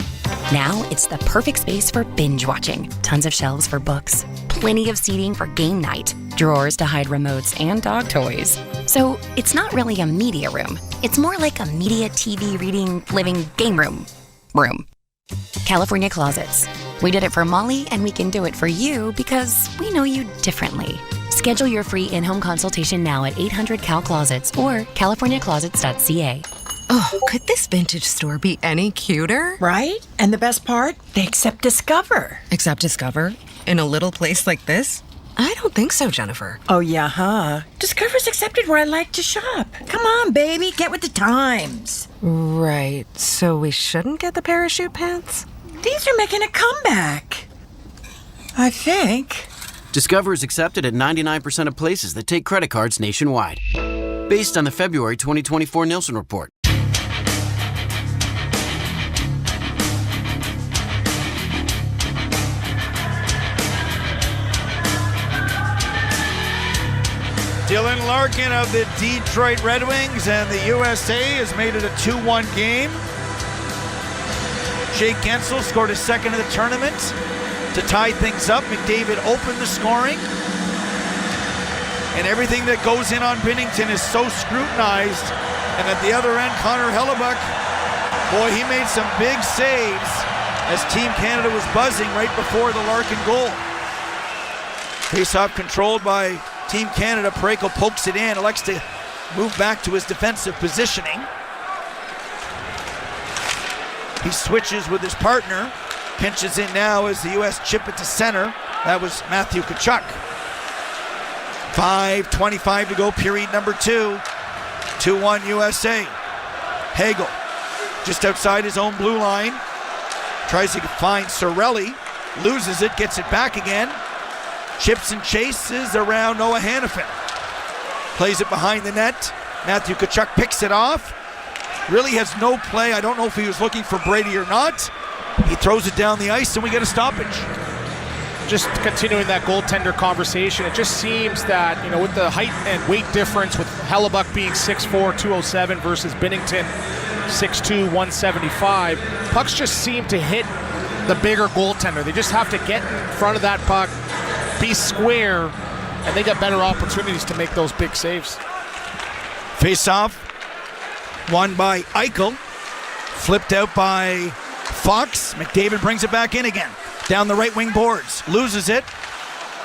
Now it's the perfect space for binge watching. Tons of shelves for books, plenty of seating for game night, drawers to hide remotes and dog toys. So it's not really a media room. It's more like a media, TV, reading, living, game room. California Closets. We did it for Molly, and we can do it for you because we know you differently. Schedule your free in-home consultation now at 800-CAL-CLOSETS or californiaclosets.ca. Oh, could this vintage store be any cuter? Right? And the best part? They accept Discover. Accept Discover? In a little place like this? I don't think so, Jennifer. Oh, yeah, huh? Discover's accepted where I like to shop. Come on, baby, get with the times. Right, so we shouldn't get the parachute pants? These are making a comeback. I think. Discover is accepted at 99% of places that take credit cards nationwide. Based on the February 2024 Nielsen report. Dylan Larkin of the Detroit Red Wings, and the USA has made it a 2-1 game. Jake Guentzel scored his second of the tournament to tie things up. McDavid opened the scoring. And everything that goes in on Binnington is so scrutinized. And at the other end, Connor Hellebuyck, boy, he made some big saves as Team Canada was buzzing right before the Larkin goal. Faceoff controlled by Team Canada. Parayko pokes it in, elects to move back to his defensive positioning. He switches with his partner, pinches in now as the U.S. chip it to center. That was Matthew Tkachuk. 5:25 to go, period number 2. 2-1 USA. Hagel, just outside his own blue line, tries to find Cirelli, loses it, gets it back again. Chips and chases around Noah Hannafin. Plays it behind the net. Matthew Tkachuk picks it off. Really has no play. I don't know if he was looking for Brady or not. He throws it down the ice and we get a stoppage. Just continuing that goaltender conversation, it just seems that, with the height and weight difference, with Hellebuyck being 6'4", 207 versus Binnington 6'2", 175, pucks just seem to hit the bigger goaltender. They just have to get in front of that puck, be square, and they got better opportunities to make those big saves. Face-off, won by Eichel, flipped out by Fox. McDavid brings it back in again. Down the right wing boards, loses it.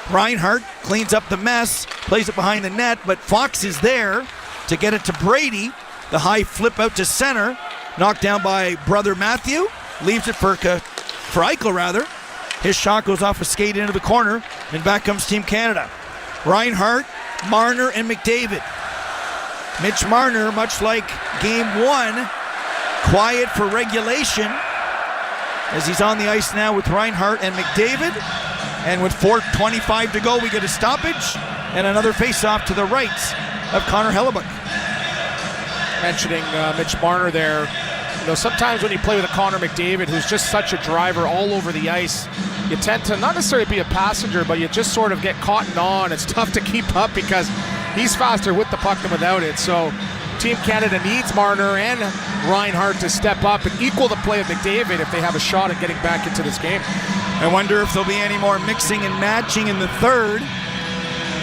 Reinhart cleans up the mess, plays it behind the net, but Fox is there to get it to Brady. The high flip out to center, knocked down by brother Matthew, leaves it for Eichel rather. His shot goes off a skate into the corner, and back comes Team Canada. Reinhart, Marner, and McDavid. Mitch Marner, much like Game 1, quiet for regulation, as he's on the ice now with Reinhart and McDavid. And with 4:25 to go, we get a stoppage and another face-off to the right of Connor Hellebuyck. Mentioning Mitch Marner there, sometimes when you play with a Connor McDavid, who's just such a driver all over the ice, you tend to not necessarily be a passenger, but you just sort of get caught on. It's tough to keep up because he's faster with the puck than without it. So Team Canada needs Marner and Reinhart to step up and equal the play of McDavid if they have a shot at getting back into this game. I wonder if there'll be any more mixing and matching in the third,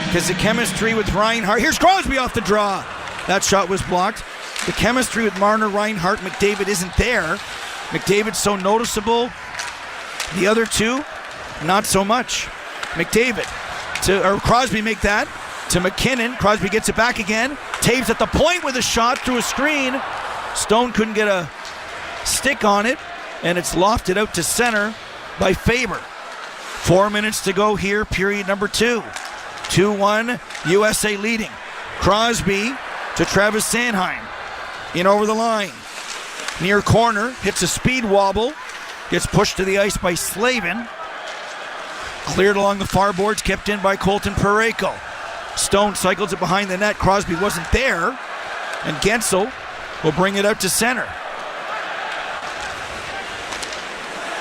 because the chemistry with Reinhart. Here's Crosby off the draw. That shot was blocked. The chemistry with Marner, Reinhart, McDavid isn't there. McDavid's so noticeable. The other two, not so much. Crosby make that to McKinnon. Crosby gets it back again. Taves at the point with a shot through a screen. Stone couldn't get a stick on it, and it's lofted out to center by Faber. 4 minutes to go here, period number 2. 2-1, USA leading. Crosby to Travis Sanheim. In over the line. Near corner, hits a speed wobble. Gets pushed to the ice by Slavin. Cleared along the far boards, kept in by Colton Parayko. Stone cycles it behind the net. Crosby wasn't there. And Guentzel will bring it out to center.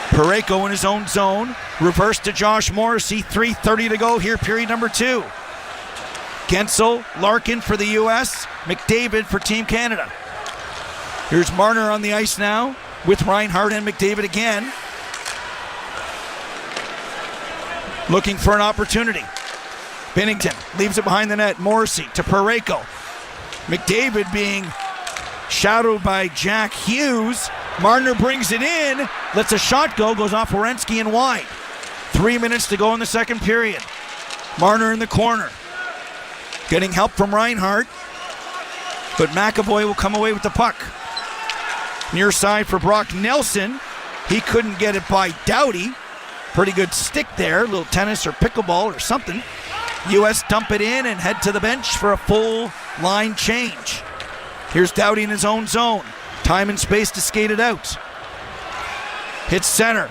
Parayko in his own zone. Reverse to Josh Morrissey. 3:30 to go here, period number 2. Guentzel, Larkin for the U.S., McDavid for Team Canada. Here's Marner on the ice now with Reinhart and McDavid again. Looking for an opportunity. Binnington leaves it behind the net. Morrissey to Parayko. McDavid being shadowed by Jack Hughes. Marner brings it in, lets a shot go, goes off Werenski and wide. 3 minutes to go in the second period. Marner in the corner. Getting help from Reinhart, but McAvoy will come away with the puck. Near side for Brock Nelson. He couldn't get it by Doughty. Pretty good stick there, a little tennis or pickleball or something. U.S. dump it in and head to the bench for a full line change. Here's Doughty in his own zone. Time and space to skate it out. Hits center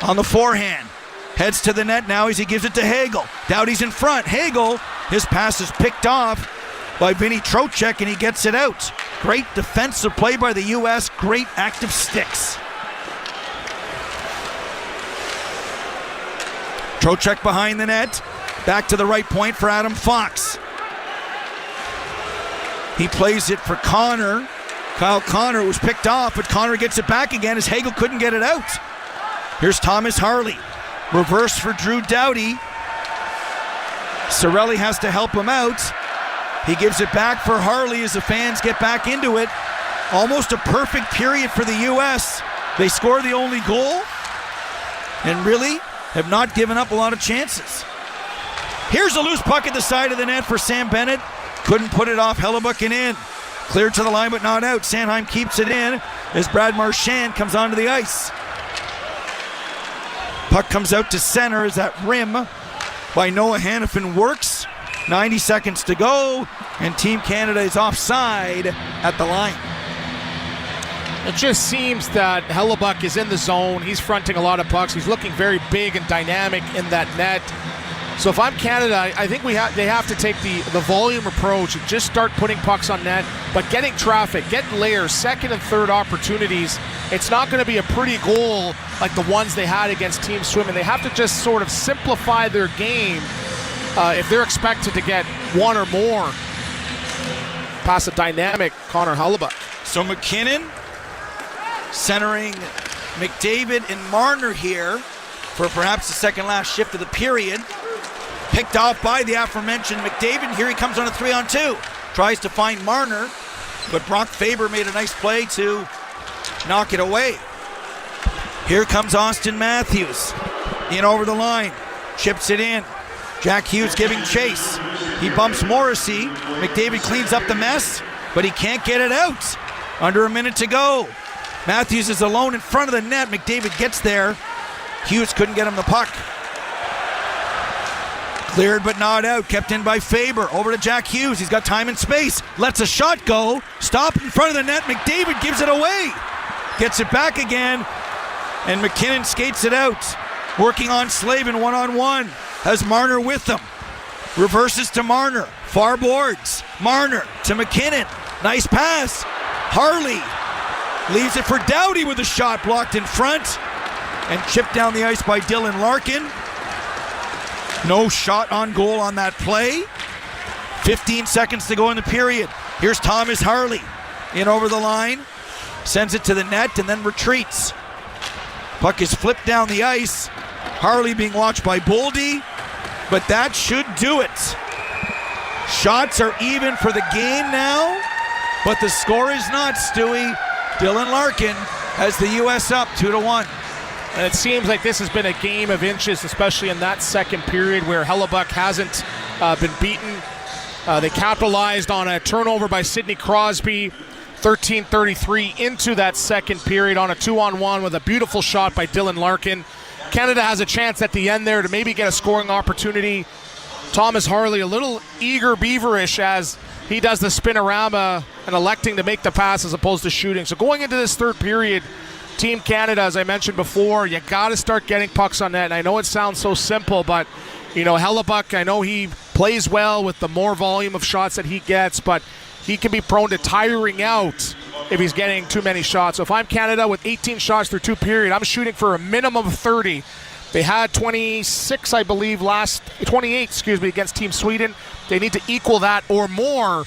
on the forehand. Heads to the net now as he gives it to Hagel. Doughty's in front. Hagel, his pass is picked off by Vinny Trocheck and he gets it out. Great defensive play by the U.S. Great active sticks. Trocheck behind the net. Back to the right point for Adam Fox. He plays it for Connor. Kyle Connor was picked off, but Connor gets it back again as Hagel couldn't get it out. Here's Thomas Harley. Reverse for Drew Doughty. Cirelli has to help him out. He gives it back for Harley as the fans get back into it. Almost a perfect period for the U.S. They score the only goal and really have not given up a lot of chances. Here's a loose puck at the side of the net for Sam Bennett. Couldn't put it off Hellebuck and in. Cleared to the line but not out. Sanheim keeps it in as Brad Marchand comes onto the ice. Puck comes out to center as that rim by Noah Hannafin works. 90 seconds to go and Team Canada is offside at the line. It just seems that Hellebuck is in the zone. He's fronting a lot of pucks. He's looking very big and dynamic in that net. So if I'm Canada, I think they have to take the volume approach and just start putting pucks on net, but getting traffic, getting layers, second and third opportunities. It's not going to be a pretty goal like the ones they had against Team Swim, they have to just sort of simplify their game if they're expected to get one or more past a dynamic Connor Hellebuck. So McKinnon centering McDavid and Marner here for perhaps the second last shift of the period. Picked off by the aforementioned McDavid. Here he comes on a 3-on-2. Tries to find Marner, but Brock Faber made a nice play to knock it away. Here comes Austin Matthews. In over the line. Chips it in. Jack Hughes giving chase. He bumps Morrissey. McDavid cleans up the mess, but he can't get it out. Under a minute to go. Matthews is alone in front of the net. McDavid gets there. Hughes couldn't get him the puck. Cleared but not out. Kept in by Faber. Over to Jack Hughes. He's got time and space. Lets a shot go. Stop in front of the net. McDavid gives it away. Gets it back again. And McKinnon skates it out. Working on Slavin one-on-one. Has Marner with him. Reverses to Marner. Far boards. Marner to McKinnon. Nice pass. Harley leaves it for Doughty with a shot blocked in front. And chipped down the ice by Dylan Larkin. No shot on goal on that play. 15 seconds to go in the period. Here's Thomas Harley. In over the line. Sends it to the net and then retreats. Puck is flipped down the ice. Harley being watched by Boldy. But that should do it. Shots are even for the game now. But the score is not, Stewie. Dylan Larkin has the U.S. up 2-1. And it seems like this has been a game of inches, especially in that second period where Hellebuck hasn't been beaten. They capitalized on a turnover by Sidney Crosby, 13:33 into that second period on a 2-on-1 with a beautiful shot by Dylan Larkin. Canada has a chance at the end there to maybe get a scoring opportunity. Thomas Harley a little eager beaverish as he does the spinorama and electing to make the pass as opposed to shooting. So going into this third period, Team Canada, as I mentioned before, you got to start getting pucks on net. And I know it sounds so simple, but, you know, Hellebuck, I know he plays well with the more volume of shots that he gets, but he can be prone to tiring out if he's getting too many shots. So if I'm Canada with 18 shots through two periods, I'm shooting for a minimum of 30. They had 28, against Team Sweden. They need to equal that or more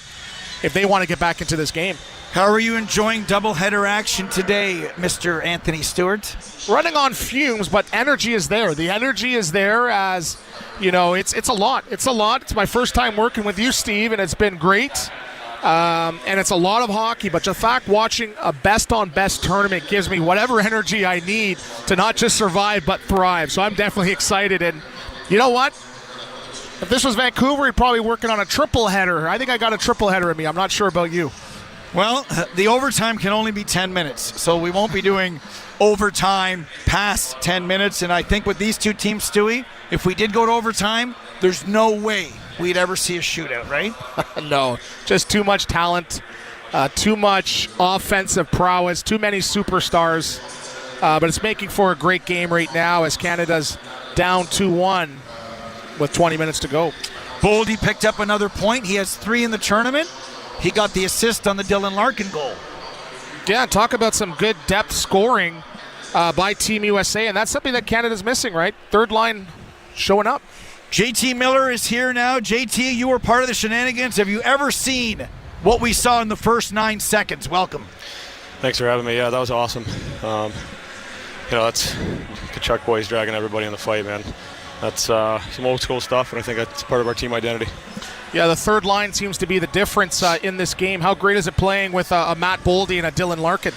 if they want to get back into this game. How are you enjoying doubleheader action today, Mr. Anthony Stewart? Running on fumes, but energy is there. The energy is there as, you know, it's a lot. It's a lot. It's my first time working with you, Steve, and it's been great. And it's a lot of hockey, but the fact watching a best-on-best tournament gives me whatever energy I need to not just survive but thrive. So I'm definitely excited. And you know what? If this was Vancouver, he'd probably working on a triple header. I think I got a triple header in me. I'm not sure about you. Well, the overtime can only be 10 minutes, so we won't be doing overtime past 10 minutes. And I think with these two teams, Stewie, if we did go to overtime, there's no way we'd ever see a shootout, right? No, just too much talent, too much offensive prowess, too many superstars. But it's making for a great game right now as Canada's down 2-1 with 20 minutes to go. Boldy picked up another point. He has 3 in the tournament. He got the assist on the Dylan Larkin goal. Yeah, talk about some good depth scoring by Team USA, and that's something that Canada's missing, right? Third line showing up. JT Miller is here now. JT, you were part of the shenanigans. Have you ever seen what we saw in the first 9 seconds? Welcome. Thanks for having me. Yeah, that was awesome. That's Kachuk boys dragging everybody in the fight, man. That's some old school stuff, and I think that's part of our team identity. Yeah, the third line seems to be the difference in this game. How great is it playing with a Matt Boldy and a Dylan Larkin?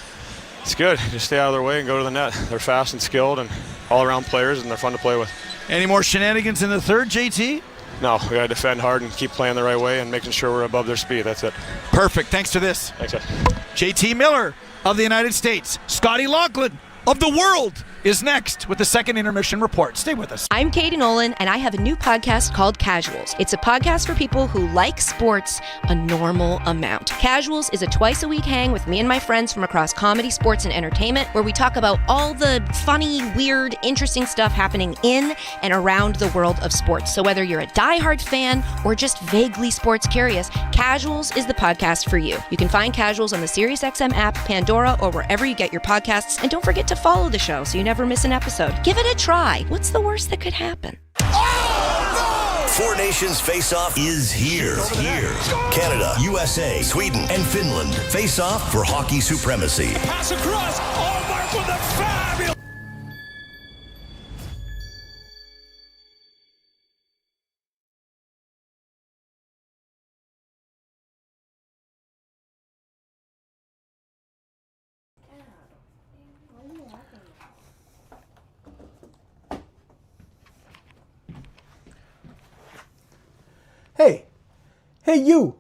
It's good. Just stay out of their way and go to the net. They're fast and skilled and all-around players, and they're fun to play with. Any more shenanigans in the third, JT? No, we got to defend hard and keep playing the right way and making sure we're above their speed. That's it. Perfect. Thanks for this. Thanks, guys. JT Miller of the United States. Scotty Laughlin of the world is next with the second intermission report. Stay with us. I'm Katie Nolan, and I have a new podcast called Casuals. It's a podcast for people who like sports a normal amount. Casuals is a twice-a-week hang with me and my friends from across comedy, sports, and entertainment, where we talk about all the funny, weird, interesting stuff happening in and around the world of sports. So whether you're a diehard fan or just vaguely sports curious, Casuals is the podcast for you. You can find Casuals on the SiriusXM app, Pandora, or wherever you get your podcasts. And don't forget to follow the show so you never miss an episode. Give it a try. What's the worst that could happen? Four Nations Face-Off is here. Canada, USA, Sweden, and Finland face off for hockey supremacy. Pass across. Oh, Mark with a fabulous. Hey, you.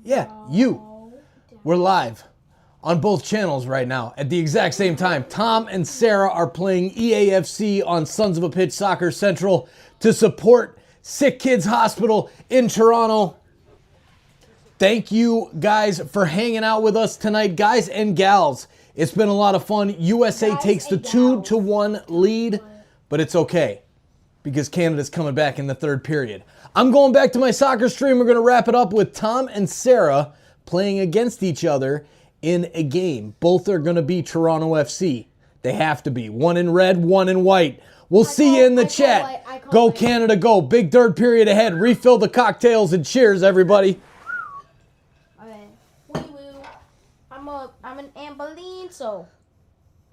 Yeah, you. We're live on both channels right now at the exact same time. Tom and Sarah are playing EAFC on Sons of a Pitch Soccer Central to support SickKids Hospital in Toronto. Thank you guys for hanging out with us tonight, guys and gals. It's been a lot of fun. USA takes the 2-1 lead, but it's okay because Canada's coming back in the third period. I'm going back to my soccer stream. We're going to wrap it up with Tom and Sarah playing against each other in a game. Both are going to be Toronto FC. They have to be. One in red, one in white. We'll see you in the chat. Go Canada, go. Big third period ahead. Refill the cocktails and cheers, everybody. Okay. Woo-woo. I'm an Ambeline, so.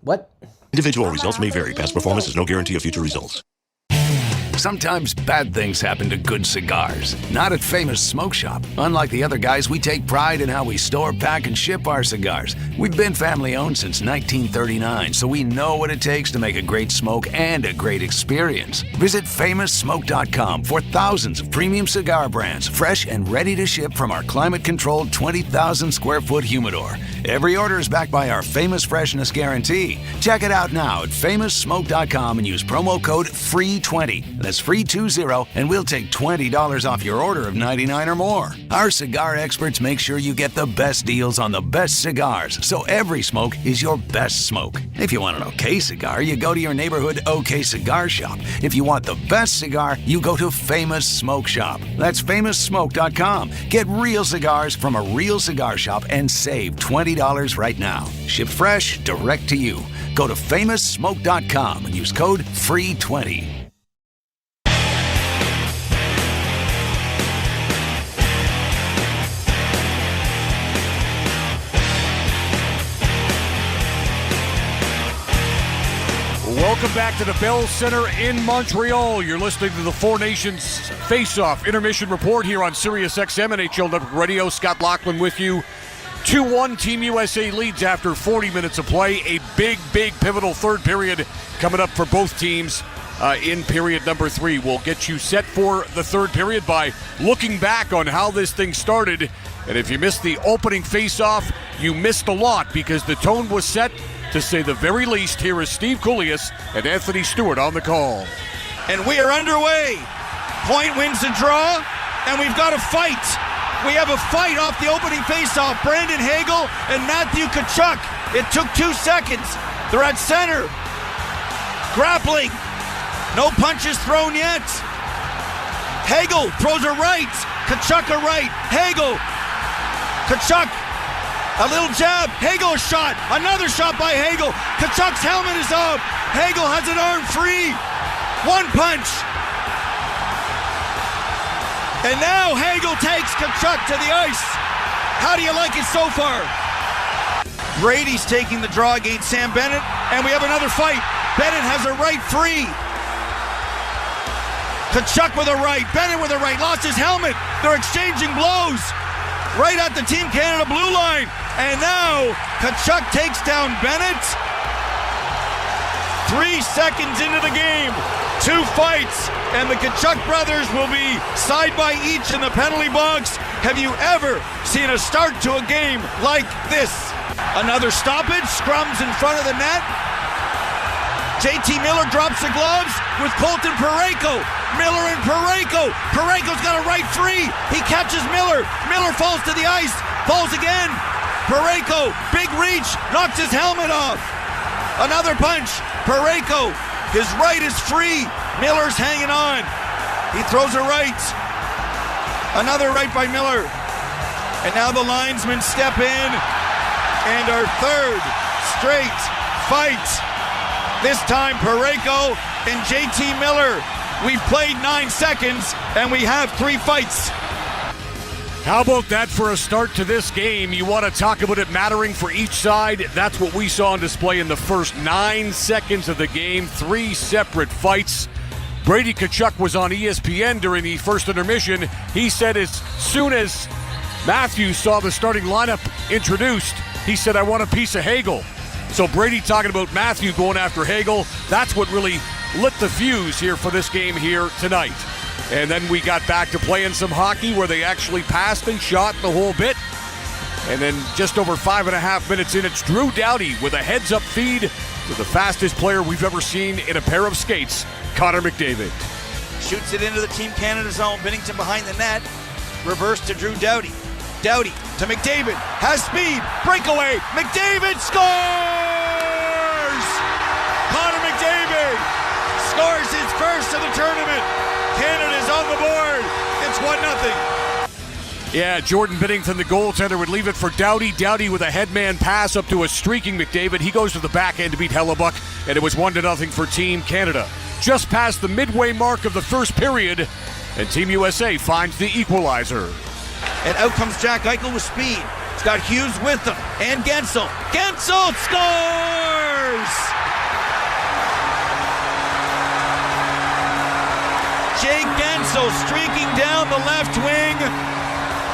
What? Individual results may vary. Past performance is no guarantee of future results. Sometimes bad things happen to good cigars. Not at Famous Smoke Shop. Unlike the other guys, we take pride in how we store, pack, and ship our cigars. We've been family-owned since 1939, so we know what it takes to make a great smoke and a great experience. Visit FamousSmoke.com for thousands of premium cigar brands, fresh and ready to ship from our climate-controlled 20,000-square-foot humidor. Every order is backed by our Famous Freshness Guarantee. Check it out now at FamousSmoke.com and use promo code FREE20. That's FREE20, and we'll take $20 off your order of $99 or more. Our cigar experts make sure you get the best deals on the best cigars, so every smoke is your best smoke. If you want an okay cigar, you go to your neighborhood OK Cigar Shop. If you want the best cigar, you go to Famous Smoke Shop. That's FamousSmoke.com. Get real cigars from a real cigar shop and save $20 right now. Shipped fresh, direct to you. Go to FamousSmoke.com and use code FREE20. Welcome Welcome back to the Bell Center in Montreal. You're listening to the Four Nations Faceoff Intermission Report here on Sirius XM NHL Network Radio. Scott Laughlin with you. 2-1 Team USA leads after 40 minutes of play. A big pivotal third period coming up for both teams in period number 3. We'll get you set for the third period by looking back on how this thing started. And if you missed the opening face-off, you missed a lot because the tone was set, to say the very least. Here is Steve Kouleas and Anthony Stewart on the call. And we are underway. Point wins the draw, and we've got a fight. We have a fight off the opening face-off. Brandon Hagel and Matthew Tkachuk. It took 2 seconds. They're at center. Grappling. No punches thrown yet. Hagel throws a right. Tkachuk a right. Hagel. Tkachuk. A little jab. Hagel a shot. Another shot by Hagel. Tkachuk's helmet is up. Hagel has an arm free. One punch. And now Hagel takes Tkachuk to the ice. How do you like it so far? Brady's taking the draw against Sam Bennett, and we have another fight. Bennett has a right free. Tkachuk with a right. Bennett with a right. Lost his helmet. They're exchanging blows right at the Team Canada blue line. And now Tkachuk takes down Bennett. 3 seconds into the game. 2 fights, and the Tkachuk brothers will be side by each in the penalty box. Have you ever seen a start to a game like this? Another stoppage, scrums in front of the net. JT Miller drops the gloves with Colton Parayko. Miller and Parayko. Parayko's got a right free. He catches Miller. Miller falls to the ice. Falls again. Parayko, big reach, knocks his helmet off. Another punch. Parayko, his right is free. Miller's hanging on. He throws a right. Another right by Miller. And now the linesmen step in. And our third straight fight. This time Parayko and JT Miller. We've played 9 seconds and we have 3 fights. How about that for a start to this game? You want to talk about it mattering for each side? That's what we saw on display in the first 9 seconds of the game. 3 separate fights. Brady Tkachuk was on ESPN during the first intermission. He said as soon as Matthews saw the starting lineup introduced, he said, I want a piece of Hagel. So Brady talking about Matthew going after Hagel. That's what really lit the fuse here for this game here tonight. And then we got back to playing some hockey where they actually passed and shot the whole bit. And then just over 5.5 minutes in, it's Drew Doughty with a heads-up feed to the fastest player we've ever seen in a pair of skates, Connor McDavid. Shoots it into the Team Canada zone. Binnington behind the net. Reverse to Drew Doughty. Doughty to McDavid. Has speed. Breakaway. McDavid scores! Connor McDavid scores his first of the tournament. Canada's on the board. It's 1-0. Yeah, Jordan Binnington, the goaltender, would leave it for Doughty. Doughty with a headman pass up to a streaking McDavid. He goes to the backhand to beat Hellebuck, and it was 1-0 for Team Canada. Just past the midway mark of the first period, and Team USA finds the equalizer. And out comes Jack Eichel with speed. He's got Hughes with him. And Gensel. Gensel scores! Jake Gensel streaking down the left wing.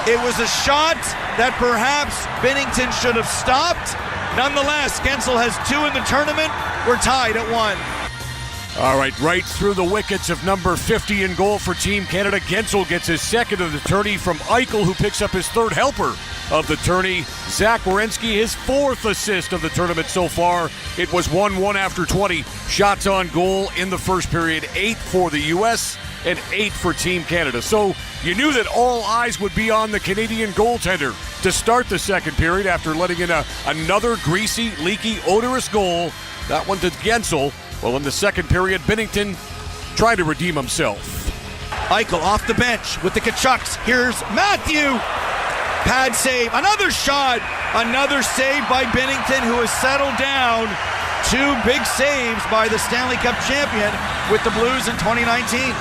It was a shot that perhaps Binnington should have stopped. Nonetheless, Gensel has 2 in the tournament. We're tied at 1. All right through the wickets of number 50 in goal for Team Canada. Gensel gets his second of the tourney from Eichel, who picks up his third helper of the tourney. Zach Werenski, his 4th assist of the tournament so far. It was 1-1 after 20 shots on goal in the first period. 8 for the U.S. and 8 for Team Canada. So you knew that all eyes would be on the Canadian goaltender to start the second period after letting in another greasy, leaky, odorous goal. That one to Gensel. Well, in the second period, Binnington tried to redeem himself. Eichel off the bench with the Tkachuks. Here's Matthew. Pad save. Another shot. Another save by Binnington, who has settled down. 2 big saves by the Stanley Cup champion with the Blues in 2019.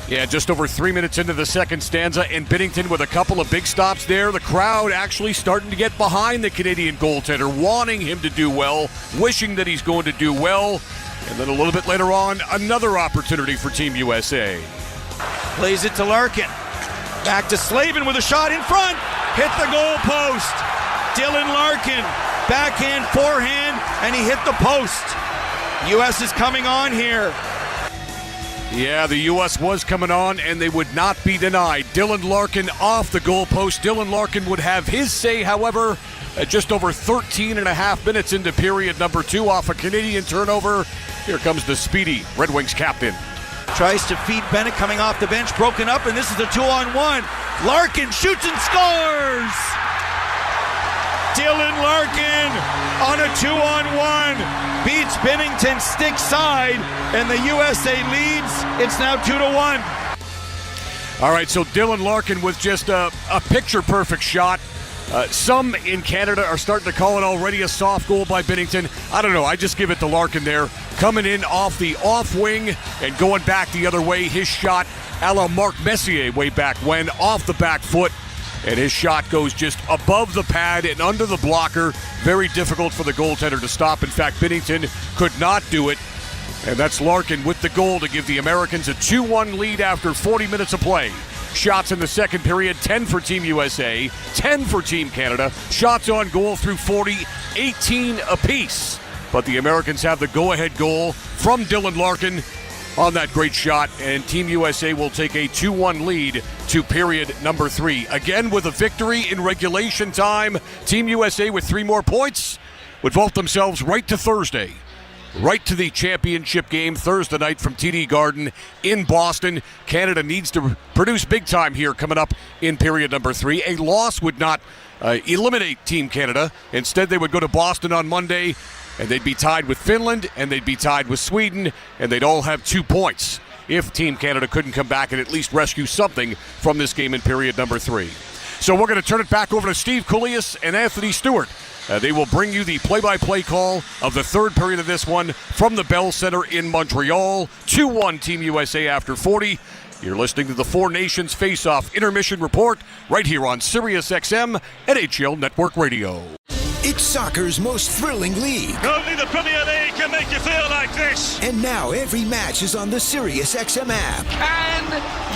Yeah, just over 3 minutes into the second stanza, and Binnington with a couple of big stops there. The crowd actually starting to get behind the Canadian goaltender, wanting him to do well, wishing that he's going to do well. And then a little bit later on, another opportunity for Team USA. Plays it to Larkin. Back to Slavin with a shot in front. Hit the goal post. Dylan Larkin, backhand, forehand, and he hit the post. U.S. is coming on here. Yeah, the U.S. was coming on, and they would not be denied. Dylan Larkin off the goalpost. Dylan Larkin would have his say, however, at just over 13 and a half minutes into period number 2 off a Canadian turnover. Here comes the speedy Red Wings captain. Tries to feed Bennett coming off the bench, broken up, and this is a 2-on-1. Larkin shoots and scores! Dylan Larkin on a 2-on-1 beats Binnington stick side, and the USA leads. It's now 2-1. All right, so Dylan Larkin with just a picture-perfect shot. Some in Canada are starting to call it already a soft goal by Binnington. I don't know. I just give it to Larkin there. Coming in off the off wing and going back the other way. His shot a la Marc Messier way back when, off the back foot. And his shot goes just above the pad and under the blocker. Very difficult for the goaltender to stop. In fact, Binnington could not do it. And that's Larkin with the goal to give the Americans a 2-1 lead after 40 minutes of play. Shots in the second period, 10 for Team USA, 10 for Team Canada. Shots on goal through 40, 18 apiece. But the Americans have the go-ahead goal from Dylan Larkin on that great shot, and Team USA will take a 2-1 lead to period number 3. Again, with a victory in regulation time, Team USA with 3 more points would vault themselves right to Thursday. Right to the championship game Thursday night from TD Garden in Boston. Canada needs to produce big time here coming up in period number 3. A loss would not eliminate Team Canada. Instead, they would go to Boston on Monday, and they'd be tied with Finland, and they'd be tied with Sweden, and they'd all have 2 points if Team Canada couldn't come back and at least rescue something from this game in period number 3. So we're going to turn it back over to Steve Coulias and Anthony Stewart. They will bring you the play-by-play call of the third period of this one from the Bell Center in Montreal. 2-1 Team USA after 40. You're listening to the Four Nations Faceoff Intermission Report right here on SiriusXM NHL Network Radio. It's soccer's most thrilling league. Only the Premier League can make you feel like this. And now every match is on the SiriusXM app. Can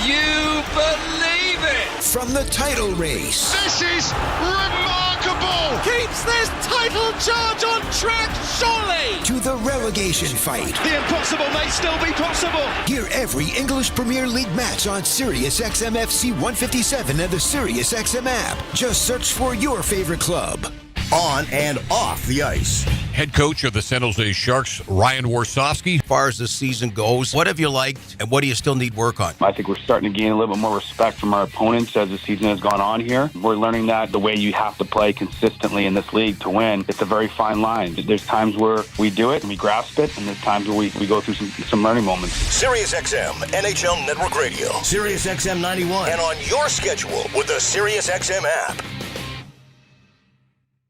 you believe it? From the title race. This is remarkable. Keeps this title charge on track, surely. To the relegation fight. The impossible may still be possible. Hear every English Premier League match on SiriusXM FC 157 and the SiriusXM app. Just search for your favorite club. On and off the ice. Head coach of the San Jose Sharks, Ryan Warsofsky. As far as the season goes, what have you liked and what do you still need work on? I think we're starting to gain a little bit more respect from our opponents as the season has gone on here. We're learning that the way you have to play consistently in this league to win, it's a very fine line. There's times where we do it and we grasp it, and there's times where we go through some learning moments. SiriusXM NHL Network Radio. SiriusXM 91. And on your schedule with the SiriusXM app.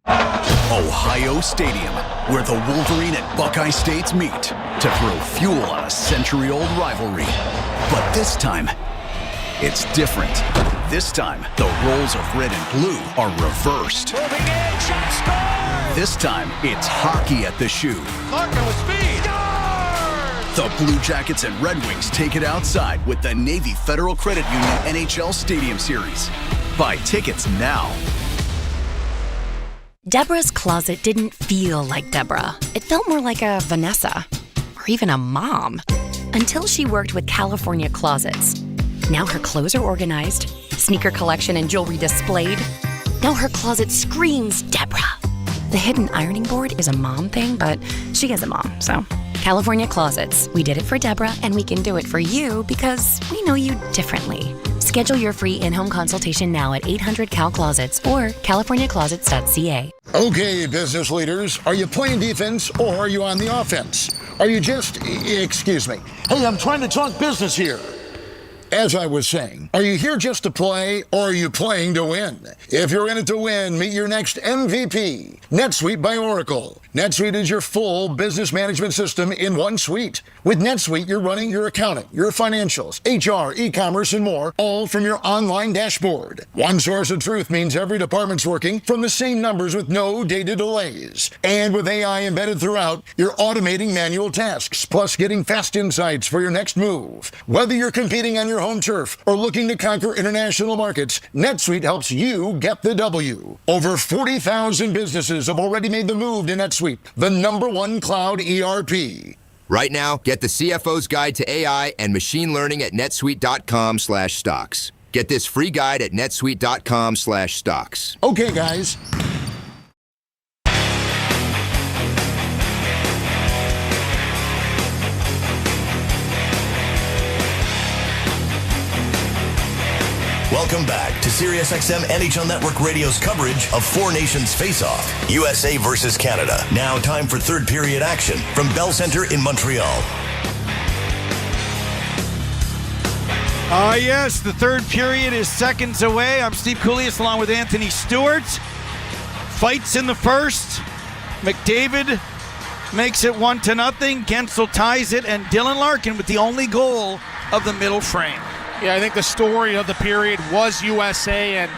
Ohio Stadium, where the Wolverine and Buckeye States meet to throw fuel on a century-old rivalry. But this time, it's different. This time, the roles of red and blue are reversed. This time, it's hockey at the shoe. Larkin with speed. The Blue Jackets and Red Wings take it outside with the Navy Federal Credit Union NHL Stadium Series. Buy tickets now. Deborah's closet didn't feel like Deborah. It felt more like a Vanessa, or even a mom, until she worked with California Closets. Now her clothes are organized, sneaker collection and jewelry displayed. Now her closet screams Deborah. The hidden ironing board is a mom thing, but she is a mom, so. California Closets. We did it for Deborah, and we can do it for you because we know you differently. Schedule your free in-home consultation now at 800-CAL-CLOSETS or californiaclosets.ca. Okay, business leaders, are you playing defense or are you on the offense? Are you just, excuse me. Hey, I'm trying to talk business here. As I was saying, are you here just to play or are you playing to win? If you're in it to win, meet your next MVP. NetSuite by Oracle. NetSuite is your full business management system in one suite. With NetSuite, you're running your accounting, your financials, HR, e-commerce, and more, all from your online dashboard. One source of truth means every department's working from the same numbers with no data delays. And with AI embedded throughout, you're automating manual tasks, plus getting fast insights for your next move. Whether you're competing on your home turf or looking to conquer international markets, NetSuite helps you get the W. Over 40,000 businesses have already made the move to NetSuite, the #1 cloud ERP. Right now, get the CFO's Guide to AI and Machine Learning at netsuite.com/stocks. Get this free guide at netsuite.com/stocks. Okay, guys. Welcome back to SiriusXM NHL Network Radio's coverage of Four Nations Faceoff, USA versus Canada. Now time for third period action from Bell Center in Montreal. Yes, the third period is seconds away. I'm Steve Coulias along with Anthony Stewart. Fights in the first. McDavid makes it 1-0. Gensel ties it, and Dylan Larkin with the only goal of the middle frame. Yeah, I think the story of the period was USA, and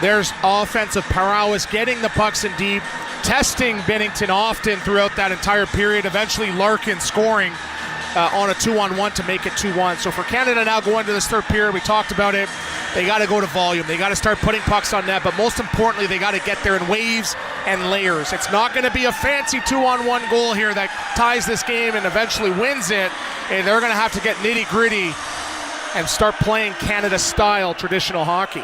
there's offensive prowess, getting the pucks in deep, testing Binnington often throughout that entire period, eventually Larkin scoring on a 2-on-1 to make it 2-1. So for Canada now going to this third period, we talked about it, they got to go to volume. They got to start putting pucks on net, but most importantly, they got to get there in waves and layers. It's not going to be a fancy 2-on-1 goal here that ties this game and eventually wins it, and they're going to have to get nitty-gritty and start playing Canada-style traditional hockey.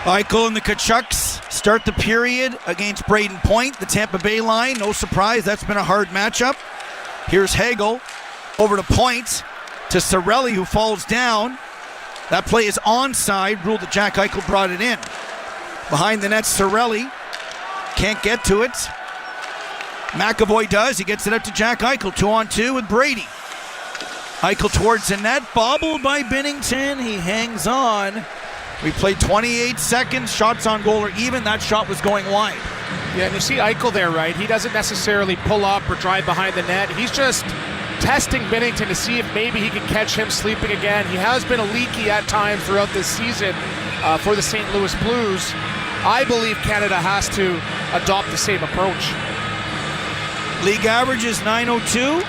Eichel and the Kachucks start the period against Braden Point, the Tampa Bay line. No surprise, that's been a hard matchup. Here's Hagel over to Point, to Cirelli, who falls down. That play is onside, ruled that Jack Eichel brought it in. Behind the net, Cirelli can't get to it. McAvoy does, he gets it up to Jack Eichel, 2-on-2 with Brady. Eichel towards the net, bobbled by Binnington. He hangs on. We played 28 seconds. Shots on goal are even. That shot was going wide. Yeah, and you see Eichel there, right? He doesn't necessarily pull up or drive behind the net. He's just testing Binnington to see if maybe he can catch him sleeping again. He has been a leaky at times throughout this season for the St. Louis Blues. I believe Canada has to adopt the same approach. League average is .902.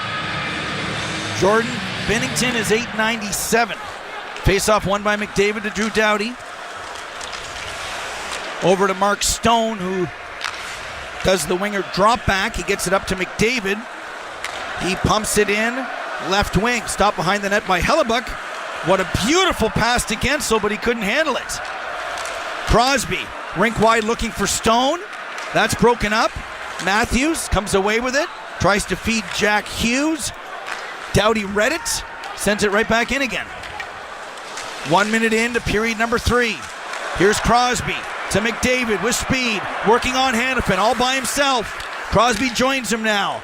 Jordan Binnington is .897. Face-off won by McDavid to Drew Doughty. Over to Mark Stone, who does the winger drop back. He gets it up to McDavid. He pumps it in, left wing. Stopped behind the net by Hellebuck. What a beautiful pass to Gensel, but he couldn't handle it. Crosby, rink wide looking for Stone. That's broken up. Matthews comes away with it. Tries to feed Jack Hughes. Doughty read it, sends it right back in again. 1 minute into period number 3. Here's Crosby to McDavid with speed, working on Hannafin all by himself. Crosby joins him now.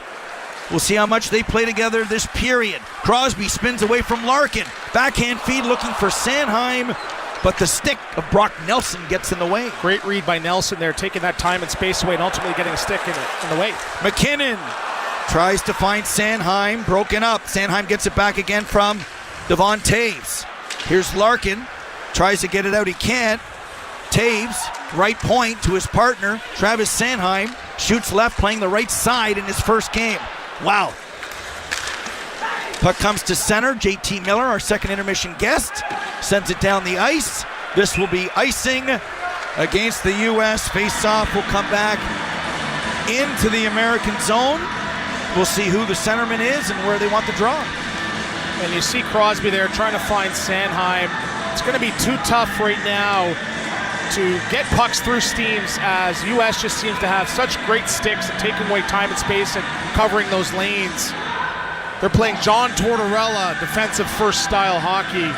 We'll see how much they play together this period. Crosby spins away from Larkin. Backhand feed looking for Sanheim, but the stick of Brock Nelson gets in the way. Great read by Nelson there, taking that time and space away and ultimately getting a stick in the way. McKinnon tries to find Sanheim, broken up. Sanheim gets it back again from Devon Taves. Here's Larkin, tries to get it out, he can't. Taves, right point to his partner, Travis Sanheim, shoots left, playing the right side in his first game. Wow. Puck comes to center. JT Miller, our second intermission guest, sends it down the ice. This will be icing against the U.S. Face-off will come back into the American zone. We'll see who the centerman is and where they want the draw. And you see Crosby there trying to find Sanheim. It's going to be too tough right now to get pucks through steams, as U.S. just seems to have such great sticks and taking away time and space and covering those lanes. They're playing John Tortorella defensive first style hockey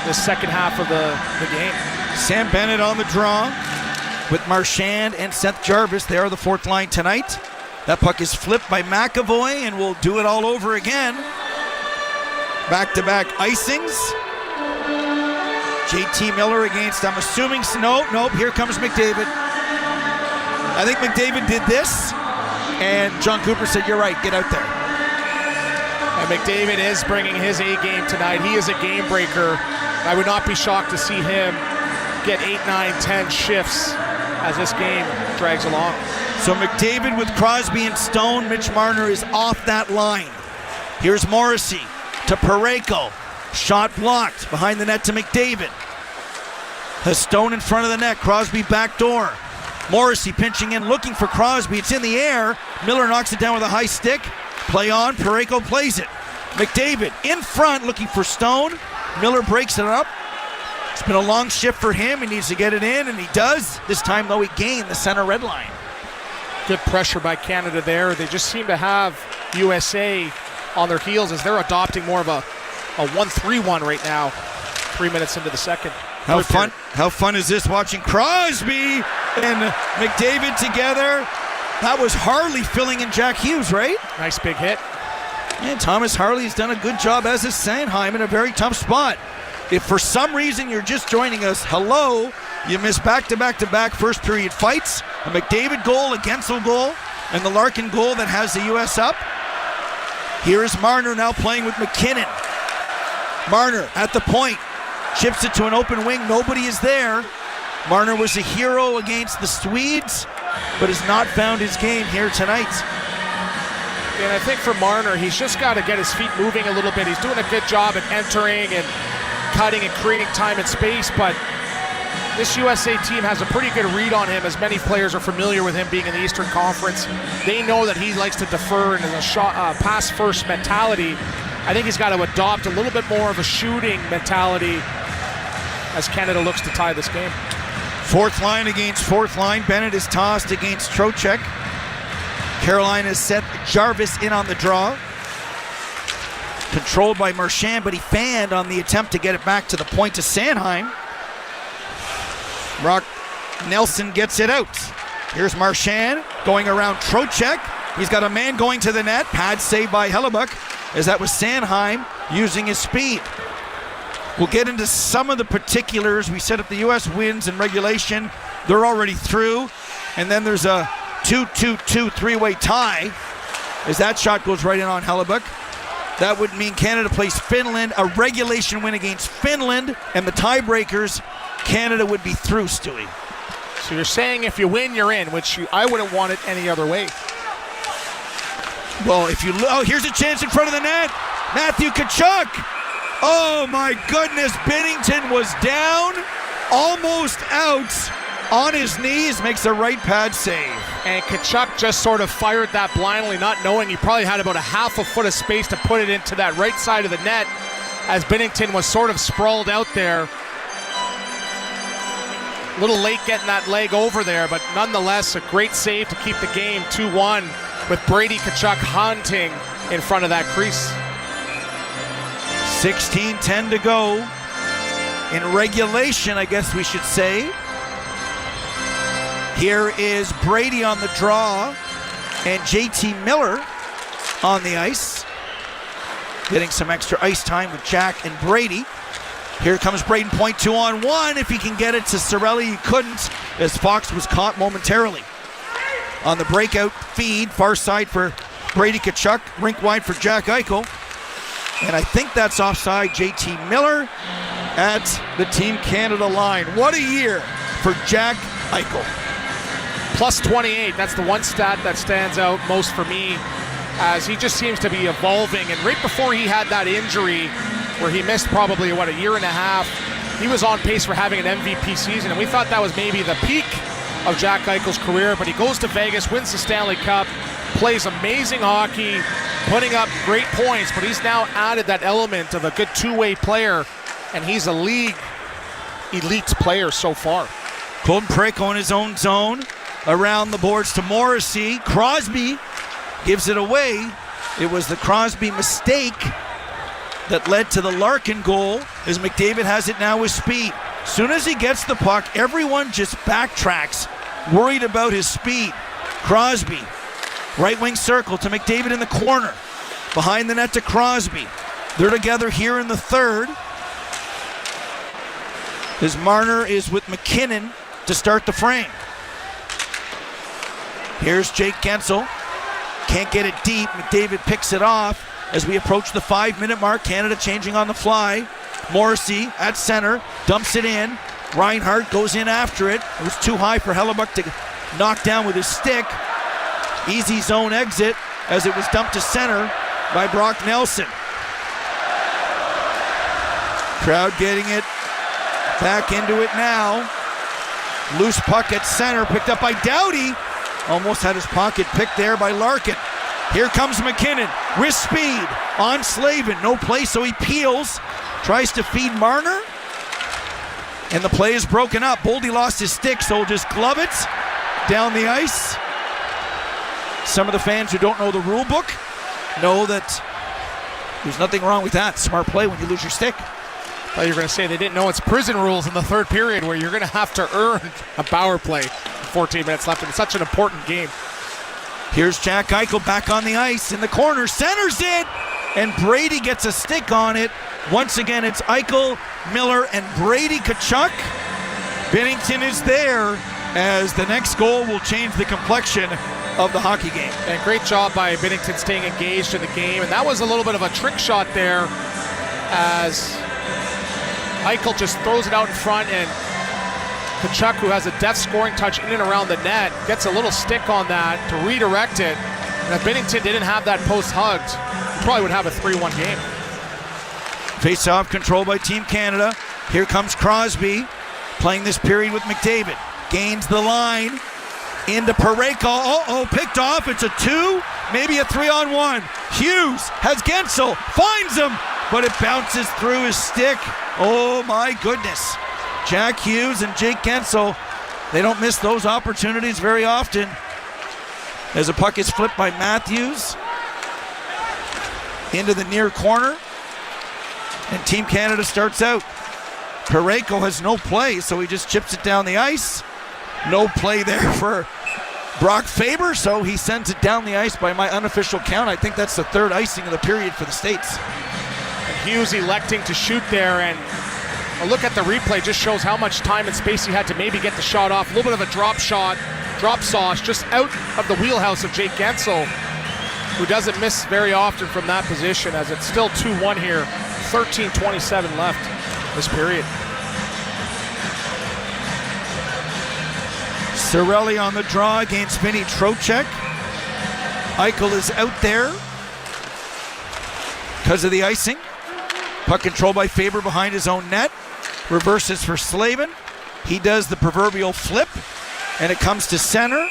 this second half of the game. Sam Bennett on the draw with Marchand and Seth Jarvis. They are the fourth line tonight. That puck is flipped by McAvoy, and we'll do it all over again. Back-to-back icings. JT Miller against, I'm assuming, nope, here comes McDavid. I think McDavid did this, and John Cooper said, you're right, get out there. And McDavid is bringing his A game tonight. He is a game breaker. I would not be shocked to see him get 8, 9, 10 shifts as this game drags along. So McDavid with Crosby and Stone. Mitch Marner is off that line. Here's Morrissey to Parayko. Shot blocked behind the net to McDavid. Has Stone in front of the net. Crosby backdoor. Morrissey pinching in, looking for Crosby. It's in the air. Miller knocks it down with a high stick. Play on. Parayko plays it. McDavid in front, looking for Stone. Miller breaks it up. It's been a long shift for him. He needs to get it in, and he does. This time, though, he gained the center red line. Good pressure by Canada there. They just seem to have USA on their heels as they're adopting more of a 1-3-1 right now, 3 minutes into the second. How fun is this watching Crosby and McDavid together? That was Harley filling in Jack Hughes, right? Nice big hit. And Thomas Harley's done a good job, as is Sanheim, in a very tough spot. If for some reason you're just joining us, hello, you missed back-to-back-to-back first period fights, a McDavid goal, a Gensel goal, and the Larkin goal that has the U.S. up. Here is Marner now playing with McKinnon. Marner at the point, chips it to an open wing, nobody is there. Marner was a hero against the Swedes, but has not found his game here tonight. And I think for Marner, he's just got to get his feet moving a little bit. He's doing a good job at entering and cutting and creating time and space, but this USA team has a pretty good read on him, as many players are familiar with him being in the Eastern Conference. They know that he likes to defer and is a pass-first mentality. I think he's got to adopt a little bit more of a shooting mentality as Canada looks to tie this game. Fourth line against fourth line. Bennett is tossed against Trocheck. Carolina has set Jarvis in on the draw. Controlled by Marchand, but he fanned on the attempt to get it back to the point to Sanheim. Brock Nelson gets it out. Here's Marchand going around Trocheck. He's got a man going to the net. Pad saved by Hellebuck, as that was Sanheim using his speed. We'll get into some of the particulars. We said if the U.S. wins in regulation, they're already through. And then there's a 2-2-2 three-way tie, as that shot goes right in on Hellebuck. That would mean Canada plays Finland, a regulation win against Finland, and the tiebreakers, Canada would be through, Stewie. So you're saying if you win, you're in, which I wouldn't want it any other way. Well, if you... Oh, here's a chance in front of the net. Matthew Tkachuk. Oh, my goodness. Binnington was down, almost out, on his knees, makes a right pad save. And Tkachuk just sort of fired that blindly, not knowing he probably had about a half a foot of space to put it into that right side of the net, as Binnington was sort of sprawled out there. A little late getting that leg over there, but nonetheless a great save to keep the game 2-1 with Brady Tkachuk hunting in front of that crease. 16:10 to go in regulation, I guess we should say. Here is Brady on the draw and JT Miller on the ice, getting some extra ice time with Jack and Brady. Here comes Braden Point 2-on-1. If he can get it to Cirelli, he couldn't, as Fox was caught momentarily. On the breakout feed, far side for Brady Tkachuk, rink wide for Jack Eichel. And I think that's offside. JT Miller at the Team Canada line. What a year for Jack Eichel. Plus 28, that's the one stat that stands out most for me, as he just seems to be evolving. And right before he had that injury, where he missed probably, a year and a half, he was on pace for having an MVP season, and we thought that was maybe the peak of Jack Eichel's career, but he goes to Vegas, wins the Stanley Cup, plays amazing hockey, putting up great points, but he's now added that element of a good two-way player, and he's a league elite player so far. Colton Parayko in his own zone, around the boards to Morrissey. Crosby gives it away. It was the Crosby mistake that led to the Larkin goal, as McDavid has it now with speed. Soon as he gets the puck, everyone just backtracks, worried about his speed. Crosby, right wing circle to McDavid in the corner. Behind the net to Crosby. They're together here in the third, as Marner is with McKinnon to start the frame. Here's Jake Gensel. Can't get it deep. McDavid picks it off. as we approach the 5-minute mark. Canada changing on the fly. Morrissey at center, dumps it in. Reinhardt goes in after it. It was too high for Hellebuck to knock down with his stick. Easy zone exit as it was dumped to center by Brock Nelson. Crowd getting it back into it now. Loose puck at center, picked up by Doughty. Almost had his pocket picked there by Larkin. Here comes McKinnon with speed on Slavin. No play, so he peels. Tries to feed Marner. And the play is broken up. Boldy lost his stick, so he'll just glove it down the ice. Some of the fans who don't know the rule book know that there's nothing wrong with that. Smart play when you lose your stick. I thought you were going to say they didn't know it's prison rules in the third period where you're going to have to earn a power play. 14 minutes left, and it's such an important game. Here's Jack Eichel back on the ice in the corner, centers it, and Brady gets a stick on it. Once again, it's Eichel, Miller, and Brady Tkachuk. Binnington is there as the next goal will change the complexion of the hockey game. And great job by Binnington staying engaged in the game, and that was a little bit of a trick shot there as Eichel just throws it out in front, and Tkachuk, who has a deft scoring touch in and around the net, gets a little stick on that to redirect it. And if Binnington didn't have that post hugged, he probably would have a 3-1 game. Face-off controlled by Team Canada. Here comes Crosby playing this period with McDavid. Gains the line into Parayko. Picked off. It's a 2, maybe a 3-on-1. Hughes has Gensel, finds him, but it bounces through his stick. Oh my goodness. Jack Hughes and Jake Gensel, they don't miss those opportunities very often. As a puck is flipped by Matthews into the near corner. And Team Canada starts out. Parayko has no play, so he just chips it down the ice. No play there for Brock Faber, so he sends it down the ice by my unofficial count. I think that's the third icing of the period for the States. And Hughes electing to shoot there, and a look at the replay just shows how much time and space he had to maybe get the shot off. A little bit of a drop sauce, just out of the wheelhouse of Jake Gensel, who doesn't miss very often from that position, as it's still 2-1 here, 13:27 left this period. Cirelli on the draw against Vinny Trocheck. Eichel is out there because of the icing. Puck controlled by Faber behind his own net. Reverses for Slavin. He does the proverbial flip, and it comes to center.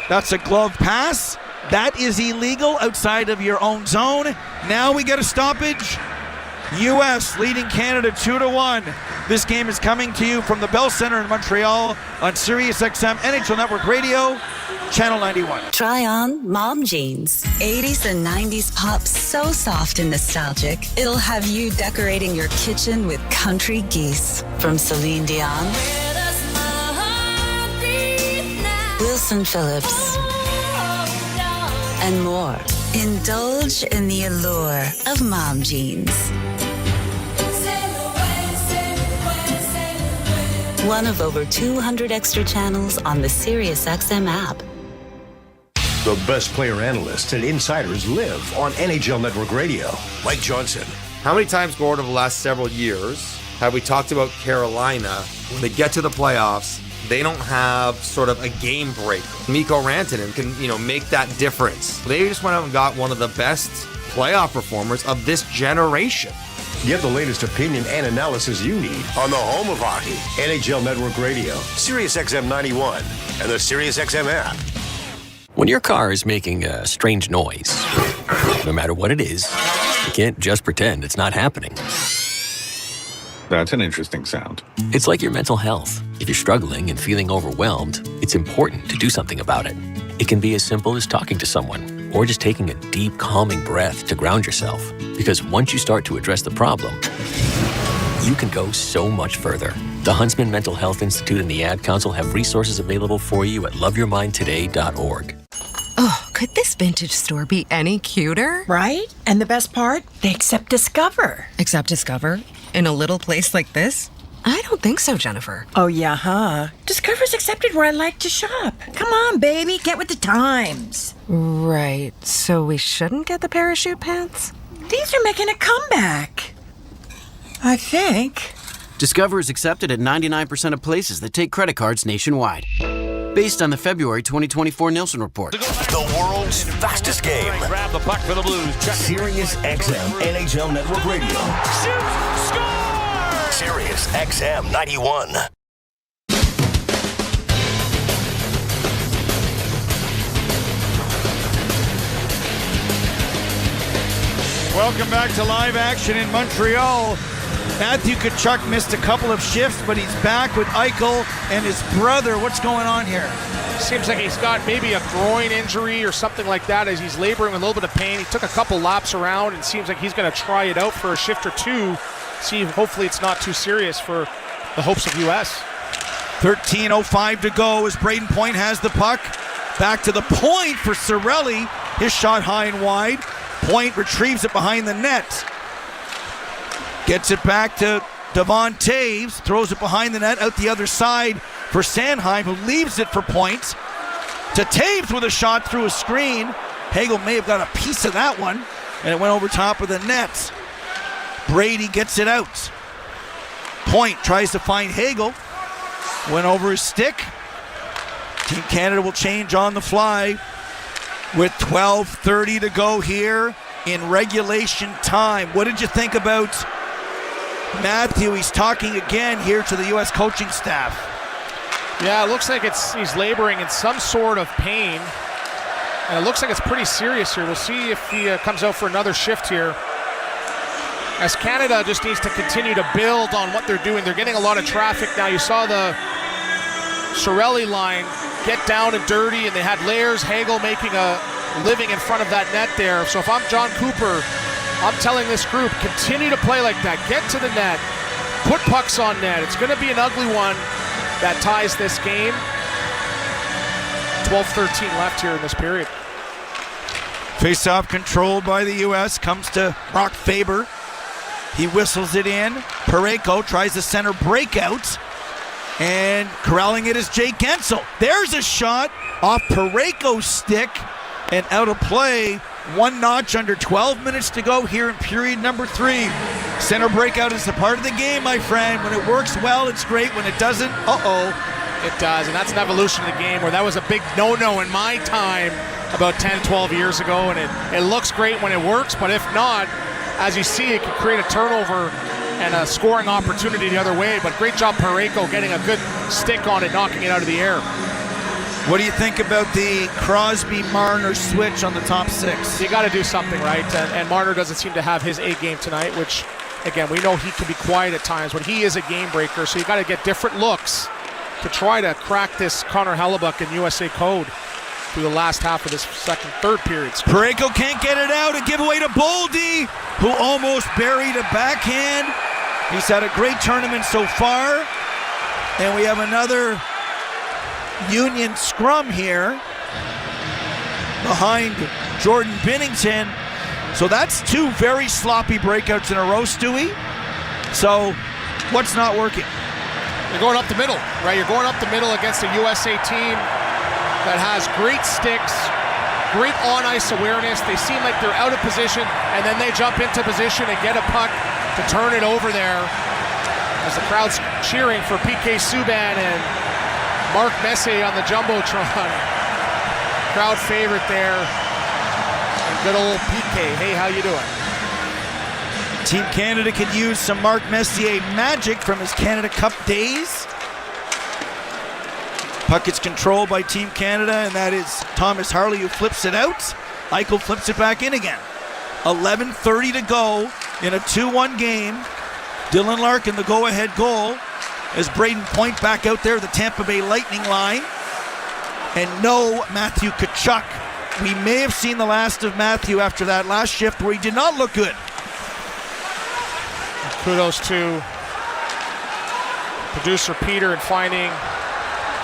That's a glove pass. That is illegal outside of your own zone. Now we get a stoppage. U.S. leading Canada 2-1. This game is coming to you from the Bell Center in Montreal on SiriusXM NHL Network Radio, Channel 91. Try on mom jeans. 80s and 90s pop, so soft and nostalgic. It'll have you decorating your kitchen with country geese. From Celine Dion, Wilson Phillips, and more. Indulge in the allure of mom jeans. One of over 200 extra channels on the SiriusXM app. The best player analysts and insiders live on NHL Network Radio. Mike Johnson. How many times, Gord, over the last several years have we talked about Carolina? When they get to the playoffs, they don't have sort of a game breaker. Mikko Rantanen can, make that difference. They just went out and got one of the best playoff performers of this generation. Get the latest opinion and analysis you need on the home of hockey, NHL Network Radio, SiriusXM 91, and the SiriusXM app. When your car is making a strange noise, no matter what it is, you can't just pretend it's not happening. That's an interesting sound. It's like your mental health. If you're struggling and feeling overwhelmed, it's important to do something about it. It can be as simple as talking to someone or just taking a deep, calming breath to ground yourself. Because once you start to address the problem, you can go so much further. The Huntsman Mental Health Institute and the Ad Council have resources available for you at loveyourmindtoday.org. Oh, could this vintage store be any cuter? Right? And the best part? They accept Discover. Accept Discover? In a little place like this? I don't think so, Jennifer. Oh, yeah, huh? Discover's accepted where I like to shop. Come on, baby, get with the times. Right. So we shouldn't get the parachute pants? These are making a comeback. I think. Discover is accepted at 99% of places that take credit cards nationwide. Based on the February 2024 Nielsen report. The world's fastest game. Grab the puck for the Blues. Sirius XM NHL Network Radio. Shoot! Score! Sirius XM 91. Welcome back to live action in Montreal. Matthew Tkachuk missed a couple of shifts, but he's back with Eichel and his brother. What's going on here? Seems like he's got maybe a groin injury or something like that as he's laboring with a little bit of pain. He took a couple laps around and seems like he's going to try it out for a shift or two. See, hopefully it's not too serious for the hopes of U.S. 13:05 to go as Braden Point has the puck. Back to the point for Cirelli. His shot high and wide. Point retrieves it behind the net. Gets it back to Devon Taves. Throws it behind the net out the other side for Sanheim, who leaves it for Point. To Taves with a shot through a screen. Hagel may have got a piece of that one, and it went over top of the net. Brady gets it out. Point tries to find Hagel. Went over his stick. Team Canada will change on the fly with 12:30 to go here in regulation time. What did you think about Matthew? He's talking again here to the U.S. coaching staff. Yeah, it looks like he's laboring in some sort of pain. And it looks like it's pretty serious here. We'll see if he comes out for another shift here. As Canada just needs to continue to build on what they're doing. They're getting a lot of traffic now. You saw the Cirelli line get down and dirty, and they had Layers, Hagel making a living in front of that net there. So if I'm John Cooper, I'm telling this group, continue to play like that. Get to the net. Put pucks on net. It's going to be an ugly one that ties this game. 12:13 left here in this period. Faceoff controlled by the U.S. comes to Brock Faber. He whistles it in. Parayko tries the center breakout. And corralling it is Jake Gensel. There's a shot off Parayko's stick and out of play. One notch under 12 minutes to go here in period number 3. Center breakout is a part of the game, my friend. When it works well, it's great. When it doesn't, It does, and that's an evolution of the game where that was a big no-no in my time about 10, 12 years ago, and it looks great when it works, but if not, as you see, it can create a turnover and a scoring opportunity the other way. But great job, Parayko, getting a good stick on it, knocking it out of the air. What do you think about the Crosby-Marner switch on the top 6? You got to do something, right? And Marner doesn't seem to have his A game tonight, which, again, we know he can be quiet at times, but he is a game breaker, so you got to get different looks to try to crack this Connor Hellebuck and USA code through the last half of this third period. Parayko can't get it out. A giveaway to Boldy, who almost buried a backhand. He's had a great tournament so far. And we have another Union scrum here behind Jordan Binnington. So that's 2 very sloppy breakouts in a row, Stewie. So what's not working? You're going up the middle, right? You're going up the middle against a USA team that has great sticks, great on-ice awareness. They seem like they're out of position, and then they jump into position and get a puck to turn it over there as the crowd's cheering for PK Subban and Mark Messier on the Jumbotron. Crowd favorite there. And good old PK. Hey, how you doing? Team Canada could use some Mark Messier magic from his Canada Cup days. Puck is controlled by Team Canada, and that is Thomas Harley who flips it out. Eichel flips it back in again. 11:30 to go in a 2-1 game. Dylan Larkin, the go-ahead goal, as Braden Point back out there, the Tampa Bay Lightning line. And no Matthew Tkachuk. We may have seen the last of Matthew after that last shift where he did not look good. Kudos to producer Peter in finding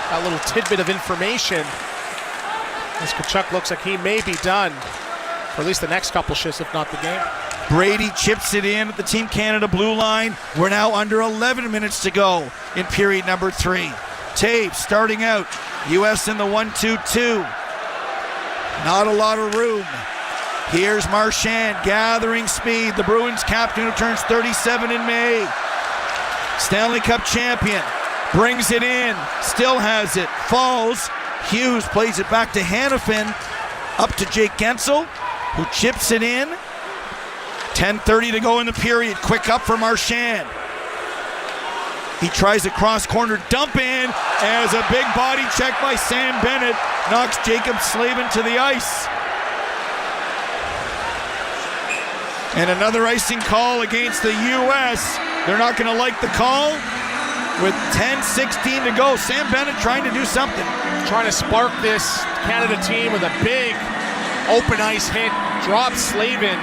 that little tidbit of information. As Tkachuk looks like he may be done for at least the next couple shifts, if not the game. Brady chips it in at the Team Canada blue line. We're now under 11 minutes to go in period number 3. Taves starting out. U.S. in the 1-2-2. Not a lot of room. Here's Marchand gathering speed. The Bruins captain who turns 37 in May. Stanley Cup champion. Brings it in. Still has it. Falls. Hughes plays it back to Hanifin. Up to Jake Gensel, who chips it in. 10:30 to go in the period. Quick up for Marchand. He tries a cross-corner dump in as a big body check by Sam Bennett knocks Jacob Slavin to the ice. And another icing call against the U.S. They're not going to like the call. With 10:16 to go, Sam Bennett trying to do something. Trying to spark this Canada team with a big open ice hit. Drops Slavin.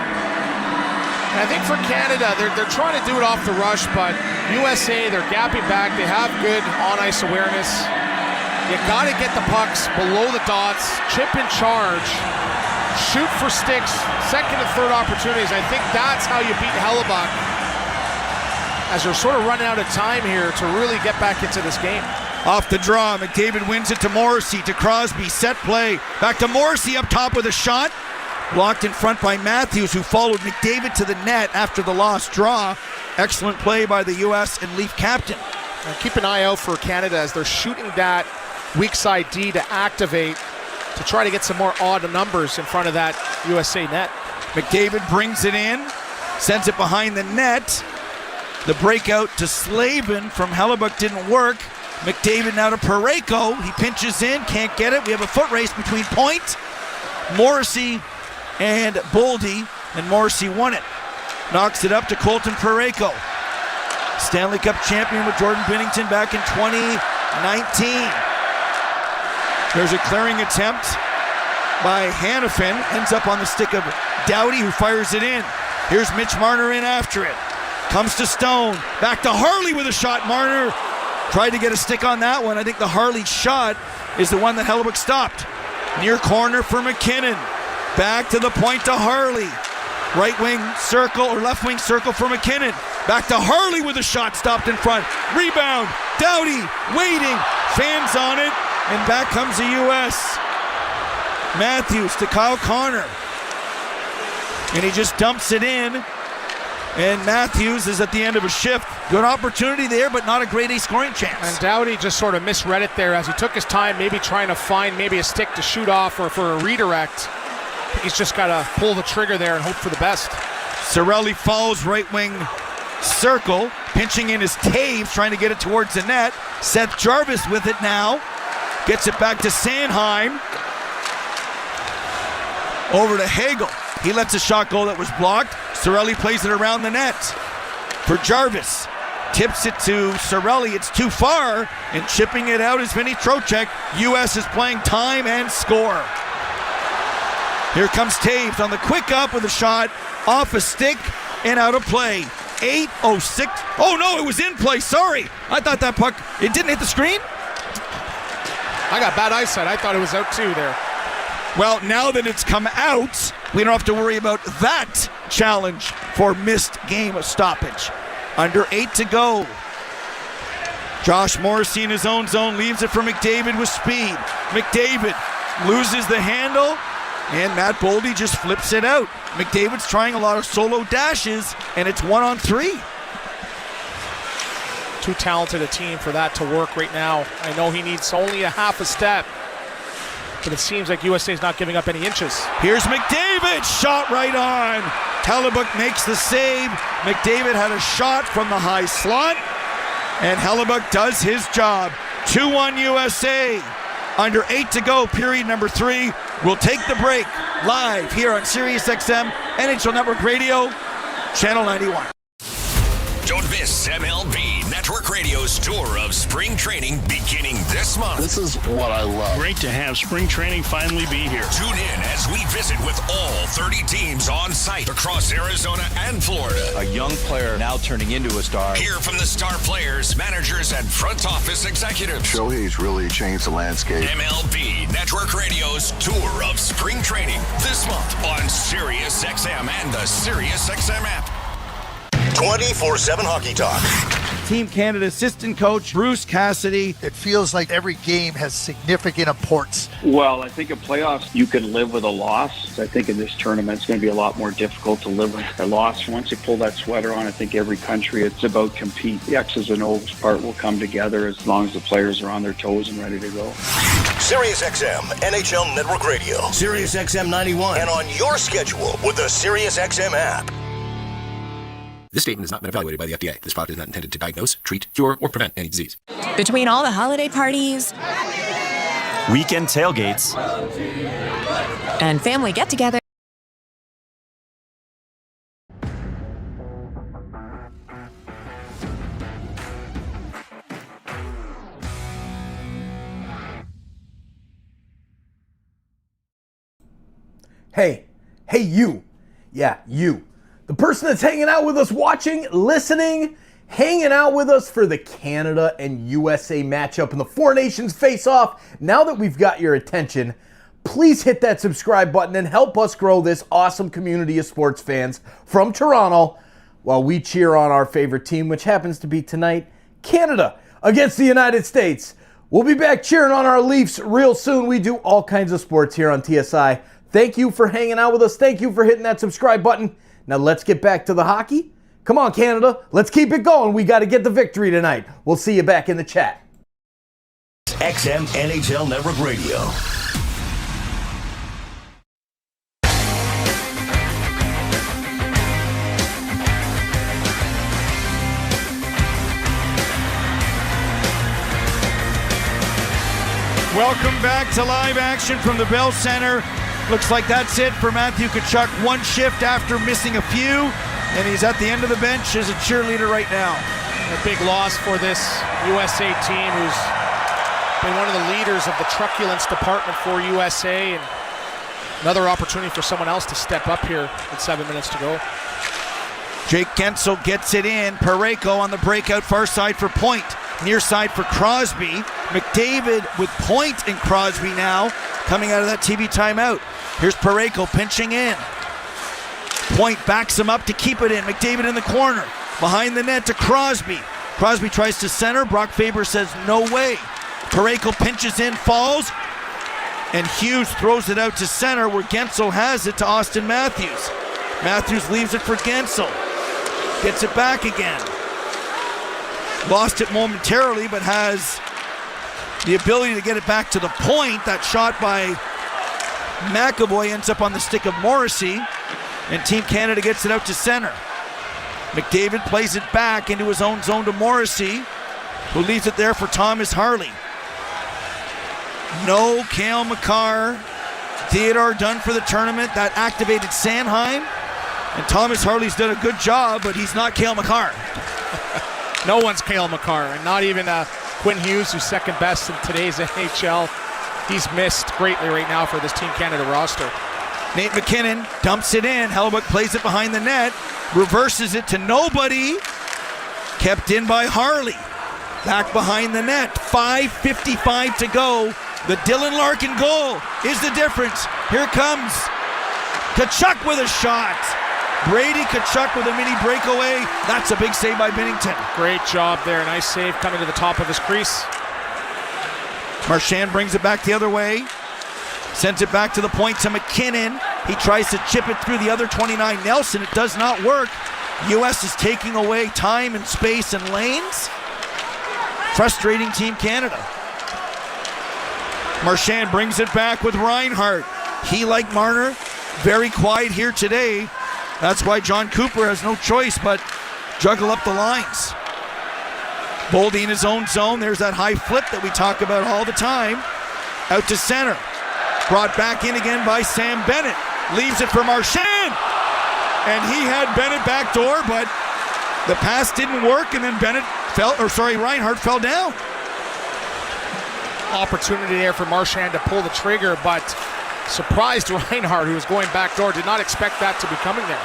And I think for Canada, they're trying to do it off the rush, but USA, they're gapping back. They have good on-ice awareness. You got to get the pucks below the dots, chip in charge, shoot for sticks, second and third opportunities. I think that's how you beat Hellebuck, as they're sort of running out of time here to really get back into this game. Off the draw, McDavid wins it to Morrissey, to Crosby, set play. Back to Morrissey up top with a shot. Blocked in front by Matthews, who followed McDavid to the net after the lost draw. Excellent play by the U.S. and Leaf captain. And keep an eye out for Canada as they're shooting that weak side D to activate to try to get some more odd numbers in front of that USA net. McDavid brings it in, sends it behind the net. The breakout to Slavin from Hellebuck didn't work. McDavid now to Parayko. He pinches in, can't get it. We have a foot race between Point, Morrissey, and Boldy, and Morrissey won it. Knocks it up to Colton Parayko. Stanley Cup champion with Jordan Binnington back in 2019. There's a clearing attempt by Hanifin. Ends up on the stick of Doughty, who fires it in. Here's Mitch Marner in after it. Comes to Stone. Back to Harley with a shot. Marner tried to get a stick on that one. I think the Harley shot is the one that Hellebuck stopped. Near corner for McKinnon. Back to the point to Harley. Right wing circle or left wing circle for McKinnon. Back to Harley with a shot stopped in front. Rebound. Doughty waiting. Fans on it. And back comes the U.S. Matthews to Kyle Connor. And he just dumps it in. And Matthews is at the end of a shift. Good opportunity there, but not a grade A scoring chance. And Doughty just sort of misread it there as he took his time, maybe trying to find maybe a stick to shoot off or for a redirect. He's just got to pull the trigger there and hope for the best. Cirelli follows right wing circle, pinching in his Taves, trying to get it towards the net. Seth Jarvis with it now. Gets it back to Sanheim. Over to Hagel. He lets a shot go that was blocked. Cirelli plays it around the net for Jarvis. Tips it to Cirelli. It's too far. And chipping it out is Vinny Trocheck. U.S. is playing time and score. Here comes Taves on the quick up with a shot off a stick and out of play. 8:06. Oh no, it was in play. Sorry. I thought that puck, it didn't hit the screen. I got bad eyesight. I thought it was out too there. Well, now that it's come out, we don't have to worry about that challenge for missed game of stoppage. Under 8 to go. Josh Morrissey in his own zone leaves it for McDavid with speed. McDavid loses the handle, and Matt Boldy just flips it out. McDavid's trying a lot of solo dashes, and it's 1-on-3. Too talented a team for that to work right now. I know he needs only a half a step, but it seems like USA's not giving up any inches. Here's McDavid, shot right on. Hellebuck makes the save. McDavid had a shot from the high slot, and Hellebuck does his job. 2-1 USA. Under 8 to go, period number 3. We'll take the break live here on SiriusXM, NHL Network Radio, Channel 91. Don't miss MLB Network Radio's tour of spring training beginning this month. This is what I love. Great to have spring training finally be here. Tune in as we visit with all 30 teams on site across Arizona and Florida. A young player now turning into a star. Hear from the star players, managers, and front office executives. Shohei's really changed the landscape. MLB Network Radio's tour of spring training this month on SiriusXM and the SiriusXM app. 24/7 Hockey Talk. Team Canada assistant coach Bruce Cassidy. It feels like every game has significant importance. Well, I think in playoffs, you can live with a loss. I think in this tournament, it's going to be a lot more difficult to live with a loss. Once you pull that sweater on, I think every country, it's about compete. The X's and O's part will come together as long as the players are on their toes and ready to go. SiriusXM NHL Network Radio, SiriusXM 91, and on your schedule with the SiriusXM app. This statement has not been evaluated by the FDA. This product is not intended to diagnose, treat, cure, or prevent any disease. Between all the holiday parties, weekend tailgates, and family get-together, Hey you. Yeah, you. The person that's hanging out with us, watching, listening, hanging out with us for the Canada and USA matchup in the Four Nations Face-Off. Now that we've got your attention, please hit that subscribe button and help us grow this awesome community of sports fans from Toronto while we cheer on our favorite team, which happens to be tonight, Canada against the United States. We'll be back cheering on our Leafs real soon. We do all kinds of sports here on TSI. Thank you for hanging out with us. Thank you for hitting that subscribe button. Now let's get back to the hockey. Come on, Canada. Let's keep it going. We got to get the victory tonight. We'll see you back in the chat. XM NHL Network Radio. Welcome back to live action from the Bell Center. Looks like that's it for Matthew Tkachuk. One shift after missing a few, and he's at the end of the bench as a cheerleader right now. A big loss for this USA team, who's been one of the leaders of the truculence department for USA, and another opportunity for someone else to step up here with 7 minutes to go. Jake Guentzel gets it in. Parayko on the breakout far side for Point. Near side for Crosby. McDavid with Point and Crosby now coming out of that TV timeout. Here's Parayko pinching in. Point backs him up to keep it in. McDavid in the corner. Behind the net to Crosby. Crosby tries to center. Brock Faber says no way. Parayko pinches in, falls, and Hughes throws it out to center where Guentzel has it to Austin Matthews. Matthews leaves it for Guentzel. Gets it back again. Lost it momentarily, but has the ability to get it back to the point. That shot by McAvoy ends up on the stick of Morrissey, and Team Canada gets it out to center. McDavid plays it back into his own zone to Morrissey, who leaves it there for Thomas Harley. No Cale Makar. Theodore done for the tournament. That activated Sanheim, and Thomas Harley's done a good job, but he's not Cale Makar. No one's Cale Makar, and not even Quinn Hughes, who's second best in today's NHL. He's missed greatly right now for this Team Canada roster. Nate McKinnon dumps it in. Hellebuck plays it behind the net, reverses it to nobody. Kept in by Harley. Back behind the net. 5:55 to go. The Dylan Larkin goal is the difference. Here comes Tkachuk with a shot. Brady Tkachuk with a mini breakaway. That's a big save by Binnington. Great job there. Nice save coming to the top of his crease. Marchand brings it back the other way. Sends it back to the point to McKinnon. He tries to chip it through the other 29. Nelson. It does not work. U.S. is taking away time and space and lanes. Frustrating Team Canada. Marchand brings it back with Reinhart. He, like Marner, very quiet here today. That's why John Cooper has no choice but juggle up the lines. Boldy in his own zone. There's that high flip that we talk about all the time. Out to center. Brought back in again by Sam Bennett. Leaves it for Marchand. And he had Bennett backdoor, but the pass didn't work, and then Reinhart fell down. Opportunity there for Marchand to pull the trigger, but surprised Reinhart, who was going backdoor, did not expect that to be coming there.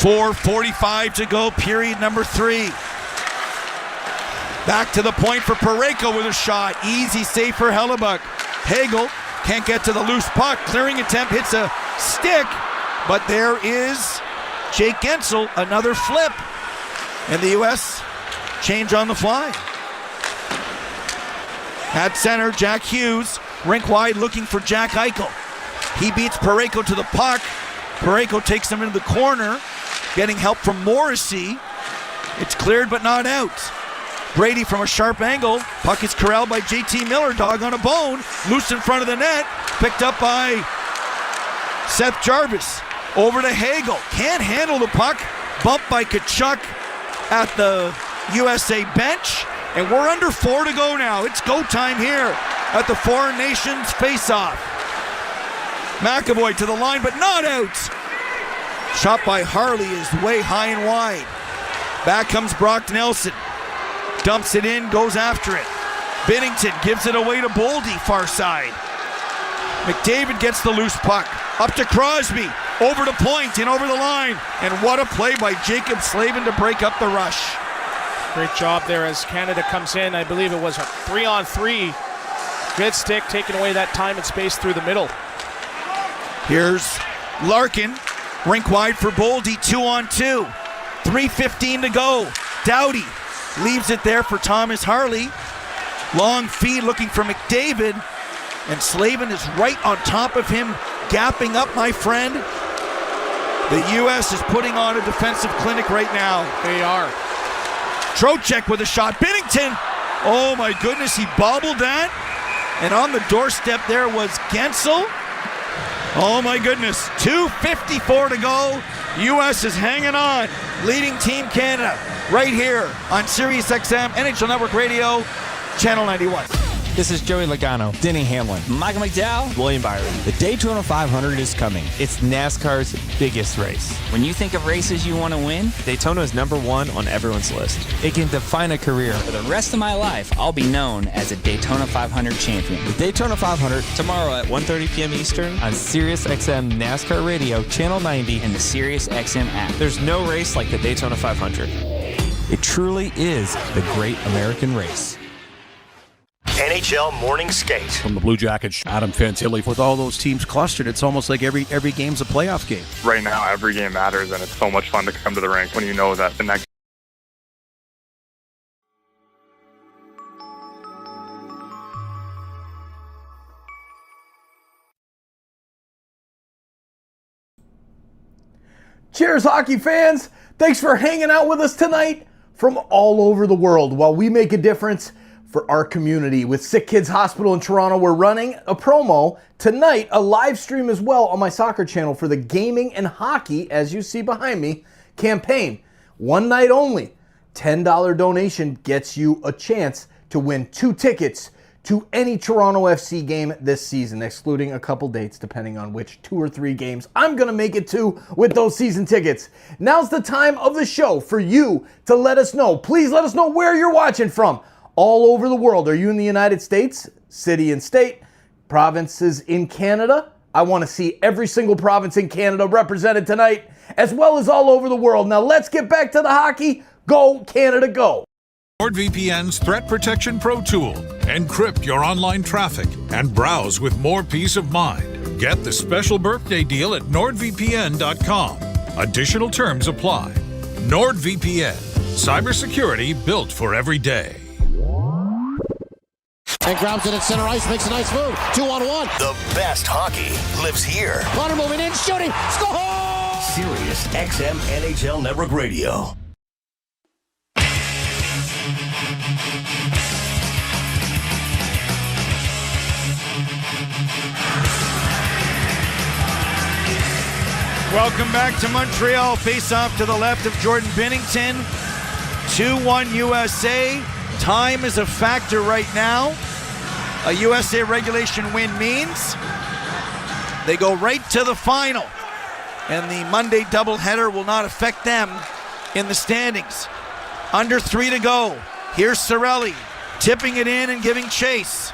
4:45 to go, period number 3. Back to the point for Parayko with a shot. Easy save for Hellebuck. Hagel can't get to the loose puck. Clearing attempt hits a stick, but there is Jake Guentzel, another flip. And the U.S. change on the fly. At center, Jack Hughes, rink wide looking for Jack Eichel. He beats Parayko to the puck. Parayko takes him into the corner, getting help from Morrissey. It's cleared but not out. Brady from a sharp angle. Puck is corralled by JT Miller, dog on a bone. Loose in front of the net. Picked up by Seth Jarvis. Over to Hagel. Can't handle the puck. Bumped by Tkachuk at the USA bench. And we're under 4 to go now. It's go time here at the Four Nations Faceoff. McAvoy to the line, but not out. Shot by Harley is way high and wide. Back comes Brock Nelson. Dumps it in, goes after it. Binnington gives it away to Boldy, far side. McDavid gets the loose puck. Up to Crosby. Over to point and over the line. And what a play by Jacob Slavin to break up the rush. Great job there as Canada comes in. I believe it was a 3-on-3. Good stick, taking away that time and space through the middle. Here's Larkin. Rink wide for Boldy, 2-on-2. 3:15 to go. Doughty leaves it there for Thomas Harley. Long feed looking for McDavid. And Slavin is right on top of him, gapping up, my friend. The U.S. is putting on a defensive clinic right now. They are. Trocheck with a shot. Binnington. Oh my goodness, he bobbled that. And on the doorstep there was Gensel. Oh my goodness, 2:54 to go. U.S. is hanging on. Leading Team Canada right here on Sirius XM, NHL Network Radio, Channel 91. This is Joey Logano, Denny Hamlin, Michael McDowell, William Byron. The Daytona 500 is coming. It's NASCAR's biggest race. When you think of races you want to win, Daytona is number one on everyone's list. It can define a career. For the rest of my life, I'll be known as a Daytona 500 champion. The Daytona 500 tomorrow at 1:30 p.m. Eastern on Sirius XM NASCAR Radio, Channel 90, and the Sirius XM app. There's no race like the Daytona 500. It truly is the great American race. NHL Morning Skate. From the Blue Jackets, Adam Fantilli. With all those teams clustered, it's almost like every game's a playoff game. Right now, every game matters, and it's so much fun to come to the rink when you know that the next. Cheers, hockey fans. Thanks for hanging out with us tonight from all over the world while we make a difference for our community. With SickKids Hospital in Toronto, we're running a promo tonight, a live stream as well on my soccer channel for the Gaming and Hockey, as you see behind me, campaign. One night only. $10 donation gets you a chance to win 2 tickets to any Toronto FC game this season, excluding a couple dates depending on which 2 or 3 games I'm going to make it to with those season tickets. Now's the time of the show for you to let us know. Please let us know where you're watching from. All over the world. Are you in the United States, city and state, provinces in Canada? I want to see every single province in Canada represented tonight, as well as all over the world. Now let's get back to the hockey. Go, Canada, go. NordVPN's Threat Protection Pro Tool. Encrypt your online traffic and browse with more peace of mind. Get the special birthday deal at NordVPN.com. Additional terms apply. NordVPN. Cybersecurity built for every day. And grabs it at center ice, makes a nice move. 2-on-1. The best hockey lives here. Connor moving in, shooting, score! Sirius XM NHL Network Radio. Welcome back to Montreal. Face off to the left of Jordan Binnington. 2-1 USA. Time is a factor right now. A USA regulation win means they go right to the final. And the Monday doubleheader will not affect them in the standings. Under 3 to go. Here's Cirelli tipping it in and giving chase.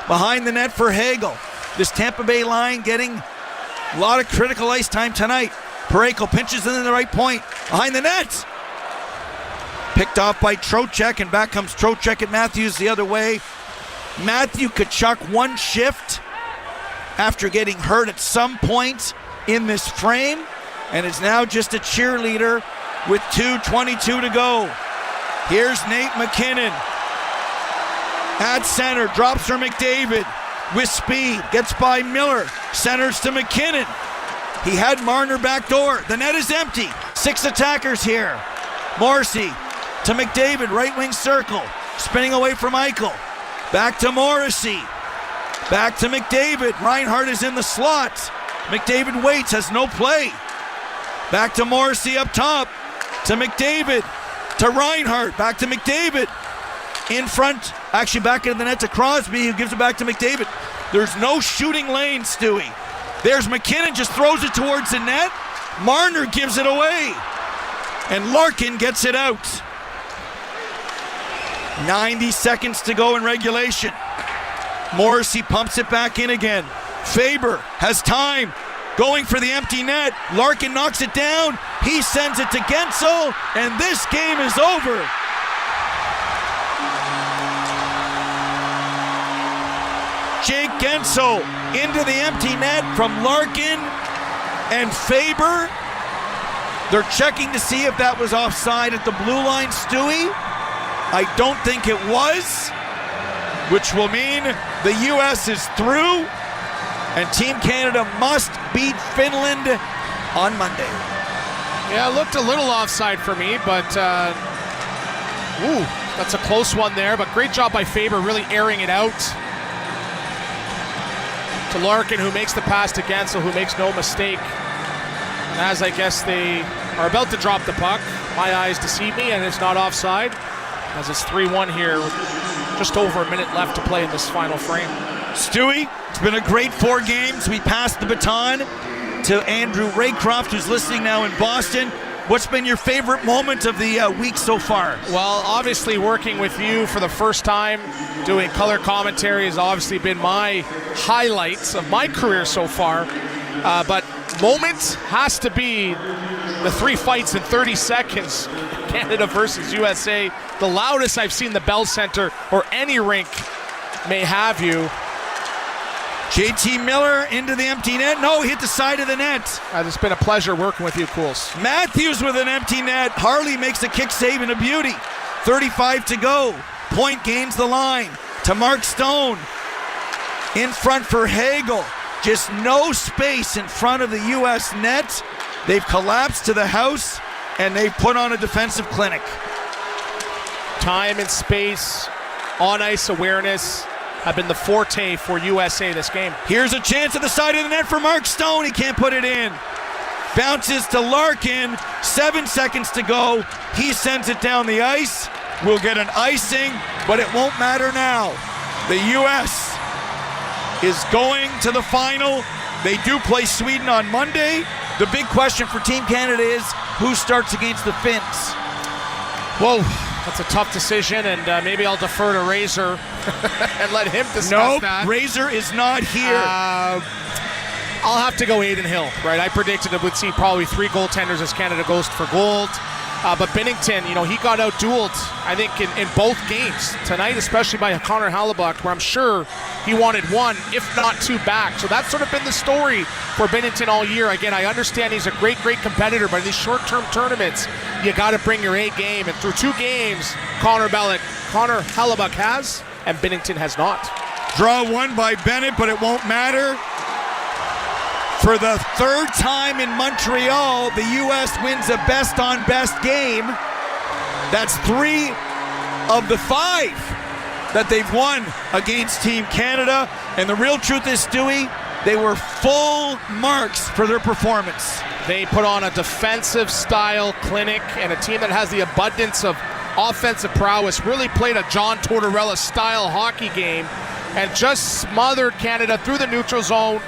Behind the net for Hagel. This Tampa Bay line getting a lot of critical ice time tonight. Parayko pinches in the right point. Behind the net. Picked off by Trocheck, and back comes Trocheck and Matthews the other way. Matthew Tkachuk one shift after getting hurt at some point in this frame, and is now just a cheerleader with 2:22 to go. Here's Nate McKinnon at center, drops for McDavid with speed, gets by Miller, centers to McKinnon. He had Marner backdoor. The net is empty. 6 attackers here. Morrissey to McDavid, right wing circle, spinning away from Eichel. Back to Morrissey. Back to McDavid. Reinhart is in the slot. McDavid waits, has no play. Back to Morrissey up top. To McDavid. To Reinhart. Back to McDavid. In front. Actually back into the net to Crosby, who gives it back to McDavid. There's no shooting lane, Stewie. There's McKinnon, just throws it towards the net. Marner gives it away. And Larkin gets it out. 90 seconds to go in regulation. Morrissey pumps it back in again. Faber has time, going for the empty net. Larkin knocks it down. He sends it to Gensel, and this game is over. Jake Gensel into the empty net from Larkin and Faber. They're checking to see if that was offside at the blue line, Stewie. I don't think it was, which will mean the U.S. is through, and Team Canada must beat Finland on Monday. Yeah, it looked a little offside for me, but that's a close one there, but great job by Faber, really airing it out to Larkin, who makes the pass to Gensel, who makes no mistake. And as I guess they are about to drop the puck, my eyes deceive me, and it's not offside, as it's 3-1 here with just over a minute left to play in this final frame. Stewie, it's been a great 4 games. We passed the baton to Andrew Raycroft, who's listening now in Boston. What's been your favorite moment of the week so far? Well, obviously working with you for the first time, doing color commentary has obviously been my highlights of my career so far. But moment has to be the 3 fights in 30 seconds, Canada versus USA. The loudest I've seen the Bell Center or any rink may have you. JT Miller into the empty net. No, hit the side of the net. It's been a pleasure working with you, Cools. Matthews with an empty net. Harley makes a kick save and a beauty. 35 to go. Point gains the line to Mark Stone. In front for Hagel. Just no space in front of the U.S. net. They've collapsed to the house, and they've put on a defensive clinic. Time and space, on-ice awareness have been the forte for USA this game. Here's a chance at the side of the net for Mark Stone. He can't put it in. Bounces to Larkin. 7 seconds to go. He sends it down the ice. We'll get an icing, but it won't matter now. The U.S. is going to the final. They do play Sweden on Monday. The big question for Team Canada is who starts against the Finns? Whoa, that's a tough decision, and maybe I'll defer to Razor and let him discuss that. No, Razor is not here. I'll have to go Aiden Hill, right? I predicted it would see probably 3 goaltenders as Canada goes for gold. But Binnington, he got out-dueled, I think, in both games. Tonight, especially by Connor Hellebuyck, where I'm sure he wanted 1, if not 2 back. So that's sort of been the story for Binnington all year. Again, I understand he's a great competitor, but in these short-term tournaments, you got to bring your A game. And through 2 games, Connor Hellebuyck has, and Binnington has not. Draw 1 by Bennett, but it won't matter. For the 3rd time in Montreal, the U.S. wins a best-on-best game. That's 3 of the 5 that they've won against Team Canada. And the real truth is, Stewie, they were full marks for their performance. They put on a defensive-style clinic, and a team that has the abundance of offensive prowess really played a John Tortorella-style hockey game and just smothered Canada through the neutral zone.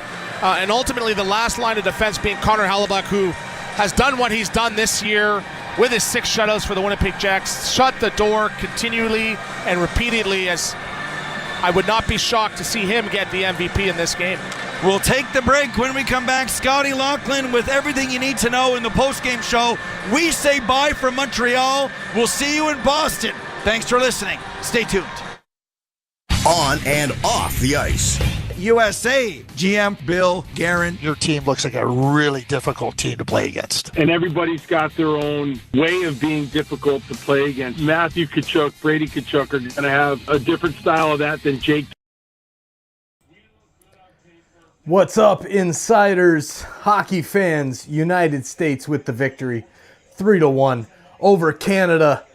And ultimately, the last line of defense being Connor Hellebuyck, who has done what he's done this year with his 6 shutouts for the Winnipeg Jets, shut the door continually and repeatedly, as I would not be shocked to see him get the MVP in this game. We'll take the break. When we come back, Scotty Laughlin with everything you need to know in the postgame show. We say bye from Montreal. We'll see you in Boston. Thanks for listening. Stay tuned. On and off the ice. USA GM Bill Guerin. Your team looks like a really difficult team to play against. And everybody's got their own way of being difficult to play against. Matthew Tkachuk, Brady Tkachuk are going to have a different style of that than Jake. What's up, insiders, hockey fans? United States with the victory, 3-1 over Canada.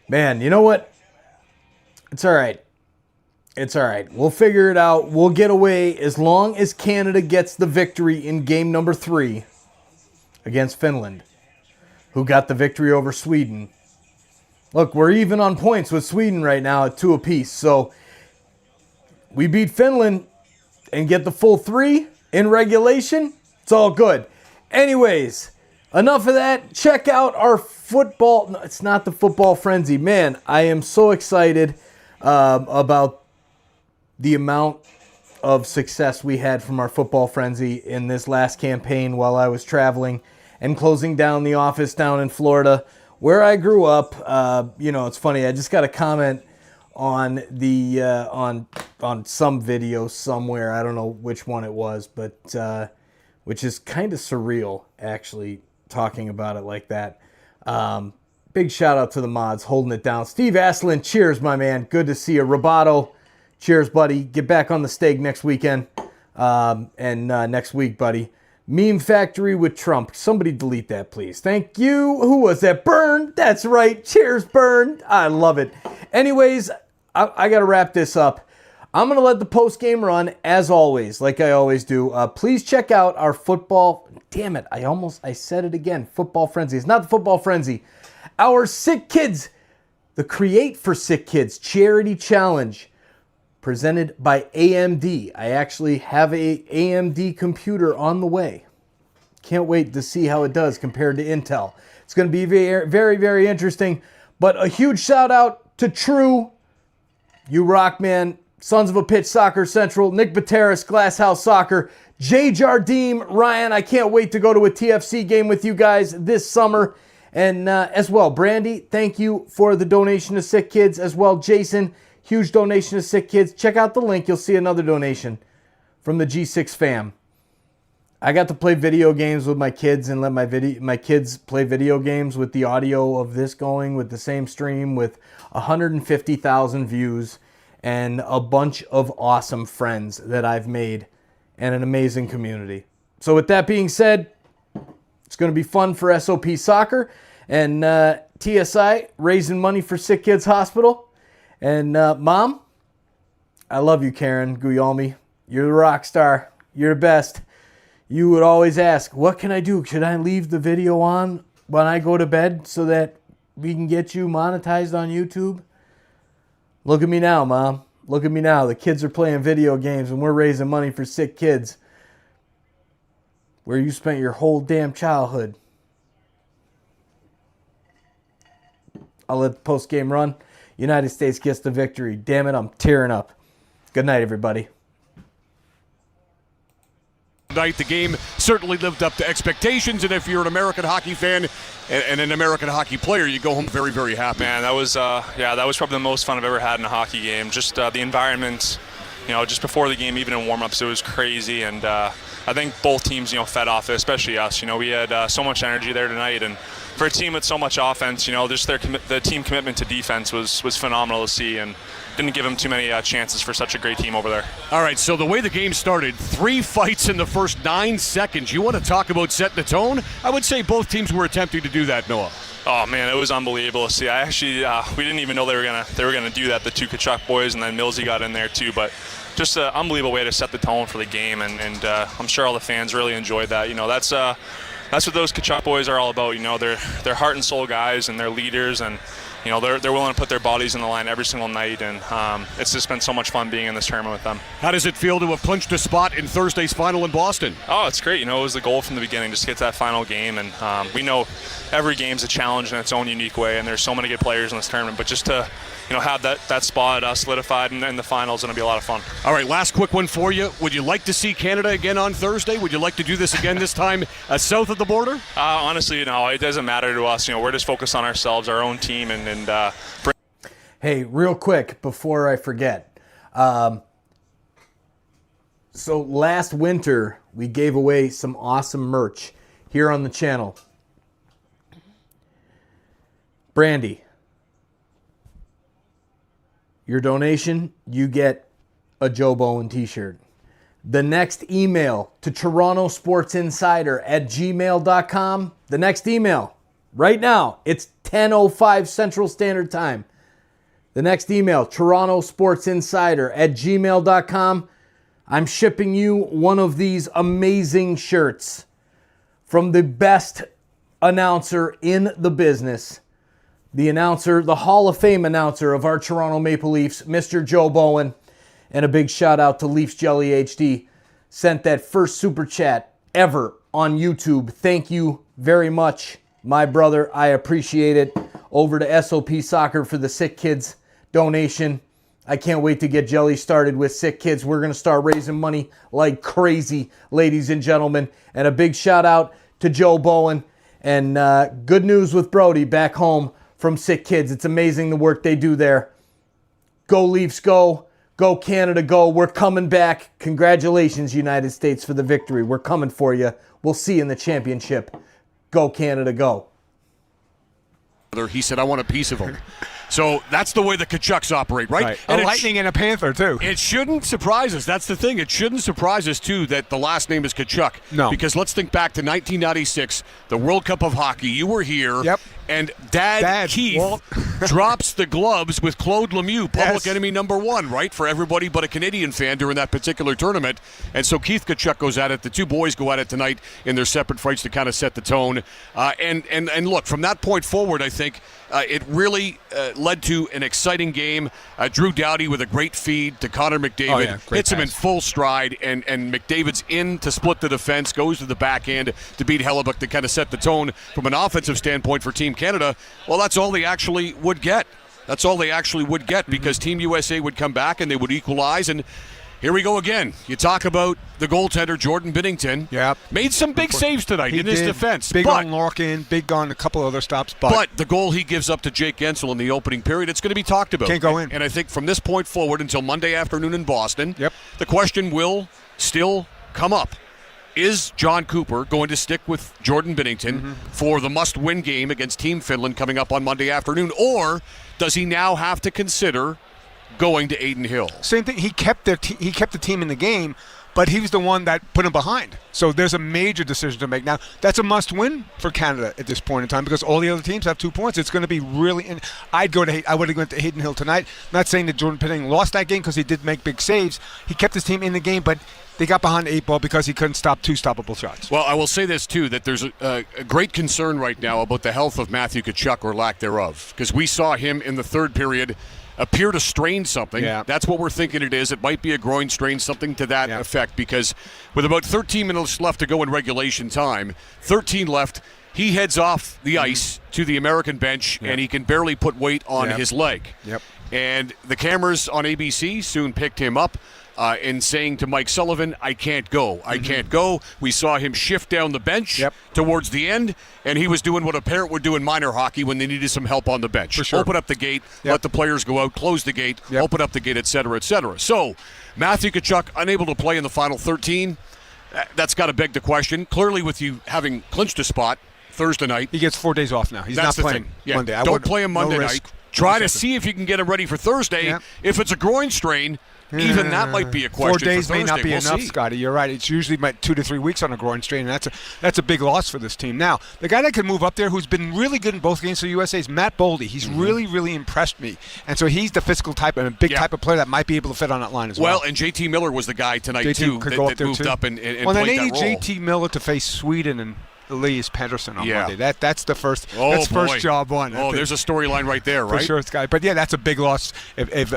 Man, you know what? It's all right. It's all right. We'll figure it out. We'll get away as long as Canada gets the victory in game number 3 against Finland, who got the victory over Sweden. Look, we're even on points with Sweden right now at 2 apiece. So we beat Finland and get the full 3 in regulation. It's all good. Anyways, enough of that. Check out our football. No, it's not the football frenzy. Man, I am so excited about the amount of success we had from our football frenzy in this last campaign while I was traveling and closing down the office down in Florida where I grew up. It's funny. I just got a comment on the on some video somewhere. I don't know which one it was, but which is kind of surreal actually talking about it like that. Big shout out to the mods holding it down. Steve Aslan, cheers, my man. Good to see you. Roboto, cheers, buddy. Get back on the steak next weekend and next week, buddy. Meme Factory with Trump. Somebody delete that, please. Thank you. Who was that? Burn. That's right. Cheers, Burn. I love it. Anyways, I got to wrap this up. I'm going to let the post game run as always, like I always do. Please check out our football. Damn it. I said it again. Football Frenzy. It's not the Football Frenzy. Our SickKids, the Create for SickKids Charity Challenge presented by AMD. I actually have a AMD computer on the way. Can't wait to see how it does compared to Intel. It's going to be very, very, very interesting. But a huge shout out to True, you rock, man. Sons of a Pitch Soccer Central, Nick Bateris, Glasshouse Soccer, Jay Jardim, Ryan. I can't wait to go to a TFC game with you guys this summer. And as well, Brandy, thank you for the donation to SickKids. As well, Jason, huge donation to SickKids. Check out the link. You'll see another donation from the G6 fam. I got to play video games with my kids and let my kids play video games with the audio of this going with the same stream with 150,000 views and a bunch of awesome friends that I've made and an amazing community. So with that being said, it's going to be fun for SOP Soccer and TSI raising money for Sick Kids Hospital. And Mom, I love you, Karen Guglielmi. You're the rock star. You're the best. You would always ask, what can I do? Should I leave the video on when I go to bed so that we can get you monetized on YouTube? Look at me now, Mom. Look at me now. The kids are playing video games and we're raising money for sick kids. Where you spent your whole damn childhood. I'll let the post game run. United States gets the victory. Damn it, I'm tearing up. Good night, everybody. Night, the game certainly lived up to expectations, and if you're an American hockey fan and an American hockey player, you go home very, very happy. Man, that was probably the most fun I've ever had in a hockey game. Just the environment, just before the game, even in warm-ups, it was crazy, and I think both teams, fed off it, especially us. We had so much energy there tonight, and for a team with so much offense, just the team commitment to defense was phenomenal to see, and didn't give them too many chances for such a great team over there. All right, so the way the game started, 3 fights in the first 9 seconds. You want to talk about setting the tone? I would say both teams were attempting to do that, Noah. Oh man, it was unbelievable to see. I actually we didn't even know they were gonna do that. The 2 Tkachuk boys, and then Millsy got in there too. But just an unbelievable way to set the tone for the game, and I'm sure all the fans really enjoyed that. That's what those Tkachuk boys are all about. They're heart and soul guys, and they're leaders, and they're willing to put their bodies in the line every single night, and it's just been so much fun being in this tournament with them. How does it feel to have clinched a spot in Thursday's final in Boston? Oh, it's great. It was the goal from the beginning, just to get to that final game, and we know every game's a challenge in its own unique way, and there's so many good players in this tournament, but just to have that spot solidified in the finals is going to be a lot of fun. All right, last quick one for you. Would you like to see Canada again on Thursday? Would you like to do this again this time south of the border? Honestly, no, it doesn't matter to us. We're just focused on ourselves, our own team, and Hey, real quick before I forget, So last winter, we gave away some awesome merch here on the channel. Brandy, your donation, you get a Joe Bowen t-shirt. The next email to torontosportsinsider@gmail.com. The next email, right now, it's 10:05 Central Standard Time. The next email, torontosportsinsider@gmail.com. I'm shipping you one of these amazing shirts from the best announcer in the business. The announcer, the Hall of Fame announcer of our Toronto Maple Leafs, Mr. Joe Bowen. And a big shout out to Leafs Jelly HD. Sent that first super chat ever on YouTube. Thank you very much, my brother. I appreciate it. Over to SOP Soccer for the SickKids donation. I can't wait to get Jelly started with SickKids. We're going to start raising money like crazy, ladies and gentlemen. And a big shout out to Joe Bowen. And good news with Brody back home from SickKids. It's amazing the work they do there. Go Leafs, go. Go Canada, go. We're coming back. Congratulations, United States, for the victory. We're coming for you. We'll see you in the championship. Go Canada, go. He said, I want a piece of him. So that's the way the Tkachuks operate, right? And a Lightning and a Panther, too. It shouldn't surprise us. That's the thing. It shouldn't surprise us, too, that the last name is Tkachuk. No. Because let's think back to 1996, the World Cup of Hockey. You were here. Yep. And Dad Keith drops the gloves with Claude Lemieux, public enemy number one, right, for everybody but a Canadian fan during that particular tournament. And so Keith Tkachuk goes at it. The two boys go at it tonight in their separate fights to kind of set the tone. And look, from that point forward, I think it really led to an exciting game. Drew Doughty with a great feed to Connor McDavid. Hits him in full stride, and McDavid's in to split the defense, goes to the backhand to beat Hellebuck to kind of set the tone from an offensive standpoint for Team Canada. Well, that's all they actually would get. That's all they actually would get because Team USA would come back and they would equalize. And here we go again. You talk about the goaltender, Jordan Binnington. Yeah. Made some big saves tonight in his defense. Big on Larkin, big on a couple other stops. But the goal he gives up to Jake Gensel in the opening period, it's going to be talked about. Can't go in. And I think from this point forward until Monday afternoon in Boston, the question will still come up. Is John Cooper going to stick with Jordan Binnington for the must-win game against Team Finland coming up on Monday afternoon? Or does he now have to consider going to Adin Hill? Same thing. He kept the team in the game, but he was the one that put him behind. So there's a major decision to make now. That's a must-win for Canada at this point in time because all the other teams have 2 points. It's going to be really. And I would have gone to Adin Hill tonight. I'm not saying that Jordan Binnington lost that game because he did make big saves. He kept his team in the game, but they got behind the 8 ball because he couldn't stop 2 stoppable shots. Well, I will say this, too, that there's a great concern right now about the health of Matthew Tkachuk or lack thereof because we saw him in the third period appear to strain something. Yeah. That's what we're thinking it is. It might be a groin strain, something to that effect because with about 13 minutes left to go in regulation time, 13 left, he heads off the ice to the American bench and he can barely put weight on his leg. Yep. And the cameras on ABC soon picked him up. And saying to Mike Sullivan, I can't go. I can't go. We saw him shift down the bench towards the end, and he was doing what a parent would do in minor hockey when they needed some help on the bench. For sure. Open up the gate, let the players go out, close the gate, open up the gate, et cetera, et cetera. So Matthew Tkachuk unable to play in the final 13. That's got to beg the question. Clearly with you having clinched a spot Thursday night. He gets 4 days off now. He's not playing Monday. Don't play him Monday night. Try to see if you can get him ready for Thursday. If it's a groin strain, even that might be a question. 4 days for may not be we'll enough, see. Scotty. You're right. It's usually 2 to 3 weeks on a groin strain, and that's a big loss for this team. Now, the guy that can move up there who's been really good in both games for the USA is Matt Boldy. He's really, really impressed me. And so he's the physical type and a big type of player that might be able to fit on that line as well. Well, and JT Miller was the guy tonight, too, that moved up and played that role. Well, they need JT Miller to face Sweden and Elias Pettersson on Monday. That's the first. That's first job one. Oh, there's a storyline right there, right? For sure, Scotty. But yeah, that's a big loss if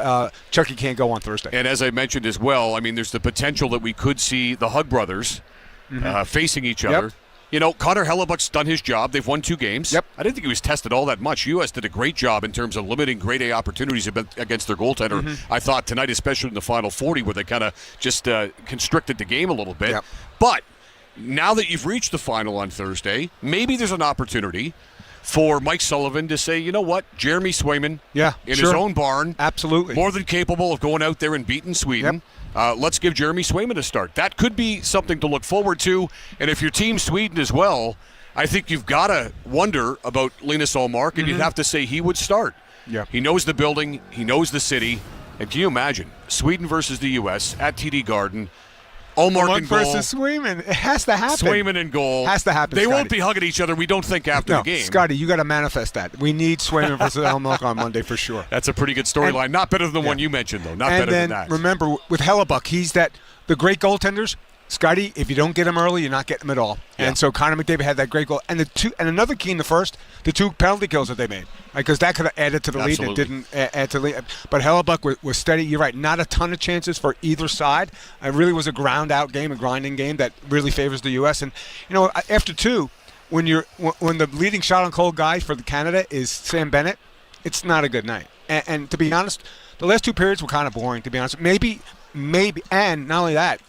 Chucky can't go on Thursday. And as I mentioned as well, I mean, there's the potential that we could see the Hug brothers facing each other. You know, Connor Hellebuck's done his job. They've won 2 games. I didn't think he was tested all that much. U.S. did a great job in terms of limiting grade A opportunities against their goaltender. I thought tonight, especially in the final 40, where they kind of just constricted the game a little bit. But now that you've reached the final on Thursday, maybe there's an opportunity for Mike Sullivan to say, you know what, Jeremy Swayman in his own barn. Absolutely. More than capable of going out there and beating Sweden. Let's give Jeremy Swayman a start. That could be something to look forward to. And if your team's Sweden as well, I think you've got to wonder about Linus Ullmark, and you'd have to say he would start. Yeah. He knows the building. He knows the city. And can you imagine, Sweden versus the U.S. at TD Garden, Ullmark in goal. versus Swayman. It has to happen. Swayman in goal. Has to happen, They Scotty. won't be hugging each other, we don't think, after the game. Scotty, you got to manifest that. We need Swayman versus Ullmark on Monday for sure. That's a pretty good storyline. Not better than the one you mentioned, though. Not and better then, than that. remember, with Hellebuck, he's the great goaltenders. Scotty, if you don't get him early, you're not getting him at all. Yeah. And so Connor McDavid had that great goal. And another key in the first, the 2 penalty kills that they made. Because that could have added to the lead and it didn't add to the lead. But Hellebuck was steady. You're right. Not a ton of chances for either side. It really was a ground-out game, a grinding game that really favors the U.S. And, after 2, when the leading shot on goal guy for Canada is Sam Bennett, it's not a good night. And to be honest, the last 2 periods were kind of boring, to be honest. Maybe, and not only that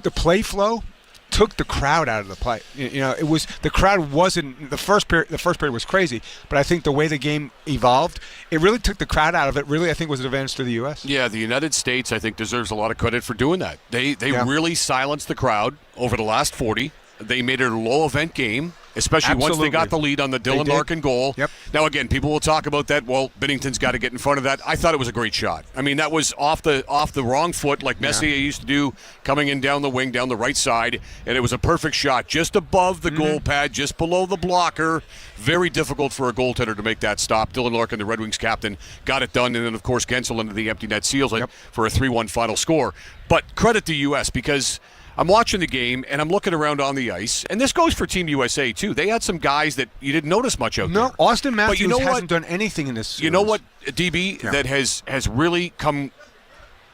the play flow took the crowd out of the play. It was the crowd wasn't the first period. The first period was crazy, but I think the way the game evolved, it really took the crowd out of it. Really, I think was an advantage to the U.S. Yeah, the United States, I think, deserves a lot of credit for doing that. They really silenced the crowd over the last 40. They made it a low-event game, especially once they got the lead on the Dylan Larkin goal. Yep. Now, again, people will talk about that. Well, Binnington's got to get in front of that. I thought it was a great shot. I mean, that was off the wrong foot, like Messier used to do, coming in down the wing, down the right side, and it was a perfect shot just above the goal pad, just below the blocker. Very difficult for a goaltender to make that stop. Dylan Larkin, the Red Wings captain, got it done, and then, of course, Gensel into the empty net seals it for a 3-1 final score. But credit to U.S. because I'm watching the game, and I'm looking around on the ice, and this goes for Team USA, too. They had some guys that you didn't notice much out there. No, Austin Matthews but you know hasn't done anything in this series. You know what, DB, that has really come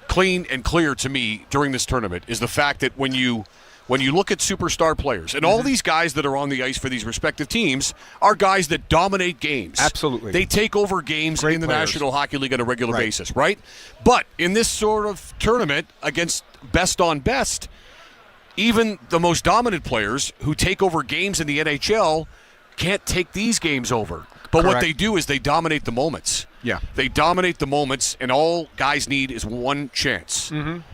clean and clear to me during this tournament is the fact that when you look at superstar players, and all these guys that are on the ice for these respective teams are guys that dominate games. Absolutely. They take over games in the players. National Hockey League on a regular basis, right? But in this sort of tournament against best on best, even the most dominant players who take over games in the NHL can't take these games over. But what they do is they dominate the moments. Yeah. They dominate the moments, and all guys need is one chance. And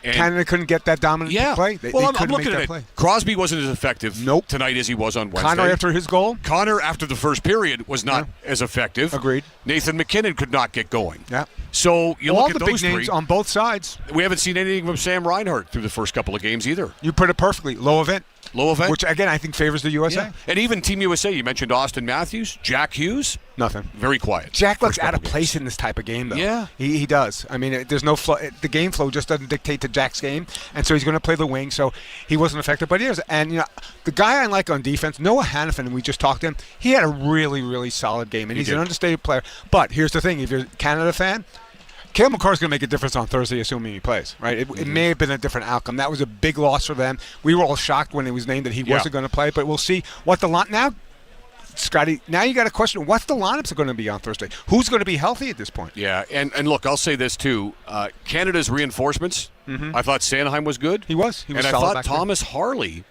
Canada couldn't get that dominant play. They I'm couldn't looking make at that it. play. Crosby wasn't as effective tonight as he was on Wednesday. Connor after his goal? Connor after the first period was not as effective. Agreed. Nathan McKinnon could not get going. Yeah. So you all look at the those big names three. on both sides. We haven't seen anything from Sam Reinhart through the first couple of games either. You put it perfectly. Low event. Low event. Which, again, I think favors the USA. Yeah. And even Team USA, you mentioned Austin Matthews, Jack Hughes. Nothing. Very quiet. Jack looks out of place in this type of game, though. Yeah. He does. I mean, there's no flow. The game flow just doesn't dictate to Jack's game, and so he's going to play the wing, so he wasn't effective. But he is. And, the guy I like on defense, Noah Hannafin, and we just talked to him, he had a really, really solid game, and he's an understated player. But here's the thing. If you're a Canada fan, Cale McCarr's going to make a difference on Thursday, assuming he plays, right? It may have been a different outcome. That was a big loss for them. We were all shocked when it was named that he wasn't going to play, but we'll see what the line now. Scotty, now you got a question. What's the lineups going to be on Thursday? Who's going to be healthy at this point? Yeah, and look, I'll say this too. Canada's reinforcements, I thought Sanheim was good. He was. And I thought Thomas Harley,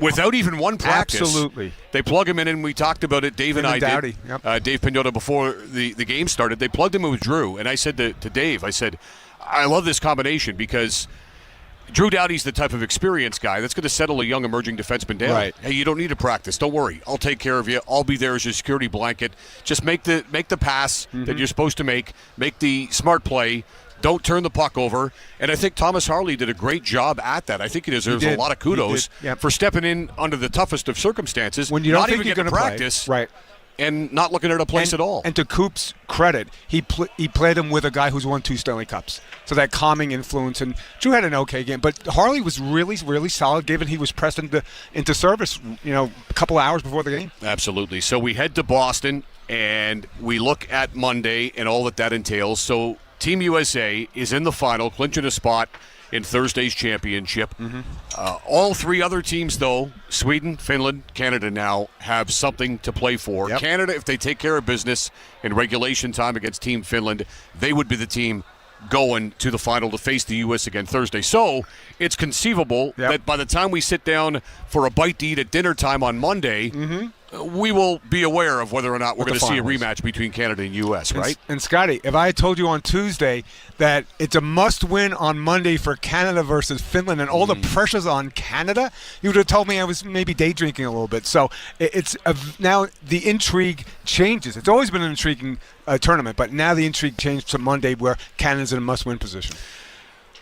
without even one practice. Absolutely. They plug him in, and we talked about it, Dave and I Dowdy. did. Yep. Dave Pagnotta, before the game started, they plugged him in with Drew. And I said to Dave, I love this combination because Drew Doughty's the type of experienced guy that's going to settle a young emerging defenseman down. Right. Hey, you don't need to practice. Don't worry. I'll take care of you. I'll be there as your security blanket. Just make the pass that you're supposed to make. Make the smart play. Don't turn the puck over. And I think Thomas Harley did a great job at that. I think he deserves a lot of kudos for stepping in under the toughest of circumstances. When you don't not think even you're getting going to practice. play. Right. And not looking at a place at all. And to Coop's credit, he played him with a guy who's won 2 Stanley Cups. So that calming influence. And Drew had an okay game, but Harley was really, really solid given he was pressed into service, a couple hours before the game. Absolutely. So we head to Boston, and we look at Monday and all that entails. So Team USA is in the final, clinching a spot in Thursday's championship. All 3 other teams, though, Sweden, Finland, Canada now, have something to play for. Yep. Canada, if they take care of business in regulation time against Team Finland, they would be the team going to the final to face the U.S. again Thursday. So it's conceivable that by the time we sit down for a bite to eat at dinner time on Monday, we will be aware of whether or not we're What going the to see a final is. rematch between Canada and U.S., right? And Scotty, if I had told you on Tuesday that it's a must-win on Monday for Canada versus Finland and all the pressures on Canada, you would have told me I was maybe day drinking a little bit. So now the intrigue changes. It's always been an intriguing tournament, but now the intrigue changed to Monday where Canada's in a must-win position.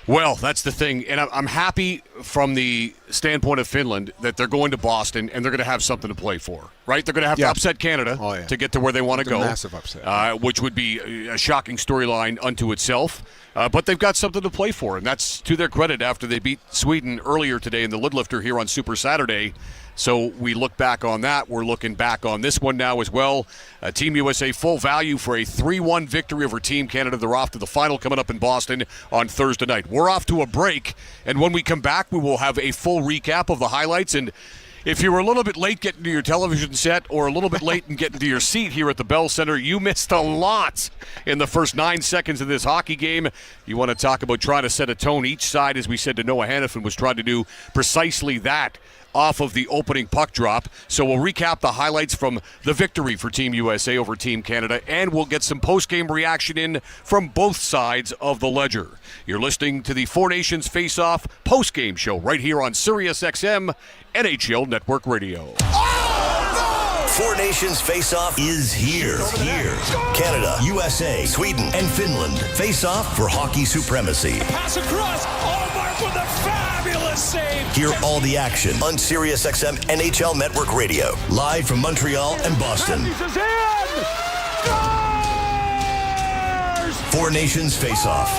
Well, that's the thing, and I'm happy from the standpoint of Finland that they're going to Boston and they're going to have something to play for, right? They're going to have to upset Canada to get to where they want to go. Massive upset. Which would be a shocking storyline unto itself. But they've got something to play for, and that's to their credit after they beat Sweden earlier today in the lid lifter here on Super Saturday. So we look back on that. We're looking back on this one now as well. Team USA full value for a 3-1 victory over Team Canada. They're off to the final coming up in Boston on Thursday night. We're off to a break, and when we come back, we will have a full recap of the highlights. And if you were a little bit late getting to your television set or a little bit late in getting to your seat here at the Bell Center, you missed a lot in the first 9 seconds of this hockey game. You want to talk about trying to set a tone. Each side, as we said to Noah Hannafin, was trying to do precisely that off of the opening puck drop. So we'll recap the highlights from the victory for Team USA over Team Canada, and we'll get some post-game reaction in from both sides of the ledger. You're listening to the Four Nations Face-Off post-game show right here on SiriusXM NHL Network Radio. Four Nations Face-Off is here. Canada, USA, Sweden, and Finland face off for hockey supremacy. Pass across. Allmark with a fabulous save. Hear all the action on SiriusXM NHL Network Radio. Live from Montreal and Boston. Four Nations Face-Off.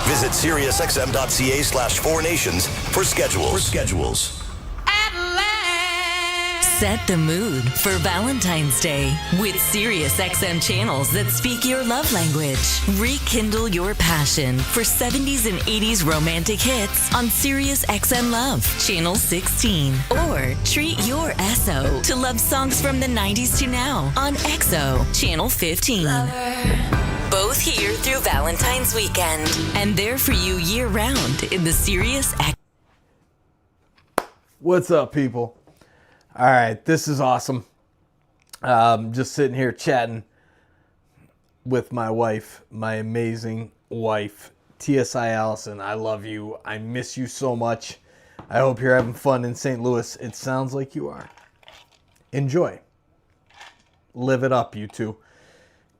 Visit SiriusXM.ca/Four Nations for schedules. Set the mood for Valentine's Day with SiriusXM channels that speak your love language. Rekindle your passion for 70s and 80s romantic hits on SiriusXM Love, Channel 16. Or treat your SO to love songs from the 90s to now on XO, Channel 15. Both here through Valentine's weekend. And there for you year-round in the SiriusXM. What's up, people? All right, this is awesome. Just sitting here chatting with my wife, my amazing wife, TSI Allison. I love you. I miss you so much. I hope you're having fun in St. Louis. It sounds like you are. Enjoy. Live it up, you two.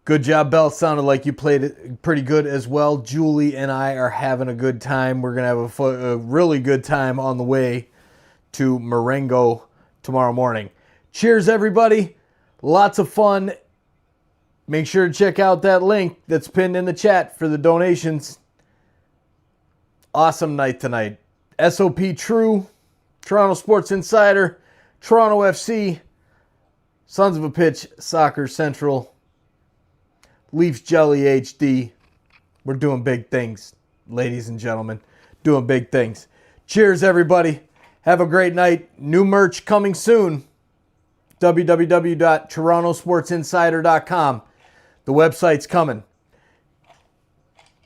Good job, Bell. Sounded like you played it pretty good as well. Julie and I are having a good time. We're going to have a really good time on the way to Marengo tomorrow morning. Cheers, everybody. Lots of fun. Make sure to check out that link that's pinned in the chat for the donations. Awesome night tonight. SOP True, Toronto Sports Insider, Toronto FC, Sons of a Pitch, Soccer Central, Leafs Jelly HD. We're doing big things, ladies and gentlemen. Doing big things. Cheers, everybody. Have a great night. New merch coming soon. www.torontosportsinsider.com. The website's coming.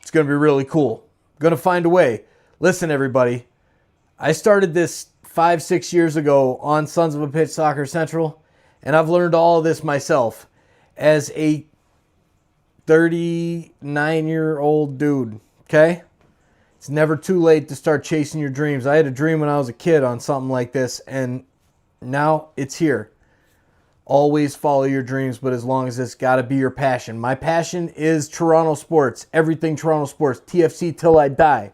It's going to be really cool. Going to find a way. Listen, everybody. I started this 5-6 years ago on Sons of a Pitch Soccer Central, and I've learned all of this myself as a 39-year-old dude. Okay? It's never too late to start chasing your dreams. I had a dream when I was a kid on something like this, and now it's here. Always follow your dreams, but as long as it's got to be your passion. My passion is Toronto sports. Everything Toronto sports. TFC till I die.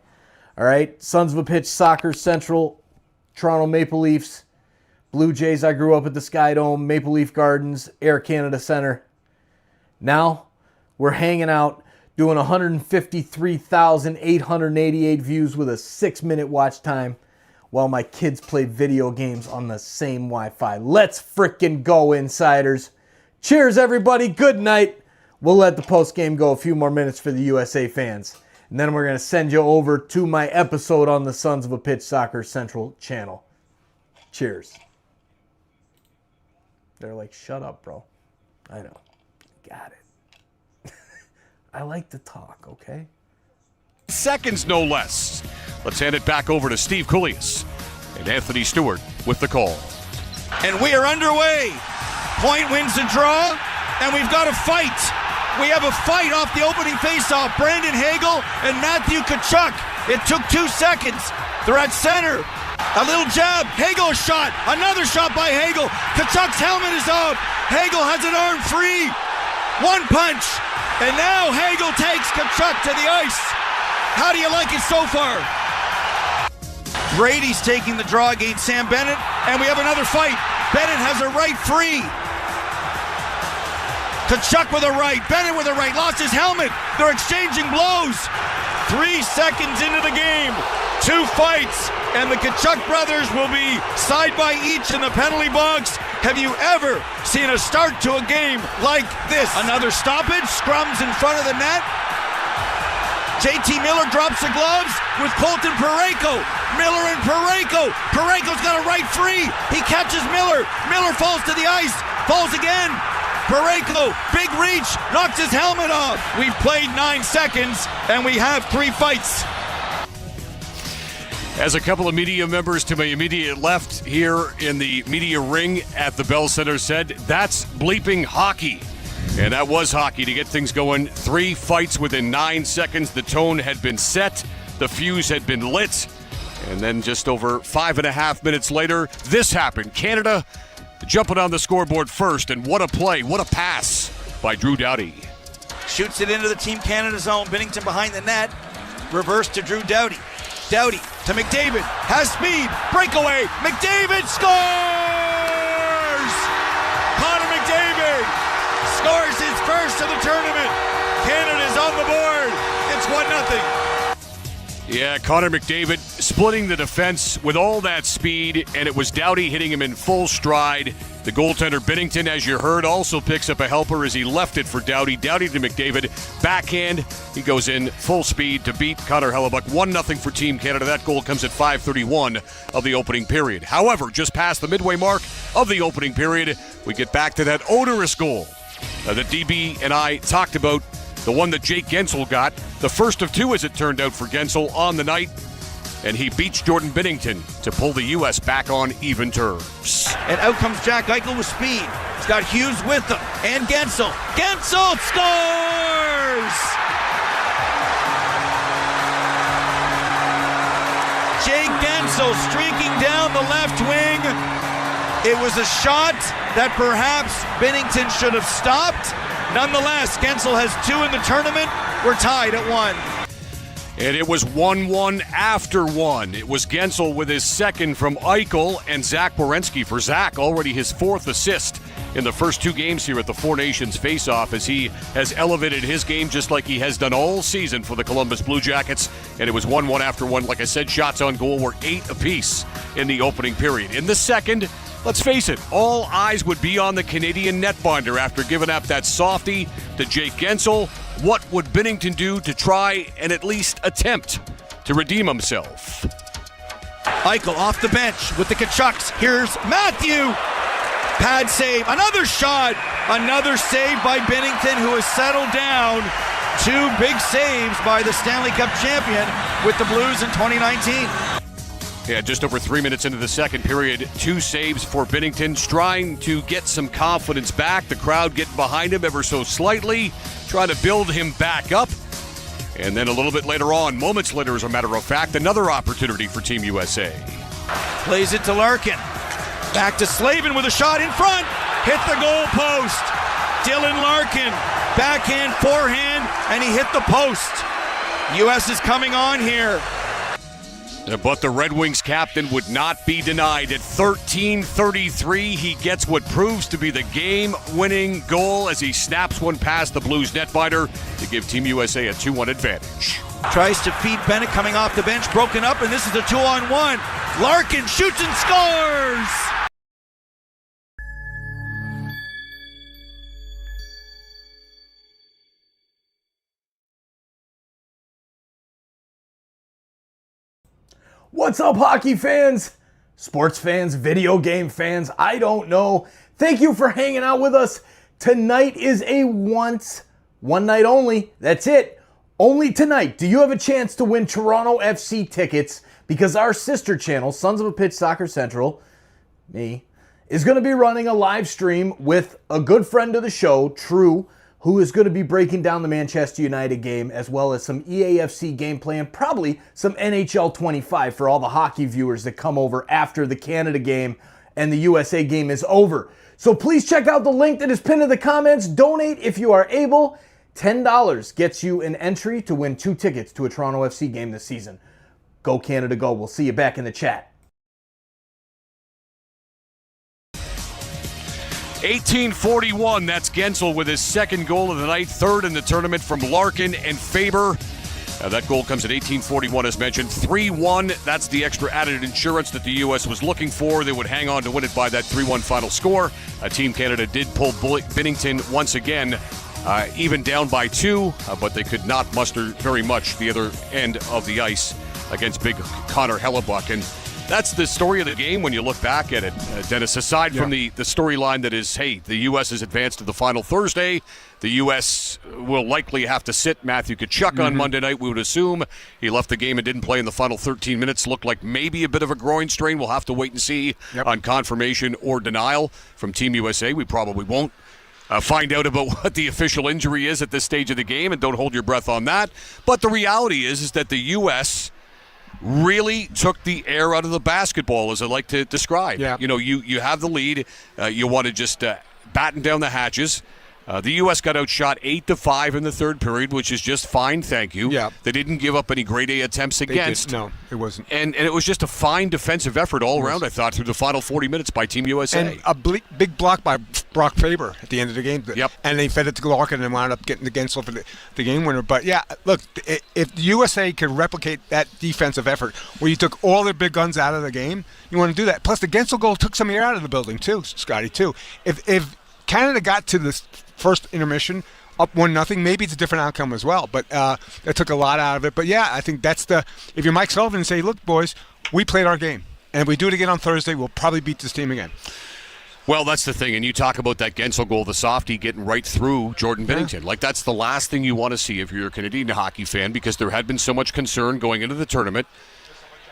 All right? Sons of a Pitch, Soccer Central, Toronto Maple Leafs, Blue Jays. I grew up at the Sky Dome, Maple Leaf Gardens, Air Canada Center. Now we're hanging out, doing 153,888 views with a 6-minute watch time while my kids play video games on the same Wi-Fi. Let's frickin' go, Insiders. Cheers, everybody. Good night. We'll let the post-game go a few more minutes for the USA fans. And then we're going to send you over to my episode on the Sons of a Pitch Soccer Central channel. Cheers. They're like, shut up, bro. I know. Got it. I like to talk, okay? Seconds, no less. Let's hand it back over to Steve Coulias and Anthony Stewart with the call. And we are underway. Point wins the draw, and we've got a fight. We have a fight off the opening faceoff. Brandon Hagel and Matthew Tkachuk. It took 2 seconds. They're at center. A little jab. Hagel shot. Another shot by Hagel. Tkachuk's helmet is up. Hagel has an arm free. One punch. And now Hagel takes Tkachuk to the ice. How do you like it so far? Brady's taking the draw against Sam Bennett, and we have another fight. Bennett has a right free. Tkachuk with a right, Bennett with a right, lost his helmet. They're exchanging blows. 3 seconds into the game, 2 fights, and the Tkachuk brothers will be side by each in the penalty box. Have you ever seen a start to a game like this? Another stoppage, scrums in front of the net. JT Miller drops the gloves with Colton Parayko. Miller and Parayko. Parayko's got a right free. He catches Miller. Miller falls to the ice. Falls again. Parayko, big reach, knocks his helmet off. We've played 9 seconds, and we have 3 fights. As a couple of media members to my immediate left here in the media ring at the Bell Center said, that's bleeping hockey. And that was hockey to get things going. 3 fights within 9 seconds. The tone had been set. The fuse had been lit. And then just over 5.5 minutes later, this happened. Canada jumping on the scoreboard first. And what a play. What a pass by Drew Doughty. Shoots it into the Team Canada zone. Binnington behind the net. Reverse to Drew Doughty. Doughty to McDavid. Has speed. Breakaway. McDavid scores! Connor McDavid scores his first of the tournament. Canada's on the board. It's 1-0. Yeah, Connor McDavid splitting the defense with all that speed, and it was Doughty hitting him in full stride. The goaltender Binnington, as you heard, also picks up a helper as he left it for Doughty. Doughty to McDavid, backhand. He goes in full speed to beat Connor Hellebuck. 1-0 for Team Canada. That goal comes at 5:31 of the opening period. However, just past the midway mark of the opening period, we get back to that odorous goal that DB and I talked about. The one that Jake Gensel got, the first of 2 as it turned out for Gensel on the night, and he beats Jordan Binnington to pull the U.S. back on even terms. And out comes Jack Eichel with speed. He's got Hughes with him, and Gensel. Gensel scores! Jake Gensel streaking down the left wing. It was a shot that perhaps Binnington should have stopped. Nonetheless, Gensel has 2 in the tournament. We're tied at 1. And it was 1-1 after 1. It was Gensel with his second from Eichel and Zach Werenski for Zach, already his 4th assist in the first 2 games here at the Four Nations Faceoff, as he has elevated his game just like he has done all season for the Columbus Blue Jackets. And it was 1-1 after 1. Like I said, shots on goal were 8 apiece in the opening period. In the second, let's face it, all eyes would be on the Canadian netminder after giving up that softie to Jake Gensel. What would Binnington do to try and at least attempt to redeem himself? Eichel off the bench with the Tkachuks. Here's Matthew. Pad save. Another shot. Another save by Binnington, who has settled down. 2 big saves by the Stanley Cup champion with the Blues in 2019. Yeah, just over 3 minutes into the second period, 2 saves for Binnington, trying to get some confidence back. The crowd getting behind him ever so slightly, trying to build him back up. And then a little bit later on, moments later as a matter of fact, another opportunity for Team USA. Plays it to Larkin. Back to Slavin with a shot in front. Hit the goal post. Dylan Larkin, backhand, forehand, and he hit the post. U.S. is coming on here. But the Red Wings captain would not be denied. At 13:33, he gets what proves to be the game-winning goal as he snaps one past the Blues netminder to give Team USA a 2-1 advantage. Tries to feed Bennett coming off the bench, broken up, and this is a 2-on-1. Larkin shoots and scores! What's up, hockey fans, sports fans, video game fans? I don't know. Thank you for hanging out with us. Tonight is a one night only. That's it. Only tonight do you have a chance to win Toronto FC tickets, because our sister channel, Sons of a Pitch Soccer Central, me, is going to be running a live stream with a good friend of the show, True, who is going to be breaking down the Manchester United game, as well as some EAFC gameplay and probably some NHL 25 for all the hockey viewers that come over after the Canada game and the USA game is over. So please check out the link that is pinned in the comments. Donate if you are able. $10 gets you an entry to win 2 tickets to a Toronto FC game this season. Go Canada, go. We'll see you back in the chat. 1841, that's Gensel with his second goal of the night, third in the tournament from Larkin and Faber. That goal comes at 1841, as mentioned. 3-1, that's the extra added insurance that the U.S. was looking for. They would hang on to win it by that 3-1 final score. Team Canada did pull Binnington once again, even down by 2, but they could not muster very much the other end of the ice against big Connor Hellebuck. And that's the story of the game when you look back at it, Dennis. Aside from the storyline that is, hey, the U.S. has advanced to the final Thursday. The U.S. will likely have to sit Matthew Tkachuk on Monday night, we would assume. He left the game and didn't play in the final 13 minutes. Looked like maybe a bit of a groin strain. We'll have to wait and see on confirmation or denial from Team USA. We probably won't find out about what the official injury is at this stage of the game, and don't hold your breath on that. But the reality is that the U.S. really took the air out of the basketball, as I like to describe. You know, you have the lead. You want to just batten down the hatches. The U.S. got outshot 8-5 in the third period, which is just fine, thank you. They didn't give up any grade A attempts against. No, it wasn't. And it was just a fine defensive effort all around, I thought, through the final 40 minutes by Team USA. And a big block by Brock Faber at the end of the game. And they fed it to Larkin and wound up getting the Gensel for the game winner. But, yeah, look, if the USA can replicate that defensive effort where you took all their big guns out of the game, you want to do that. Plus, the Gensel goal took some air out of the building, too, Scotty, too. If Canada got to the first intermission up 1-0, maybe it's a different outcome as well. But that took a lot out of it. But, yeah, I think that's if you're Mike Sullivan and say, look, boys, we played our game. And if we do it again on Thursday, we'll probably beat this team again. Well, that's the thing. And you talk about that Gensel goal, the softie getting right through Jordan Binnington. Like, that's the last thing you want to see if you're a Canadian hockey fan, because there had been so much concern going into the tournament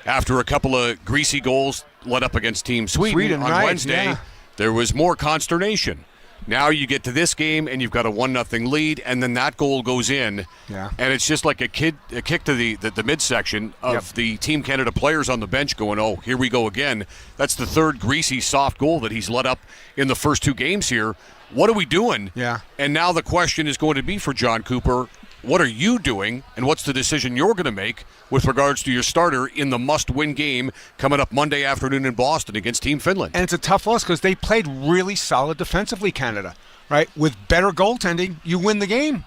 after a couple of greasy goals let up against Team Sweden on Wednesday. There was more consternation. Now you get to this game and you've got a 1-0 lead, and then that goal goes in, and it's just like a kick to the midsection of the Team Canada players on the bench going, oh, here we go again. That's the third greasy, soft goal that he's let up in the first 2 games here. What are we doing? And now the question is going to be for John Cooper, what are you doing, and what's the decision you're going to make with regards to your starter in the must-win game coming up Monday afternoon in Boston against Team Finland? And it's a tough loss because they played really solid defensively, Canada, right? With better goaltending, you win the game.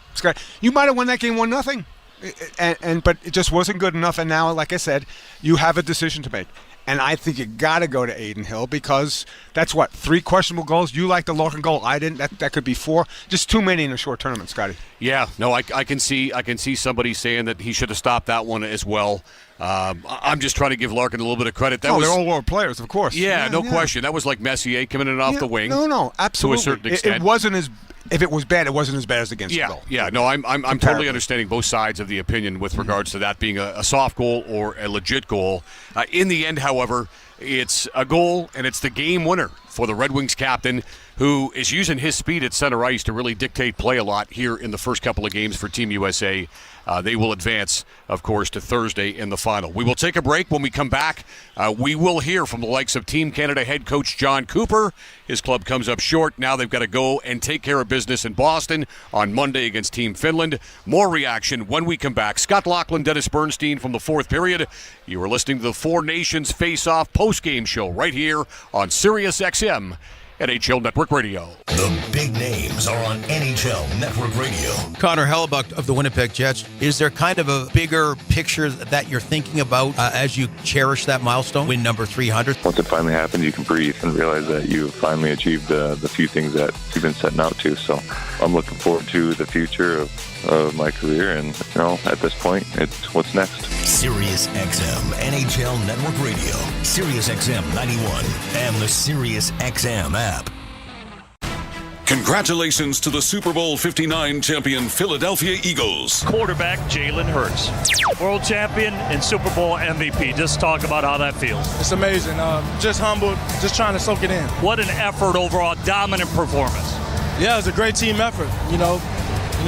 You might have won that game 1-0, but it just wasn't good enough. And now, like I said, you have a decision to make. And I think you got to go to Aiden Hill because that's 3 questionable goals. You like the Larkin goal. I didn't. That could be 4. Just too many in a short tournament, Scotty. Yeah, no, I can see somebody saying that he should have stopped that one as well. I'm just trying to give Larkin a little bit of credit. They're all world players, of course. No question. That was like Messier coming in off the wing. No, absolutely. To a certain extent. It wasn't as. If it was bad, it wasn't as bad as against the goal. Yeah, no, I'm totally understanding both sides of the opinion with regards to that being a soft goal or a legit goal. In the end, however, it's a goal, and it's the game winner for the Red Wings captain, who is using his speed at center ice to really dictate play a lot here in the first couple of games for Team USA. They will advance, of course, to Thursday in the final. We will take a break. When we come back, we will hear from the likes of Team Canada head coach John Cooper. His club comes up short. Now they've got to go and take care of business in Boston on Monday against Team Finland. More reaction when we come back. Scott Laughlin, Dennis Bernstein from the fourth period. You are listening to the Four Nations Face-Off post-game show right here on Sirius XM. NHL Network Radio. The big names are on NHL Network Radio. Connor Hellebuck of the Winnipeg Jets. Is there kind of a bigger picture that you're thinking about as you cherish that milestone, win number 300? Once it finally happens, you can breathe and realize that you finally achieved the few things that you've been setting out to. So I'm looking forward to the future of my career, and at this point, it's what's next. Sirius XM NHL Network Radio, Sirius XM 91, and the Sirius XM app. Congratulations to the Super Bowl 59 champion Philadelphia Eagles. Quarterback Jalen Hurts, world champion and Super Bowl MVP. Just talk about how that feels. It's amazing. Just humbled, just trying to soak it in. What an effort overall, dominant performance. Yeah, it was a great team effort. You know,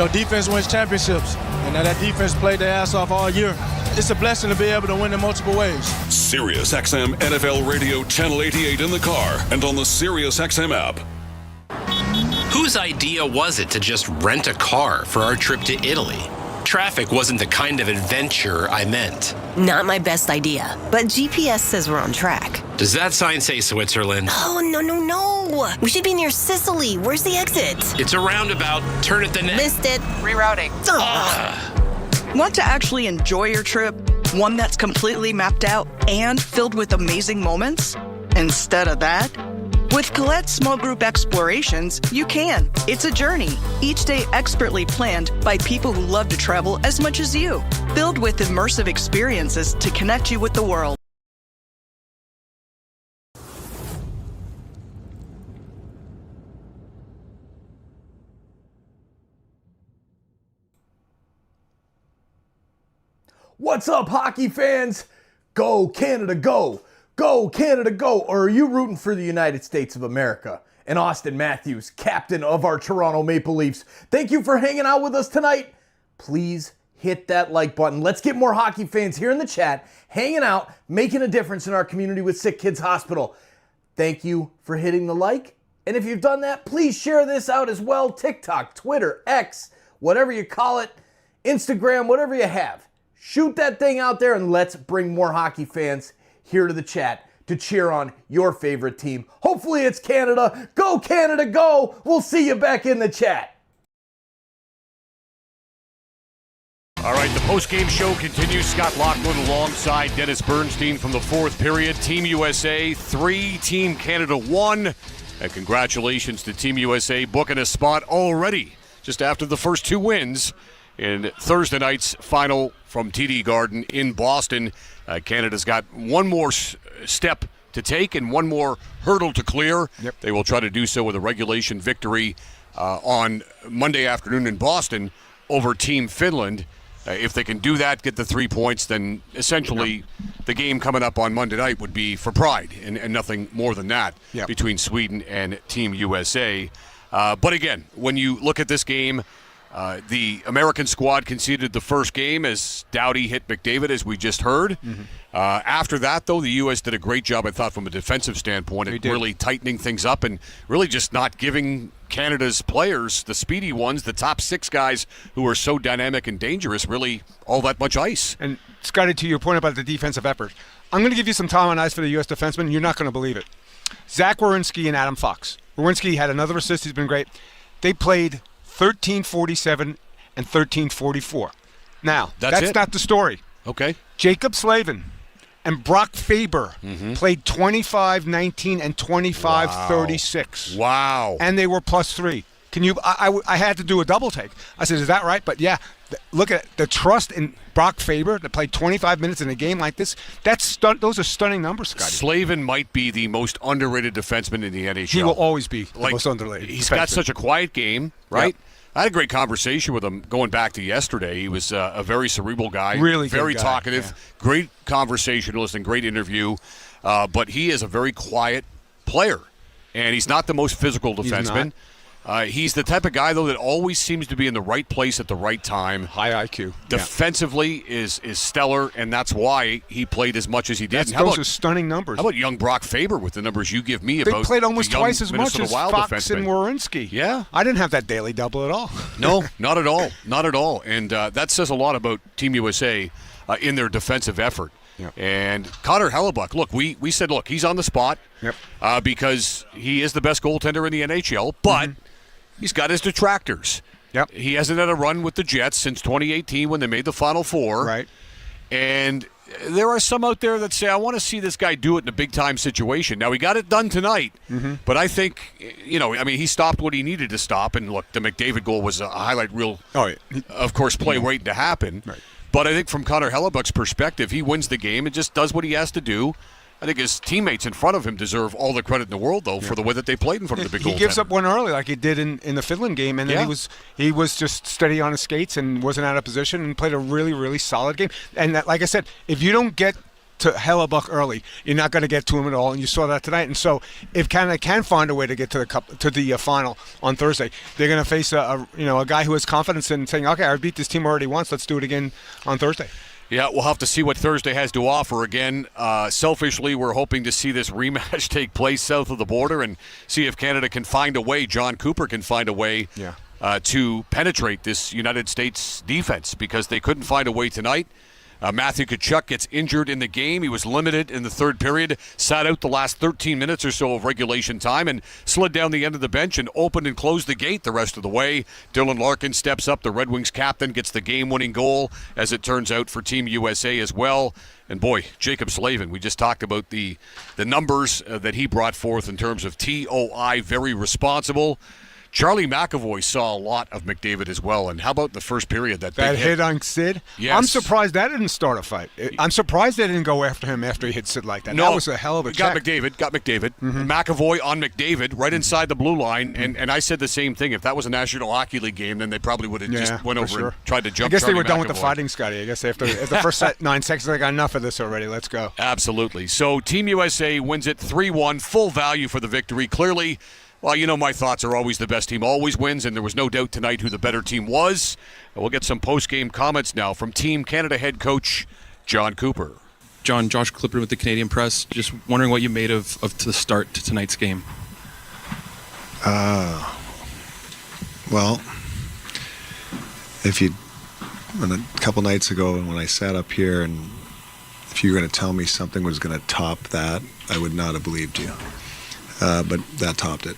defense wins championships, and that defense played their ass off all year. It's a blessing to be able to win in multiple ways. Sirius XM NFL Radio Channel 88 in the car and on the Sirius XM app. Whose idea was it to just rent a car for our trip to Italy? Traffic wasn't the kind of adventure I meant. Not my best idea, but GPS says we're on track. Does that sign say Switzerland? Oh, no. We should be near Sicily. Where's the exit? It's a roundabout. Turn at the next. Missed it. Rerouting. Want to actually enjoy your trip? One that's completely mapped out and filled with amazing moments? Instead of that, with Colette Small Group Explorations, you can. It's a journey, each day expertly planned by people who love to travel as much as you, filled with immersive experiences to connect you with the world. What's up, hockey fans? Go Canada, go! Go Canada, go! Or are you rooting for the United States of America? And Austin Matthews, captain of our Toronto Maple Leafs, thank you for hanging out with us tonight. Please hit that like button. Let's get more hockey fans here in the chat, hanging out, making a difference in our community with SickKids Hospital. Thank you for hitting the like. And if you've done that, please share this out as well. TikTok, Twitter, X, whatever you call it, Instagram, whatever you have. Shoot that thing out there and let's bring more hockey fans here to the chat to cheer on your favorite team. Hopefully it's Canada. Go Canada, go! We'll see you back in the chat. All right, the post-game show continues. Scott Lockwood alongside Dennis Bernstein from the fourth period. Team USA 3, Team Canada 1. And congratulations to Team USA booking a spot already just after the first two wins in Thursday night's final from TD Garden in Boston. Canada's got one more step to take and one more hurdle to clear. Yep. They will try to do so with a regulation victory on Monday afternoon in Boston over Team Finland. If they can do that, get the 3 points, then essentially the game coming up on Monday night would be for pride and nothing more than that between Sweden and Team USA. But again, when you look at this game, the American squad conceded the first game as Doughty hit McDavid, as we just heard. After that, though, the U.S. did a great job, I thought, from a defensive standpoint, at really tightening things up and really just not giving Canada's players, the speedy ones, the top six guys who are so dynamic and dangerous, really all that much ice. And, Scotty, to your point about the defensive effort, I'm going to give you some time on ice for the U.S. defensemen. You're not going to believe it. Zach Werenski and Adam Fox. Werenski had another assist. He's been great. They played 13:47 and 13:44. Now, that's not the story. Okay. Jacob Slavin and Brock Faber played 25-19 and 25-36. Wow. And they were +3. Can you? I had to do a double take. I said, is that right? But yeah, look at the trust in Brock Faber that played 25 minutes in a game like this. Those are stunning numbers, Scotty. Slavin might be the most underrated defenseman in the NHL. He will always be the most underrated. He's got such a quiet game, right? Yep. I had a great conversation with him going back to yesterday. He was a very cerebral guy, really very good guy. talkative, great conversationalist, and great interview. But he is a very quiet player, and he's not the most physical defenseman. He's the type of guy, though, that always seems to be in the right place at the right time. High IQ. Defensively is stellar, and that's why he played as much as he did. Those are stunning numbers. How about young Brock Faber with the numbers you give me they about played almost the young twice as much Minnesota as Wild Fox defenseman. and Werenski. Yeah. I didn't have that daily double at all. No, not at all. Not at all. And that says a lot about Team USA in their defensive effort. Yep. And Connor Hellebuck, look, we said, look, he's on the spot because he is the best goaltender in the NHL, but he's got his detractors. Yep. He hasn't had a run with the Jets since 2018 when they made the Final Four. Right. And there are some out there that say, I want to see this guy do it in a big-time situation. Now, he got it done tonight, but I think, he stopped what he needed to stop. And, look, the McDavid goal was a highlight reel, of course, play waiting to happen. Right. But I think from Connor Hellebuck's perspective, he wins the game and just does what he has to do. I think his teammates in front of him deserve all the credit in the world, though, for the way that they played in front of the big goaltender. He gives up one early like he did in the Finland game, and then he was just steady on his skates and wasn't out of position and played a really, really solid game. And that, like I said, if you don't get to Hellebuck early, you're not going to get to him at all, and you saw that tonight. And so, if Canada can find a way to get to the final on Thursday, they're going to face a guy who has confidence in saying, "Okay, I beat this team already once. Let's do it again on Thursday." Yeah, we'll have to see what Thursday has to offer. Again, selfishly, we're hoping to see this rematch take place south of the border and see if Canada can find a way, John Cooper can find a way to penetrate this United States defense, because they couldn't find a way tonight. Matthew Tkachuk gets injured in the game. He was limited in the third period, sat out the last 13 minutes or so of regulation time, and slid down the end of the bench and opened and closed the gate the rest of the way. Dylan Larkin steps up, the Red Wings captain, gets the game-winning goal, as it turns out, for Team USA as well. And boy, Jacob Slavin, we just talked about the numbers that he brought forth in terms of TOI, very responsible. Charlie McAvoy saw a lot of McDavid as well. And how about the first period? That hit on Sid? Yes. I'm surprised that didn't start a fight. I'm surprised they didn't go after him after he hit Sid like that. No, that was a hell of a check. Got McDavid. Mm-hmm. McAvoy on McDavid right inside the blue line. And I said the same thing. If that was a National Hockey League game, then they probably would have just went over and tried to jump I guess Charlie they were done McAvoy. with the fighting, Scotty. I guess after the first 9 seconds, they got enough of this already. Let's go. Absolutely. So Team USA wins it 3-1. Full value for the victory. Clearly, well, you know my thoughts are always the best team always wins, and there was no doubt tonight who the better team was. And we'll get some post-game comments now from Team Canada head coach John Cooper. John, Josh Clipper with the Canadian Press. Just wondering what you made of the start to tonight's game. Well, a couple nights ago when I sat up here, and if you were going to tell me something was going to top that, I would not have believed you. But that topped it.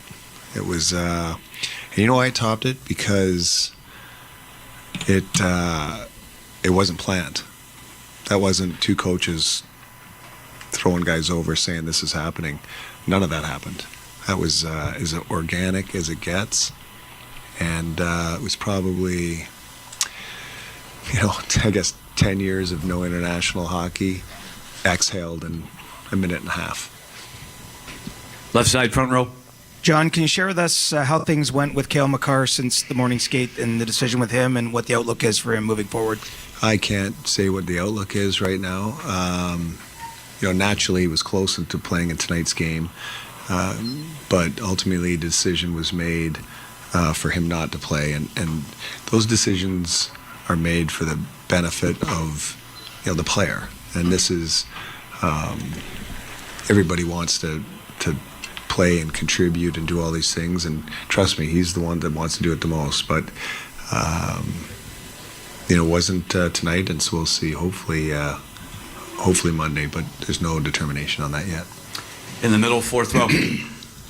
It was, you know why it topped it? Because it wasn't planned. That wasn't two coaches throwing guys over saying this is happening. None of that happened. That was as organic as it gets. And it was probably, I guess 10 years of no international hockey exhaled in a minute and a half. Left side, front row. John, can you share with us how things went with Cale Makar since the morning skate and the decision with him, and what the outlook is for him moving forward? I can't say what the outlook is right now. Naturally he was close to playing in tonight's game, but ultimately the decision was made for him not to play, and those decisions are made for the benefit of the player. And this is everybody wants to play and contribute and do all these things, and trust me, he's the one that wants to do it the most. But it wasn't tonight, and so we'll see. Hopefully Monday, but there's no determination on that yet. In the middle, fourth row.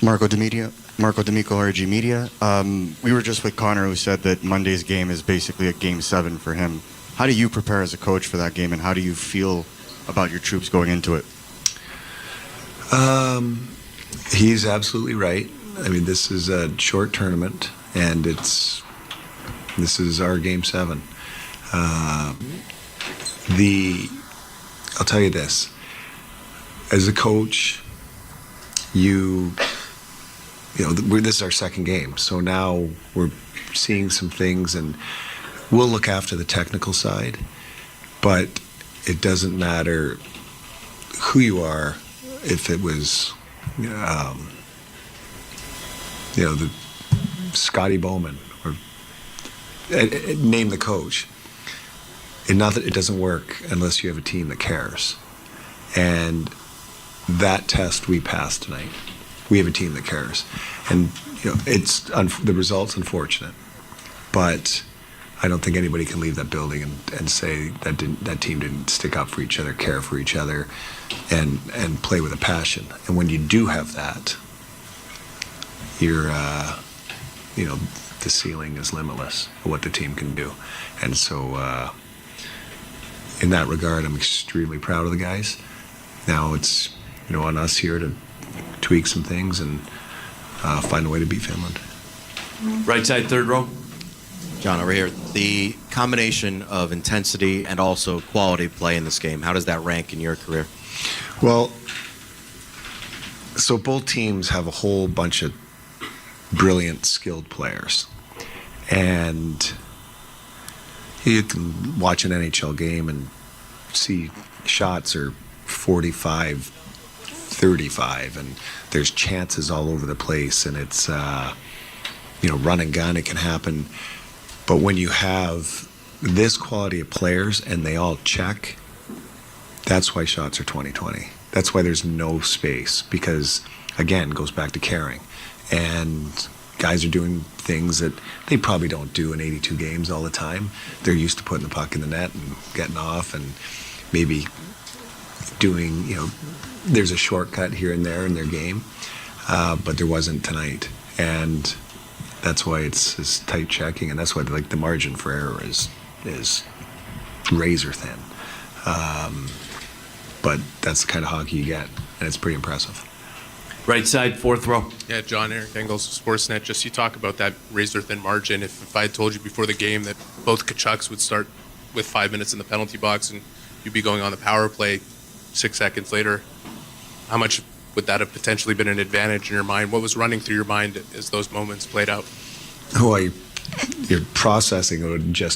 Marco D'Amico, RG Media. We were just with Connor, who said that Monday's game is basically a game 7 for him. How do you prepare as a coach for that game, and how do you feel about your troops going into it? He's absolutely right. I mean, this is a short tournament, and this is our game 7. I'll tell you this. As a coach, this is our second game, so now we're seeing some things, and we'll look after the technical side, but it doesn't matter who you are. If it was, the Scotty Bowman, or name the coach, it doesn't work unless you have a team that cares. And that test we passed tonight. We have a team that cares, and it's the result's unfortunate, but I don't think anybody can leave that building and say that team didn't stick up for each other, care for each other, and play with a passion. And when you do have that, you're the ceiling is limitless of what the team can do. And so in that regard, I'm extremely proud of the guys. Now it's on us here to tweak some things and find a way to beat Finland. Right side, third row. John, over here. The combination of intensity and also quality play in this game, how does that rank in your career? Well, So both teams have a whole bunch of brilliant, skilled players. And you can watch an NHL game and see shots are 45, 35, and there's chances all over the place, and it's, run and gun, it can happen. But when you have this quality of players and they all check, that's why shots are 20-20. That's why there's no space, because, again, it goes back to caring. And guys are doing things that they probably don't do in 82 games all the time. They're used to putting the puck in the net and getting off and maybe doing, there's a shortcut here and there in their game, but there wasn't tonight. And that's why it's this tight checking, and that's why the margin for error is razor thin. But that's the kind of hockey you get, and it's pretty impressive. Right side, fourth row. Yeah, John, Eric Engels, Sportsnet. Just you talk about that razor-thin margin. If I had told you before the game that both Kachucks would start with 5 minutes in the penalty box and you'd be going on the power play 6 seconds later, how much would that have potentially been an advantage in your mind? What was running through your mind as those moments played out? Well, you're processing what just